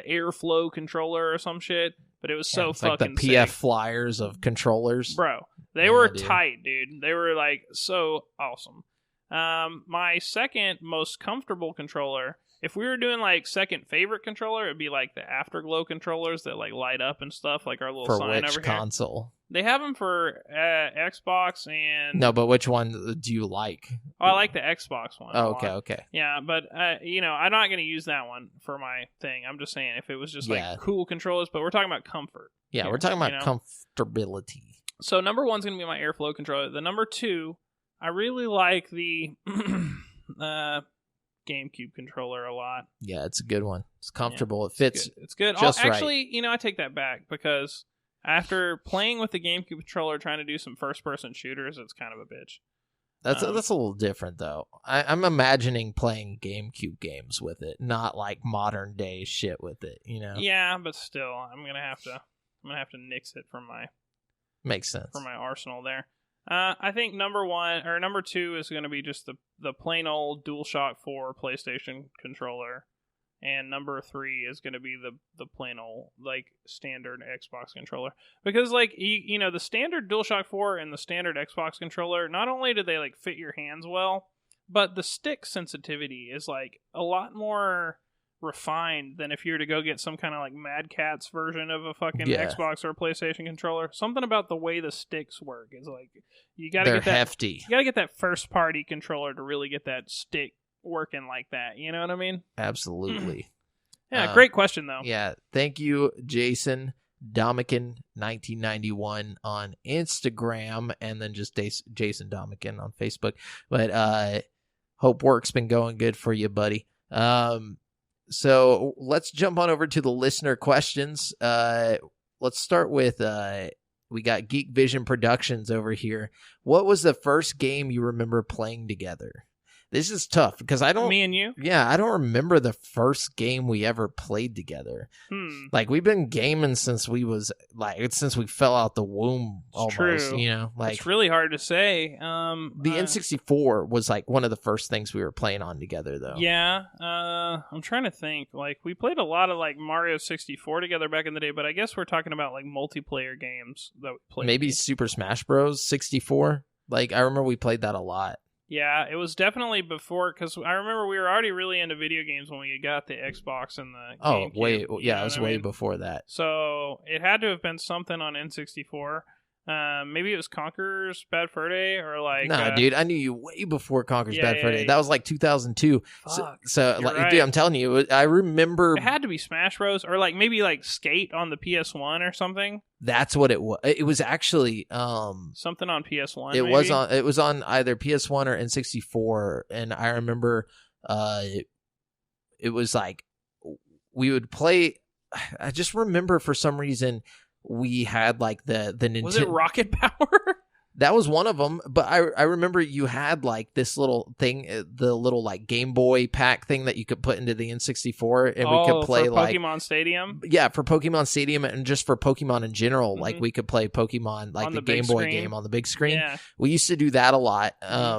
airflow controller or some shit, but it was so fucking like the PF sick. Flyers of controllers. Bro, they were tight, dude. They were like so awesome. My second most comfortable controller, if we were doing like second favorite controller, it'd be like the Afterglow controllers that like light up and stuff, like our little for sign which over console? Here. They have them for Xbox and... No, but which one do you like? Oh, I like the Xbox one. Oh, okay. Yeah, but, I'm not going to use that one for my thing. I'm just saying if it was just like cool controllers, but we're talking about comfort. Yeah, we're talking about comfortability. So number 1's going to be my Airflow controller. The number 2, I really like the GameCube controller a lot. Yeah, it's a good one. It's comfortable. Yeah, it fits. It's good. Just actually, right. I take that back because after playing with the GameCube controller, trying to do some first-person shooters, it's kind of a bitch. That's a little different though. I'm imagining playing GameCube games with it, not like modern day shit with it. Yeah, but still, I'm gonna have to nix it from my. Makes sense. For my arsenal there. I think number 2 is going to be just the plain old DualShock 4 PlayStation controller, and number 3 is going to be the plain old like standard Xbox controller. Because like the standard DualShock 4 and the standard Xbox controller, not only do they like fit your hands well, but the stick sensitivity is like a lot more refined than if you were to go get some kind of like Mad Catz version of a fucking Xbox or a PlayStation controller. Something about the way the sticks work is like they're hefty. You gotta get that first party controller to really get that stick working like that. You know what I mean? Absolutely. Yeah, great question though. Yeah, thank you, Jason Domican 1991 on Instagram, and then just Jason Domican on Facebook. But hope work's been going good for you, buddy. So let's jump on over to the listener questions. Let's start with, we got Geek Vision Productions over here. What was the first game you remember playing together? This is tough because Me and you? Yeah, I don't remember the first game we ever played together. Like, we've been gaming since we fell out the womb almost. True. Like, it's really hard to say. The N64 was like one of the first things we were playing on together, though. Yeah, I'm trying to think. Like, we played a lot of like Mario 64 together back in the day, but I guess we're talking about like multiplayer games that we played. Maybe Super Smash Bros. 64. Like, I remember we played that a lot. Yeah, it was definitely before, because I remember we were already really into video games when we got the Xbox and the GameCube. It was way before that. So it had to have been something on N64. Maybe it was Conker's Bad Fur Day, or like... Nah, dude, I knew you way before Conker's Bad Fur Day. That was like 2002. Fuck, so like, right. Dude, I'm telling you, I remember... It had to be Smash Bros. Or like maybe like Skate on the PS1 or something. That's what it was. It was actually... something on PS1, It was on either PS1 or N64, and I remember it was like... We would play... I just remember for some reason... We had like the Nintendo. Was it Rocket Power? That was one of them, but I remember you had like this little thing, the little like Game Boy pack thing that you could put into the N64, and we could play for like Pokemon Stadium. Yeah, for Pokemon Stadium, and just for Pokemon in general, like we could play Pokemon like the Game Boy game on the big screen. Yeah. We used to do that a lot.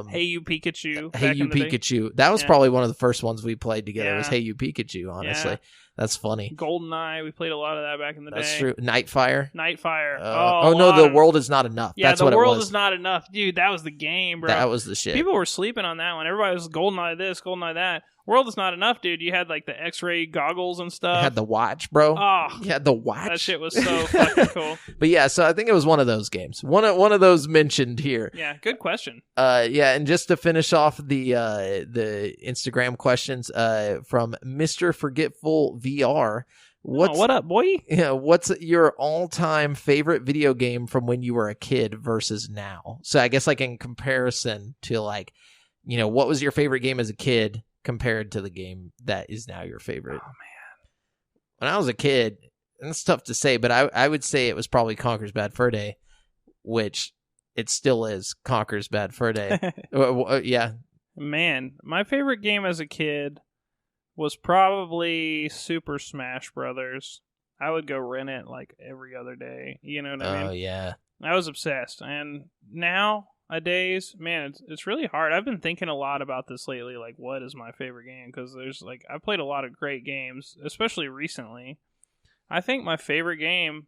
Hey You Pikachu. Hey You Pikachu. That was probably one of the first ones we played together. Was Hey You Pikachu. Honestly. Yeah. That's funny. GoldenEye, we played a lot of that back in the day. That's true. Nightfire. The World is not enough. Yeah, that's what the world it was. is not enough. Dude, that was the game, bro. That was the shit. People were sleeping on that one. Everybody was GoldenEye this, GoldenEye that. World is not enough, dude. You had like the X-ray goggles and stuff. You had the watch, bro. Oh, you had the watch. That shit was so fucking cool. But yeah, so I think it was one of those games. One of those mentioned here. Yeah, good question. And just to finish off the Instagram questions from Mr. Forgetful VR. What up, boy? Yeah, what's your all-time favorite video game from when you were a kid versus now? So I guess like in comparison to like, what was your favorite game as a kid compared to the game that is now your favorite? Oh man, when I was a kid, and it's tough to say, but I would say it was probably Conker's Bad Fur Day, which it still is Conker's Bad Fur Day. Yeah. Man, my favorite game as a kid was probably Super Smash Brothers. I would go rent it like every other day. You know what I mean? Oh, yeah. I was obsessed. And nowadays, man, it's really hard. I've been thinking a lot about this lately, like what is my favorite game? Because there's like, I've played a lot of great games, especially recently. I think my favorite game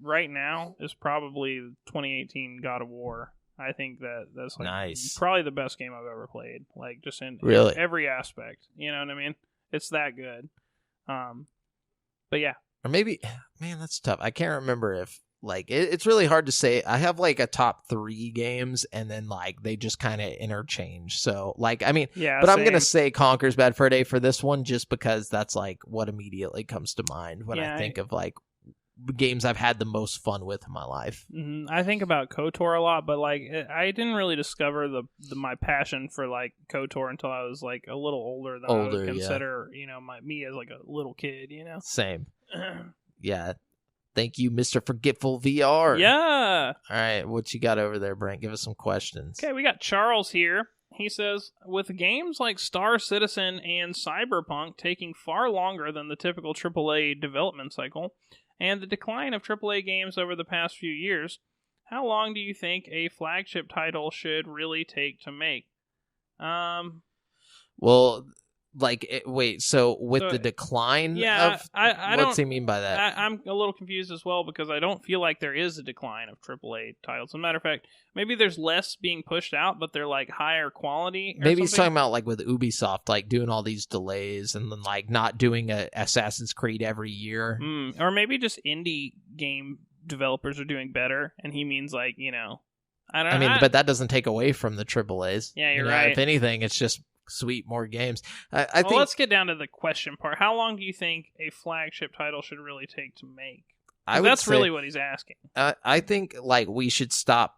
right now is probably 2018 God of War. I think that's like nice. Probably the best game I've ever played. Like just in every aspect. You know what I mean? It's that good. But yeah. Or maybe, man, that's tough. I can't remember if, like, it's really hard to say. I have, like, a top 3 games, and then, like, they just kind of interchange. So, like, I mean, yeah, but same. I'm going to say Conker's Bad Fur Day for this one, just because that's, like, what immediately comes to mind when I think of, like, games I've had the most fun with in my life. Mm-hmm. I think about KOTOR a lot, but like I didn't really discover my passion for like KOTOR until I was like a little older than I would consider, me as like a little kid, Same. Yeah. Thank you, Mr. Forgetful VR. Yeah. All right, what you got over there, Brent? Give us some questions. Okay, we got Charles here. He says, with games like Star Citizen and Cyberpunk taking far longer than the typical AAA development cycle, and the decline of AAA games over the past few years, how long do you think a flagship title should really take to make? Well, so with the decline of... what's he mean by that? I'm a little confused as well, because I don't feel like there is a decline of AAA titles. As a matter of fact, maybe there's less being pushed out, but they're like higher quality. Maybe he's talking about like with Ubisoft, like doing all these delays and then like not doing a Assassin's Creed every year. Or maybe just indie game developers are doing better, and he means like, I don't know. But that doesn't take away from the AAAs. Yeah, you're right. If anything, it's just sweet, more games. I think. Let's get down to the question part. How long do you think a flagship title should really take to make? That's really what he's asking. I think like we should stop,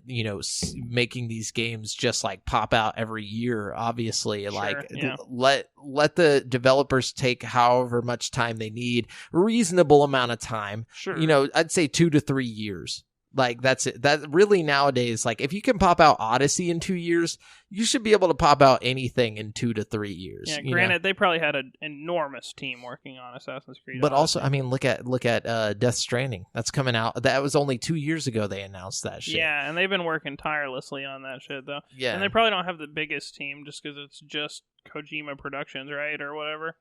making these games just like pop out every year. Obviously, sure, let the developers take however much time they need, reasonable amount of time. Sure, I'd say 2 to 3 years. Like, that's it. That really nowadays, like, if you can pop out Odyssey in 2 years, you should be able to pop out anything in 2 to 3 years. Yeah, granted, they probably had an enormous team working on Assassin's Creed. But Odyssey. also, look at Death Stranding. That's coming out. That was only 2 years ago they announced that shit. Yeah, and they've been working tirelessly on that shit, though. Yeah. And they probably don't have the biggest team just because it's just Kojima Productions, right? Or whatever.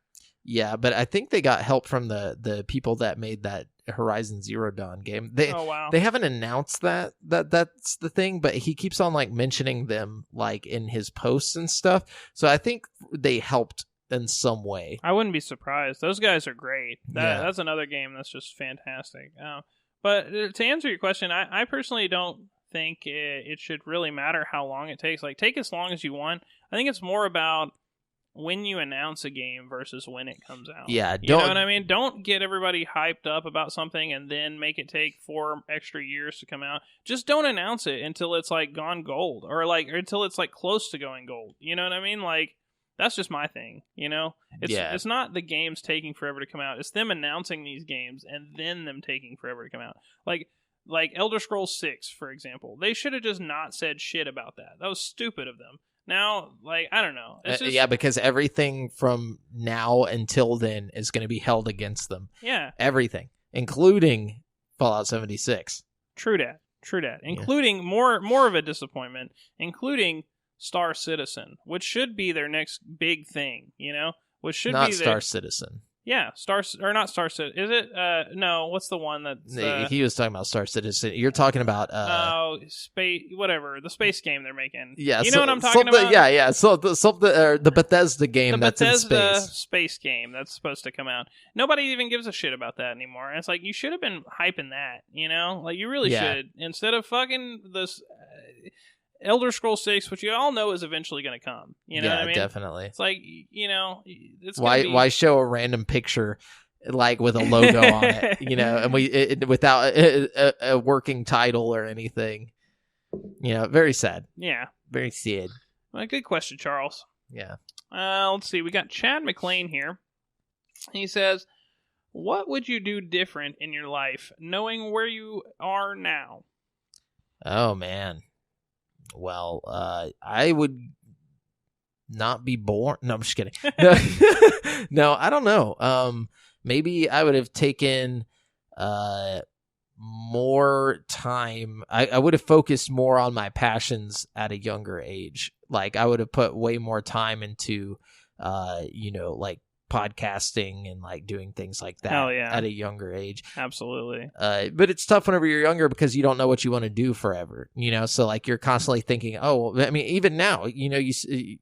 Yeah, but I think they got help from the people that made that Horizon Zero Dawn game. They haven't announced that's the thing, but he keeps on like mentioning them like in his posts and stuff. So I think they helped in some way. I wouldn't be surprised. Those guys are great. That's another game that's just fantastic. But to answer your question, I personally don't think it should really matter how long it takes. Like, take as long as you want. I think it's more about when you announce a game versus when it comes out. Yeah, you know what I mean? Don't get everybody hyped up about something and then make it take 4 extra years to come out. Just don't announce it until it's like gone gold, or until it's like close to going gold. You know what I mean? Like, that's just my thing. It's not the games taking forever to come out. It's them announcing these games and then them taking forever to come out. Like Elder Scrolls 6, for example. They should have just not said shit about that. That was stupid of them. Now, like, I don't know. It's just... because everything from now until then is going to be held against them. Yeah. Everything, including Fallout 76. True that. Including more of a disappointment, including Star Citizen, which should be their next big thing, Which should not be Star Citizen. Yeah, not Star Citizen. Is it? No, what's the one that's... he was talking about Star Citizen. You're talking about... space... Whatever. The space game they're making. Yeah. You know what I'm talking about? Yeah. So the Bethesda game that's in space. The Bethesda space game that's supposed to come out. Nobody even gives a shit about that anymore. And it's like, you should have been hyping that, Like, you really should. Instead of fucking this... Elder Scrolls 6, which you all know is eventually going to come. You know what I mean? Definitely. It's like, it's why show a random picture like with a logo on it, and without a working title or anything. Very sad. Yeah. Very sad. Well, good question, Charles. Yeah. Let's see. We got Chad McLean here. He says, what would you do different in your life knowing where you are now? Oh, man. Well, I would not be born. No, I'm just kidding. No, I don't know. Maybe I would have taken more time. I would have focused more on my passions at a younger age. Like, I would have put way more time into, like podcasting and like doing things like that at a younger age. Absolutely. But it's tough whenever you're younger because you don't know what you want to do forever, so like you're constantly thinking, even now, it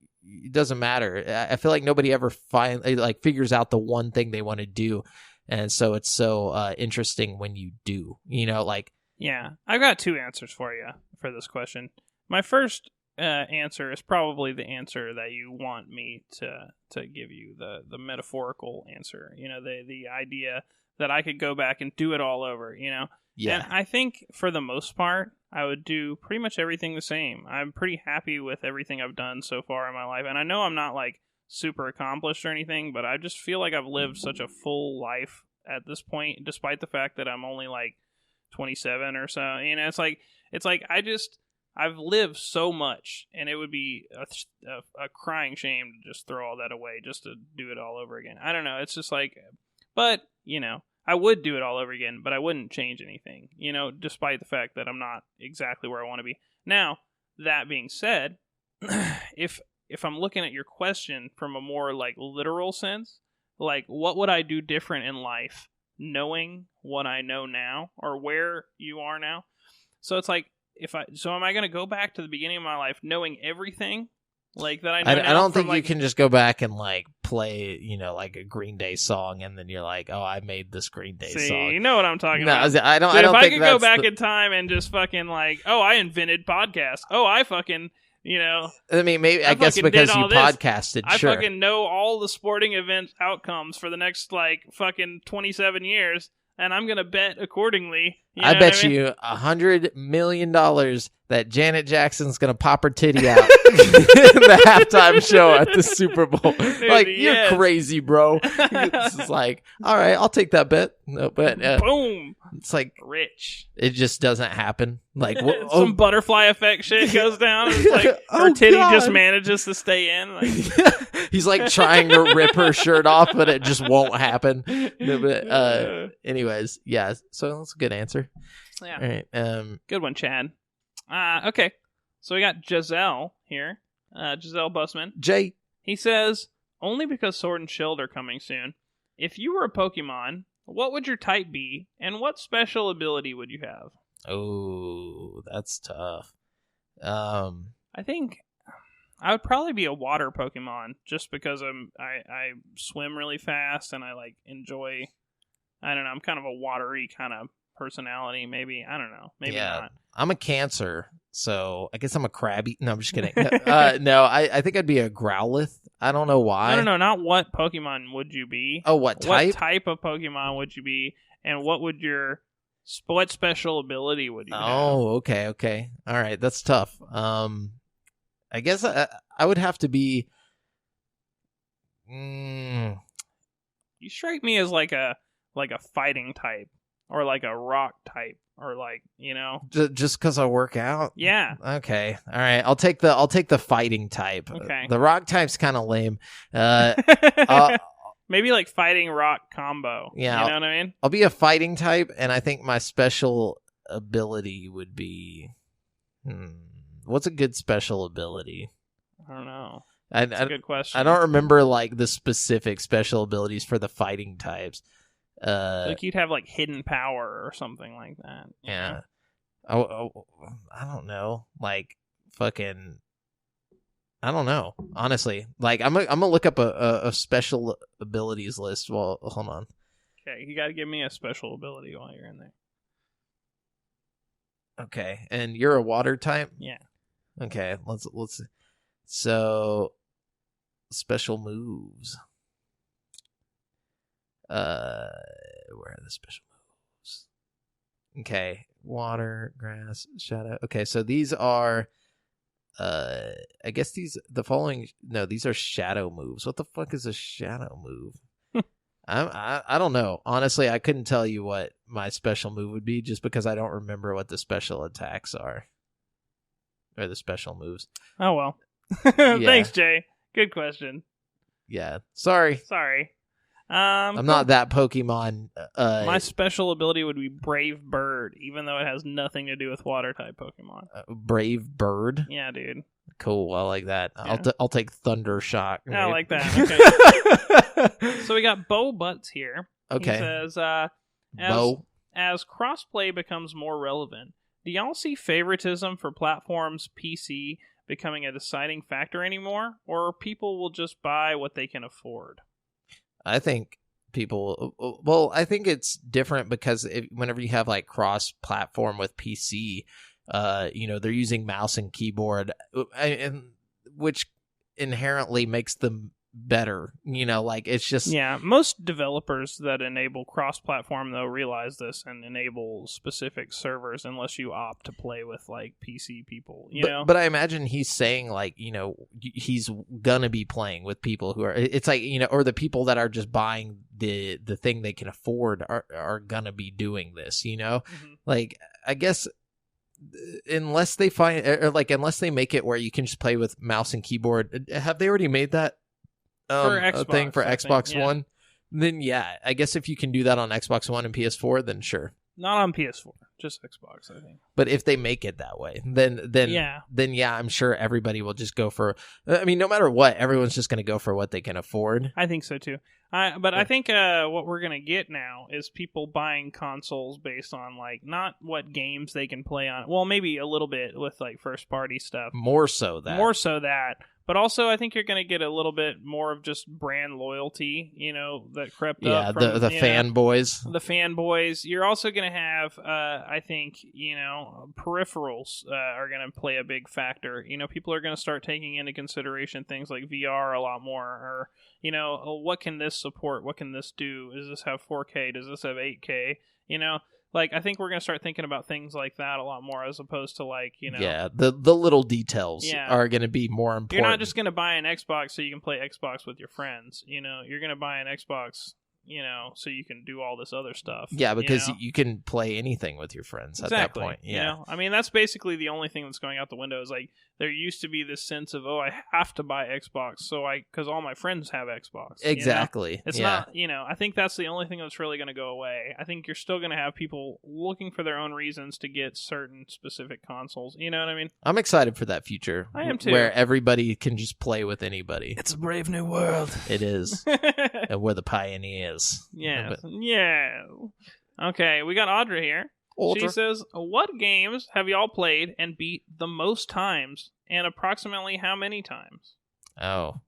doesn't matter. I feel like nobody ever figures out the one thing they want to do. And so it's so interesting when you do, Yeah, I've got 2 answers for you for this question. My first answer is probably the answer that you want me to give you, the metaphorical answer. You know, the idea that I could go back and do it all over, you know? Yeah. And I think for the most part, I would do pretty much everything the same. I'm pretty happy with everything I've done so far in my life. And I know I'm not like super accomplished or anything, but I just feel like I've lived such a full life at this point, despite the fact that I'm only like 27 or so. You know, it's like I've lived so much, and it would be a crying shame to just throw all that away just to do it all over again. I don't know. It's just like, but, you know, I would do it all over again, but I wouldn't change anything, you know, despite the fact that I'm not exactly where I want to be. Now, that being said, if I'm looking at your question from a more like literal sense, like what would I do different in life knowing what I know now or where you are now? So it's like, am I going to go back to the beginning of my life knowing everything like that I know now? I don't think you can just go back and like play, you know, like a Green Day song and then you're like, oh, I made this Green Day song. You know what I'm talking about. I don't if I think could go back in time and just fucking like, oh, I invented podcasts. Oh, I fucking, you know. I mean, maybe I guess because you podcasted, I sure. fucking know all the sporting event outcomes for the next like fucking 27 years. And I'm going to bet accordingly. I bet you $100 million that Janet Jackson's going to pop her titty out in the halftime show at the Super Bowl. Dude, like, you're crazy, bro. It's just like, all right, I'll take that bet. No, but boom. It's like rich. It just doesn't happen. Like some butterfly effect shit goes down. It's like her titty just manages to stay in. Like. He's like trying to rip her shirt off, but it just won't happen. No, but, anyways, yeah. So that's a good answer. Yeah. All right. Good one, Chad. Okay. So we got Giselle here. Giselle Busman. Jay. He says, only because Sword and Shield are coming soon. If you were a Pokemon, what would your type be, and what special ability would you have? Oh, that's tough. I think I would probably be a water Pokemon, just because I swim really fast and I like enjoy. I don't know. I'm kind of a watery kind of personality. Maybe I don't know. Maybe not. I'm a Cancer, so I guess I'm a Krabby. No, I'm just kidding. No, I think I'd be a Growlithe. I don't know why. No, not what Pokemon would you be. Oh, what type? What type of Pokemon would you be, and what special ability would you have? Oh, okay. All right, that's tough. I guess I would have to be. You strike me as like a fighting type, or like a rock type, or like, you know, just because I work out. Yeah. Okay. All right. I'll take the fighting type. Okay. The rock type's kind of lame. Maybe like fighting rock combo. Yeah. You know what I mean? I'll be a fighting type, and I think my special ability would be. What's a good special ability? I don't know. That's a good question. I don't remember like the specific special abilities for the fighting types. Like you'd have like hidden power or something like that. Yeah. Oh, I don't know. Like fucking. I don't know. Honestly, like I'm gonna look up a special abilities list. Well, hold on. Okay, you got to give me a special ability while you're in there. Okay, and you're a water type? Yeah. Okay, let's so special moves. Where are the special moves? Okay, water, grass, shadow. Okay, so these are I guess these are shadow moves. What the fuck is a shadow move? I don't know. Honestly, I couldn't tell you what my special move would be just because I don't remember what the special attacks are. Or the special moves. Oh, well. Thanks, Jay. Good question. Yeah. Sorry. I'm not that Pokemon. My special ability would be Brave Bird, even though it has nothing to do with water-type Pokemon. Brave Bird? Yeah, dude. Cool, I like that. Yeah. I'll take Thunder Shock. Right? I like that. Okay. So we got Bo Butts here. Okay. He says, as crossplay becomes more relevant, do y'all see favoritism for platforms PC becoming a deciding factor anymore, or people will just buy what they can afford? I think I think it's different because whenever you have like cross-platform with PC, they're using mouse and keyboard, and which inherently makes them better. It's just... Yeah, most developers that enable cross-platform, though, realize this and enable specific servers unless you opt to play with, like, PC people, But I imagine he's saying, like, he's gonna be playing with people who are... It's like, or the people that are just buying the thing they can afford are gonna be doing this, Mm-hmm. Like, I guess... Unless they unless they make it where you can just play with mouse and keyboard. Have they already made that for Xbox, a thing for Xbox think, yeah. One? Then yeah, I guess if you can do that on Xbox One and PS4, then sure. Not on PS4, just Xbox, I think. But if they make it that way, then yeah, I'm sure everybody will just go for... I mean, no matter what, everyone's just going to go for what they can afford. I think so too. But I think what we're going to get now is people buying consoles based on, like, not what games they can play on. Well, maybe a little bit with, like, first-party stuff. More so that. But also, I think you're going to get a little bit more of just brand loyalty, that crept up. Yeah, the fanboys. The fanboys. You're also going to have, I think, peripherals are going to play a big factor. People are going to start taking into consideration things like VR a lot more, or, what can this support? What can this do? Does this have 4K? Does this have 8K? Like, I think we're going to start thinking about things like that a lot more, as opposed to, like, Yeah, the little details are going to be more important. You're not just going to buy an Xbox so you can play Xbox with your friends. You're going to buy an Xbox, so you can do all this other stuff. Yeah, because you can play anything with your friends at that point. Yeah. I mean, that's basically the only thing that's going out the window is, like, there used to be this sense of, I have to buy Xbox because all my friends have Xbox. Exactly. It's not, I think that's the only thing that's really going to go away. I think you're still going to have people looking for their own reasons to get certain specific consoles. You know what I mean? I'm excited for that future. I am too. Where everybody can just play with anybody. It's a brave new world. It is. And we're the pioneers. Yeah. Yeah. Okay, we got Audra here. She says, what games have y'all played and beat the most times, and approximately how many times? Oh.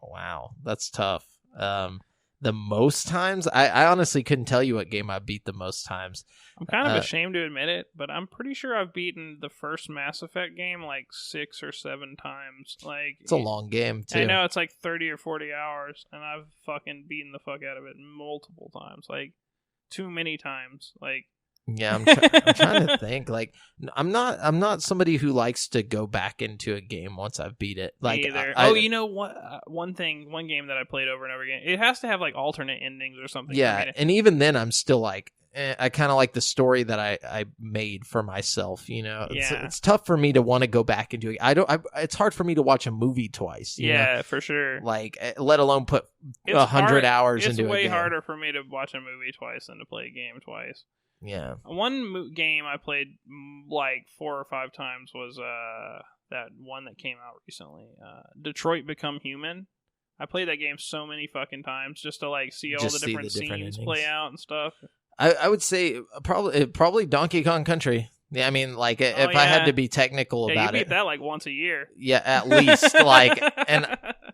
Wow. That's tough. The most times? I honestly couldn't tell you what game I beat the most times. I'm kind of ashamed to admit it, but I'm pretty sure I've beaten the first Mass Effect game like 6 or 7 times. Like, it's a long game, too. I know, it's like 30 or 40 hours, and I've fucking beaten the fuck out of it multiple times. Like, too many times. Like, yeah, I'm trying to think. Like, I'm not somebody who likes to go back into a game once I've beat it. Like, either. You know what? One game that I played over and over again. It has to have like alternate endings or something. Yeah, and even then, I'm still like, I kind of like the story that I made for myself. It's tough for me to want to go back into it. It's hard for me to watch a movie twice. You know? For sure. Like, let alone put 100 hours into a game. It's way harder for me to watch a movie twice than to play a game twice. Yeah. One game I played like 4 or 5 times was that one that came out recently, Detroit Become Human. I played that game so many fucking times just to like see all the different scenes play out and stuff. I would say probably Donkey Kong Country. Yeah, I mean, like, if I had to be technical about you beat that like once a year. Yeah, at least. And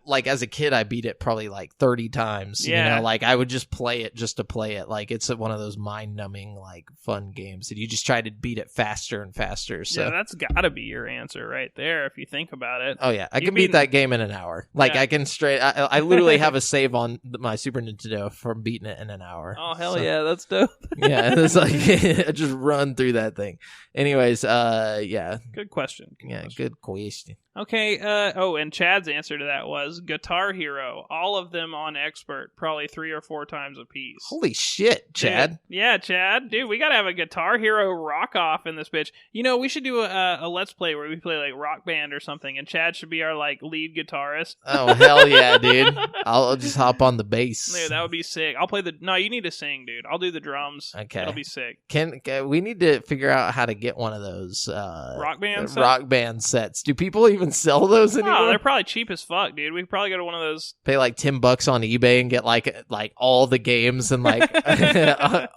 like as a kid, I beat it probably like 30 times. Yeah. Like I would just play it just to play it. Like it's one of those mind-numbing, like, fun games, and you just try to beat it faster and faster. So yeah, that's got to be your answer right there if you think about it. Oh yeah, I can beat that game in an hour. Like I can I literally have a save on my Super Nintendo from beating it in an hour. Oh hell yeah, that's dope. Yeah, it's like I just run through that thing. Anyways, yeah. Good question. Good question. Okay, and Chad's answer to that was Guitar Hero. All of them on Expert, probably 3 or 4 times a piece. Holy shit, Chad. Dude, yeah, Chad. Dude, we gotta have a Guitar Hero rock-off in this bitch. We should do a Let's Play where we play, like, Rock Band or something, and Chad should be our, like, lead guitarist. Oh, hell yeah, dude. I'll just hop on the bass. Dude, that would be sick. I'll play No, you need to sing, dude. I'll do the drums. Okay. That'll be sick. We need to figure out how to get one of those Rock Band sets. Do people even sell those anymore? Oh, they're probably cheap as fuck, dude. We could probably go to one of those. Pay like $10 on eBay and get like all the games and like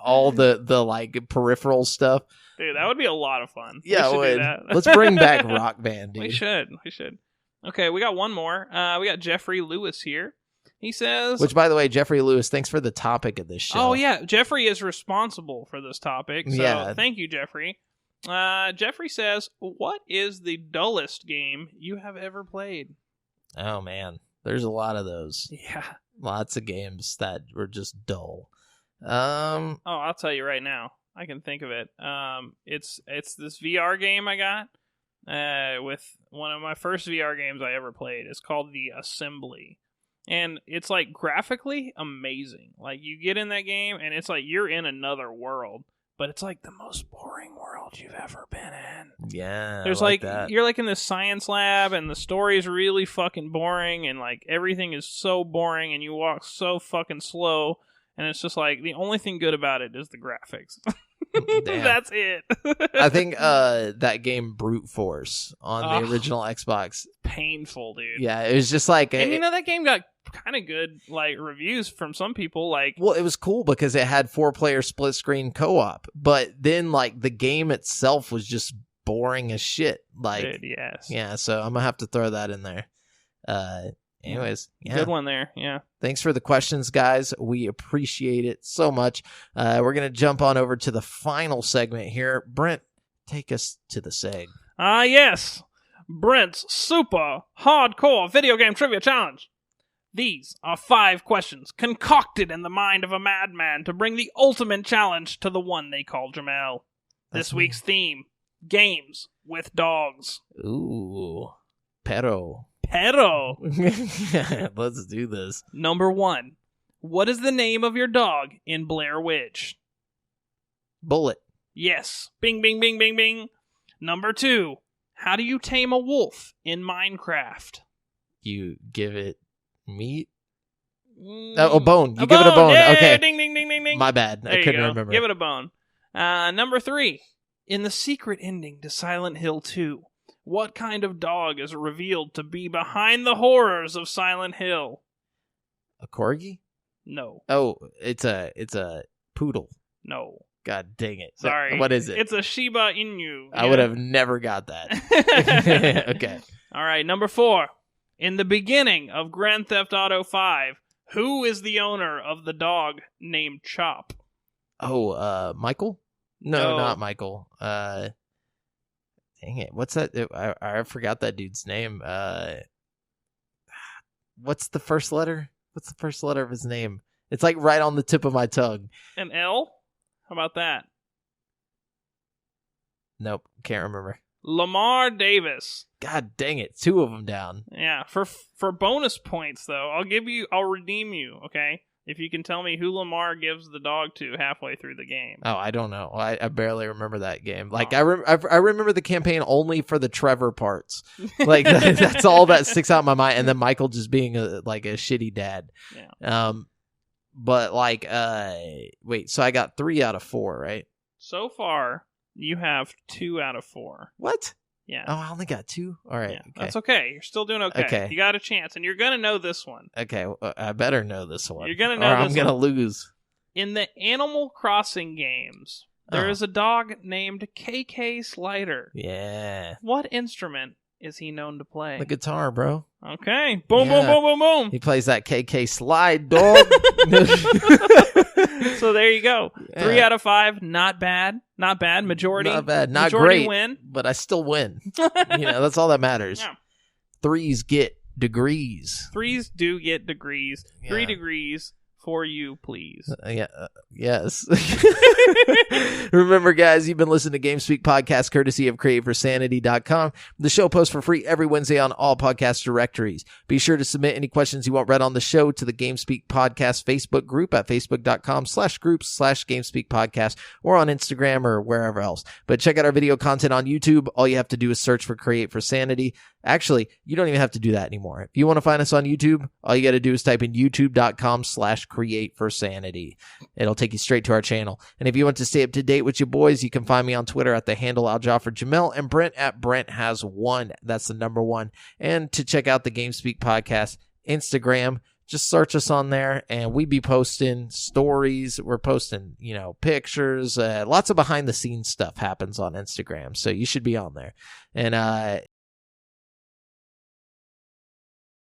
all the like peripheral stuff. Dude, that would be a lot of fun. Yeah, we should do that. Let's bring back Rock Band, dude. We should. Okay, we got one more. We got Jeffrey Lewis here. He says... Which, by the way, Jeffrey Lewis, thanks for the topic of this show. Oh, yeah. Jeffrey is responsible for this topic. So thank you, Jeffrey. Jeffrey says, what is the dullest game you have ever played? Oh, man. There's a lot of those. Yeah. Lots of games that were just dull. I'll tell you right now. I can think of it. It's this VR game I got with one of my first VR games I ever played. It's called The Assembly. And it's like graphically amazing. Like you get in that game and it's like you're in another world. But it's like the most boring world you've ever been in. Yeah, there's like that. You're like in this science lab, and the story is really fucking boring, and like everything is so boring, and you walk so fucking slow, and it's just like the only thing good about it is the graphics. That's it. I think that game Brute Force on the original Xbox. Painful, dude. Yeah, it was just like, and that game got kind of good like reviews from some people. Like, well, it was cool because it had 4-player split screen co-op, but then like the game itself was just boring as shit. Like, dude, yes, yeah. So I'm gonna have to throw that in there. Anyways, yeah. Good one there. Yeah. Thanks for the questions, guys. We appreciate it so much. We're going to jump on over to the final segment here. Brent, take us to the seg. Yes. Brent's super hardcore video game trivia challenge. These are 5 questions concocted in the mind of a madman to bring the ultimate challenge to the one they call JAMAL. This week's theme, games with dogs. Ooh, Pero. Let's do this. Number 1. What is the name of your dog in Blair Witch? Bullet. Yes. Bing, bing, bing, bing, bing. Number 2. How do you tame a wolf in Minecraft? You give it meat? A bone. You give bone. it a bone. Yeah, okay. Ding, ding, ding, ding, ding. My bad. I couldn't remember. Give it a bone. Number 3. In the secret ending to Silent Hill 2, what kind of dog is revealed to be behind the horrors of Silent Hill? A corgi? No. Oh, it's a poodle. No. God dang it. Sorry. What is it? It's a Shiba Inu. I would have never got that. Okay. All right, number 4. In the beginning of Grand Theft Auto 5, who is the owner of the dog named Chop? Oh, Michael? No, not Michael. Dang it. What's that? I forgot that dude's name. What's the first letter? What's the first letter of his name? It's like right on the tip of my tongue. An L? How about that? Nope. Can't remember. Lamar Davis. God dang it. 2 of them down. Yeah. For bonus points, though, I'll redeem you, okay? If you can tell me who Lamar gives the dog to halfway through the game. Oh, I don't know. I barely remember that game. Like, I remember the campaign only for the Trevor parts. Like, that's all that sticks out in my mind. And then Michael just being a shitty dad. Yeah. But like, wait, so I got 3 out of 4, right? So far, you have 2 out of 4. What? Yeah. Oh, I only got 2? All right. Yeah, okay. That's okay. You're still doing okay. Okay. You got a chance, and you're going to know this one. Okay, I better know this one. You're going to know or this I'm going to lose. In the Animal Crossing games, there is a dog named KK Slider. Yeah. What instrument is he known to play? The guitar, bro. Okay. Boom, boom, boom, boom, boom. He plays that KK slide, dog. So there you go. Yeah. 3 out of 5. Not bad. Not bad. Majority. Not bad. Not majority great. Win. But I still win. That's all that matters. Yeah. 3s get degrees. 3s do get degrees. Yeah. 3 degrees for you, please. Yes. Remember, guys, you've been listening to GameSpeak Podcast courtesy of CreateForSanity.com. The show posts for free every Wednesday on all podcast directories. Be sure to submit any questions you want read on the show to the GameSpeak Podcast Facebook group at facebook.com/groups/GameSpeak Podcast or on Instagram or wherever else. But check out our video content on YouTube. All you have to do is search for Create for Sanity. Actually, you don't even have to do that anymore. If you want to find us on YouTube, all you got to do is type in youtube.com/createforsanity. It'll take you straight to our channel. And if you want to stay up to date with your boys, you can find me on Twitter at the handle AlJafferJamel and Brent at BrentHas1. That's the number 1. And to check out the GameSpeak Podcast Instagram, just search us on there, and we be posting stories. We're posting, pictures. Lots of behind-the-scenes stuff happens on Instagram, so you should be on there. And